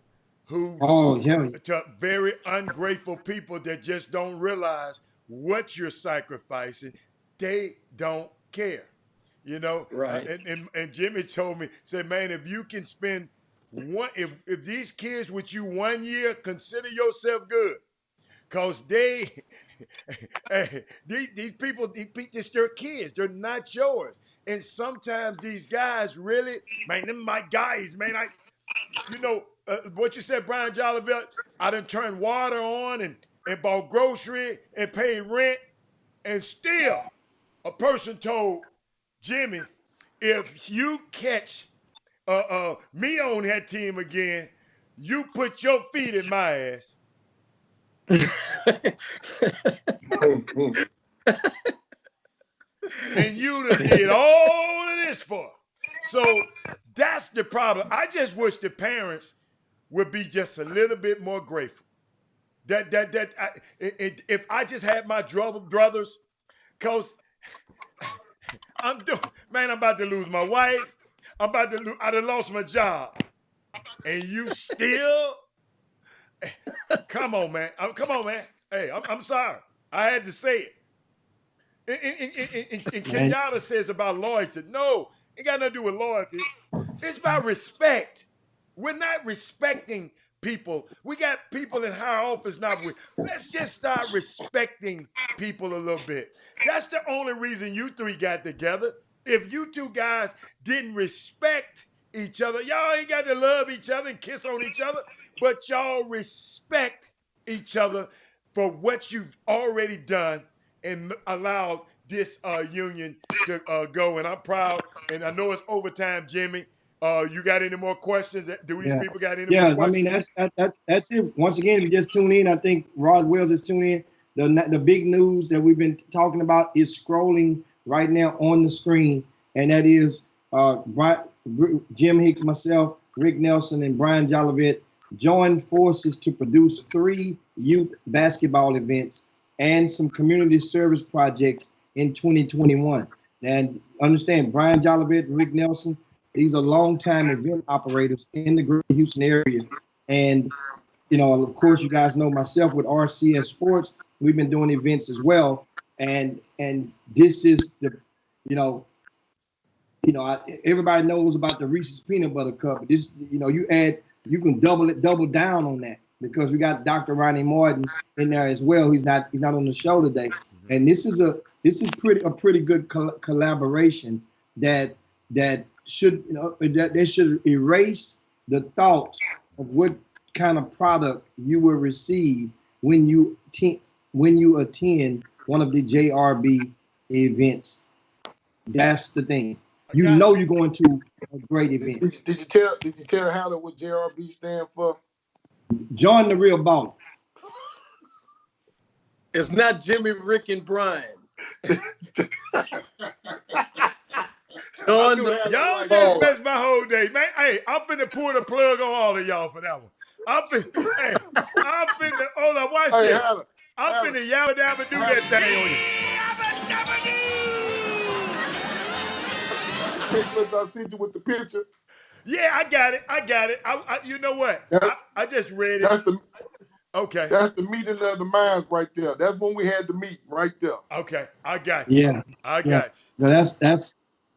who, to very ungrateful people that just don't realize what you're sacrificing, they don't care. You know, Right. And Jimmy told me, said, man, if you can spend if these kids with you 1 year, consider yourself good. Cause these people, it's their kids. They're not yours. And sometimes these guys really, man, them my guys, man. What you said, Brian Jolivet, I done turned water on and bought grocery and paid rent. And still, a person told Jimmy, if you catch me on that team again, you put your feet in my ass. And you done did all of this for. So that's the problem. I just wish the parents would be just a little bit more grateful. If I just had my brothers, cause I'm about to lose my wife. I done lost my job, and you still. Come on, man. Hey, I'm sorry. I had to say it. And Kenyatta says about loyalty. No, it got nothing to do with loyalty. It's about respect. We're not respecting people. We got people in higher office now. Let's just start respecting people a little bit. That's the only reason you three got together. If you two guys didn't respect each other, y'all ain't got to love each other and kiss on each other. But y'all respect each other for what you've already done and allowed this union to go. And I'm proud. And I know it's overtime, Jimmy. You got any more questions? Do these people got any more questions? I mean, that's it. Once again, if you just tune in, I think Rod Wells is tuning in. The big news that we've been talking about is scrolling right now on the screen. And that is Jim Hicks, myself, Rick Nelson, and Brian Jolivet joined forces to produce 3 youth basketball events and some community service projects in 2021. And understand, Brian Jolivet and Rick Nelson, these are longtime event operators in the Greater Houston area. And, of course, you guys know myself with RCS Sports, we've been doing events as well. And this is everybody knows about the Reese's Peanut Butter Cup. This, you can double down on that because we got Dr. Ronnie Martin in there as well. He's not on the show today, and this is a pretty good collaboration that should they should erase the thought of what kind of product you will receive when you attend one of the JRB events. That's the thing. You're going to a great event. Did you tell Howard what JRB stand for? Join the Real Baller. It's not Jimmy, Rick, and Brian. Y'all just messed my whole day, man. Hey, I'm finna pull the plug on all of y'all for that one. I'm finna hold on, watch this. I'm finna yabba dabba do that thing on you. I sent you with the picture. Yeah, I got it. I you know what? I just read it. Okay. That's the meeting of the minds right there. That's when we had the meet right there. Okay, I got you. Yeah, I got you. No, that's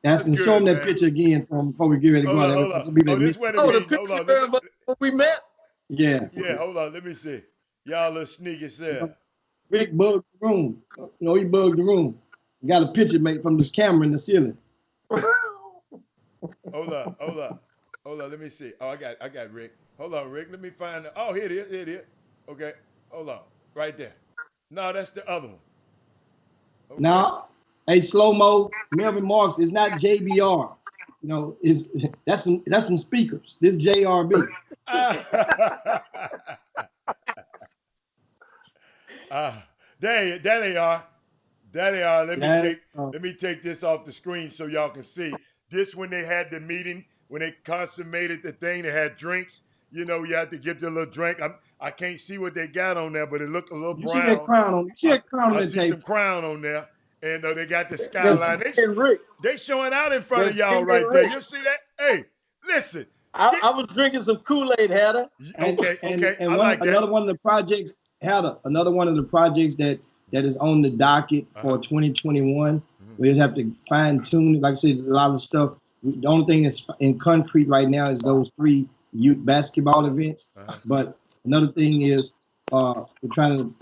and good, show them that man. picture again before we get ready to go. The picture of when we met. Yeah. Yeah, hold on. Let me see. Y'all look sneaky self. Rick bugged the room. He bugged the room. Got a picture made from this camera in the ceiling. Hold on. Let me see. Oh, I got Rick. Hold on, Rick. Let me find it. Oh, here it is. Okay. Hold on. Right there. No, that's the other one. Okay. Now, hey, slow-mo, Melvin Marks is not JBR. That's some speakers. This JRB. There they are. There they are. Yeah. Let me take this off the screen so y'all can see. This when they had the meeting, when they consummated the thing, they had drinks. You know, you had to get your little drink. I can't see what they got on there, but it looked a little brown. You see that crown on? You see that crown on I the see table? some crown on there, and they got the skyline. They showing out in front of That's y'all King right and there. Rick. You see that? Hey, listen. I was drinking some Kool-Aid, Hatter. Okay. And I one, like that. another one of the projects, another one of the projects that is on the docket for 2021. We just have to fine tune it. Like I said, a lot of stuff. The only thing that's in concrete right now is those 3 youth basketball events. But another thing is we're trying to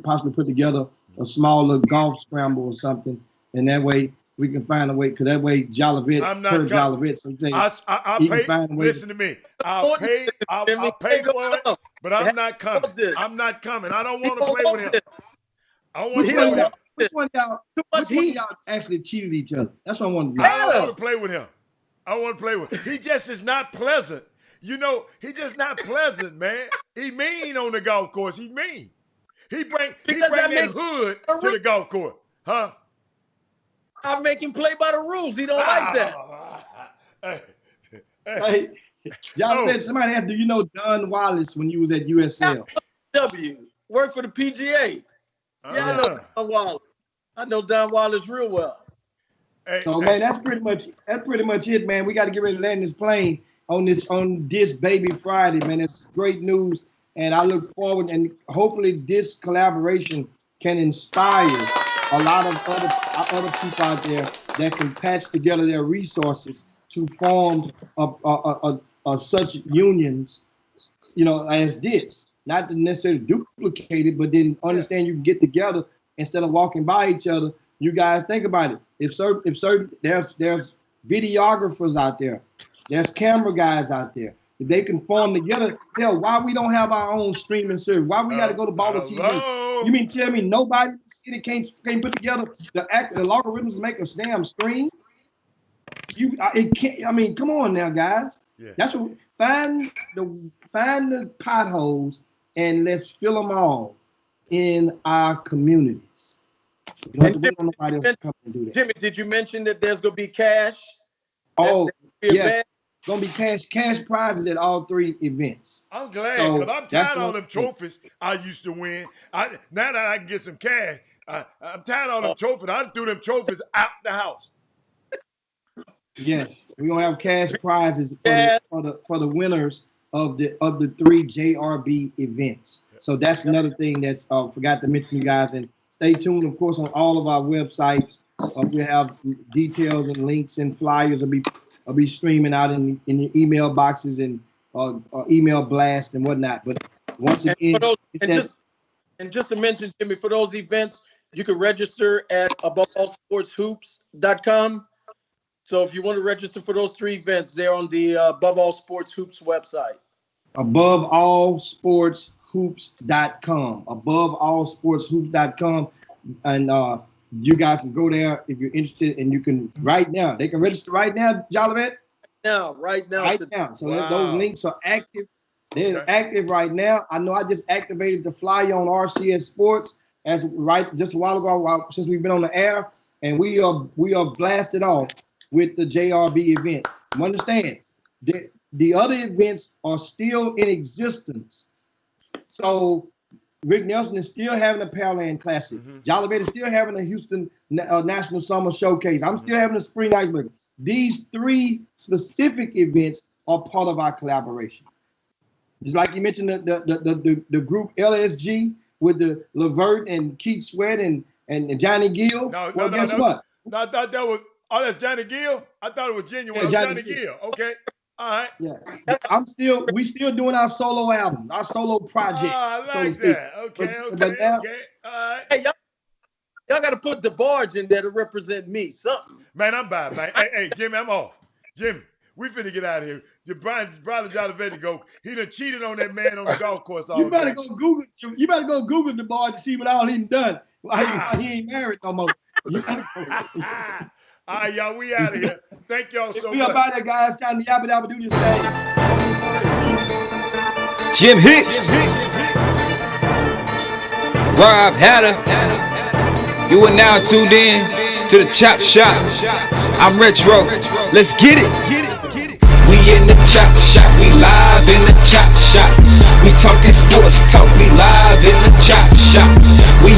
possibly put together a small little golf scramble or something, and that way we can find a way. Because that way, Jolivet, I'm not coming. Jolivet, so I'll pay. Listen to me. I'll pay for it, but I'm not coming. I'm not coming. I don't want to play with him. I don't want to play with him. Which one of y'all actually cheated each other? That's what I want to know. I don't want to play with him. I don't want to play with him. He just is not pleasant. You know, he just not pleasant, man. He mean on the golf course. He's mean. He bring that hood to the golf course. Huh? I make him play by the rules. He don't like that. Hey, Jolivet, somebody asked, do you know Don Wallace when you was at USL? Work for the PGA. Yeah, I know Don Wallace. I know Don Wallace real well. So man, that's pretty much it, man. We got to get ready to land this plane on this Baby Friday, man. It's great news, and I look forward, and hopefully this collaboration can inspire a lot of other people out there that can patch together their resources to form such unions, you know, as this. Not to necessarily duplicate it, but then understand you can get together instead of walking by each other. You guys think about it. If there's videographers out there, there's camera guys out there. If they can form together, hell, why we don't have our own streaming service? Why we got to go to Baller TV? You mean tell me nobody in the city can't put together the logarithms to make a damn stream? It can't. I mean, come on now, guys. Yeah. That's what find the potholes and let's fill them all in our communities. You don't have to wait on nobody else to come and do that. Jimmy, did you mention that there's gonna be cash? Oh, yeah. Gonna be cash prizes at all 3 events. I'm glad, because I'm tired of all them trophies I used to win. Now that I can get some cash, I'm tired of all them trophies. I threw them trophies out the house. Yes, we're gonna have cash prizes for the winners of the 3 JRB events. So that's another thing that's forgot to mention, you guys. And stay tuned, of course, on all of our websites. We have details and links and flyers will be streaming out in the email boxes and email blast and whatnot. But once again, just to mention, Jimmy, for those events, you can register at aboveallsportshoops.com. So if you want to register for those 3 events, they're on the Above All Sports Hoops website. AboveAllSportsHoops.com. AboveAllSportsHoops.com. And you guys can go there if you're interested, and you can they can register right now, Jolivet? Right now. So those links are active. They're active right now. I know I just activated the flyer on RCS Sports just a while ago since we've been on the air, and we are blasted off with the JRB event. Understand, the other events are still in existence. So Rick Nelson is still having a Pearland Classic. Jolivet is still having a Houston National Summer Showcase. I'm still having a Spring Icebreaker. These 3 specific events are part of our collaboration. Just like you mentioned, the group LSG with the Levert and Keith Sweat and Johnny Gill. Guess what? No, I thought that was. Oh, that's Johnny Gill? I thought it was genuine. Johnny Gill. Okay. All right. Yeah. We still doing our solo album, our solo project. I like that. Okay. All right. Hey, y'all got to put the barge in there to represent me. Something. Man, I'm bad, man. Hey, Jimmy, I'm off. Jimmy, we finna get out of here. Brian Jolivet to go. He done cheated on that man on the golf course all You better go Google the barge to see what all he done. He ain't married no more. All right, y'all, we out of here. Thank y'all so much. We up out there, guys. Time to yabba dabba do this thing. Jim Hicks. Rob Hatter. You are now tuned in to the Chop Shop. I'm Retro. Let's get it. We in the Chop Shop. We live in the Chop Shop. We talking sports talk. We live in the Chop Shop. We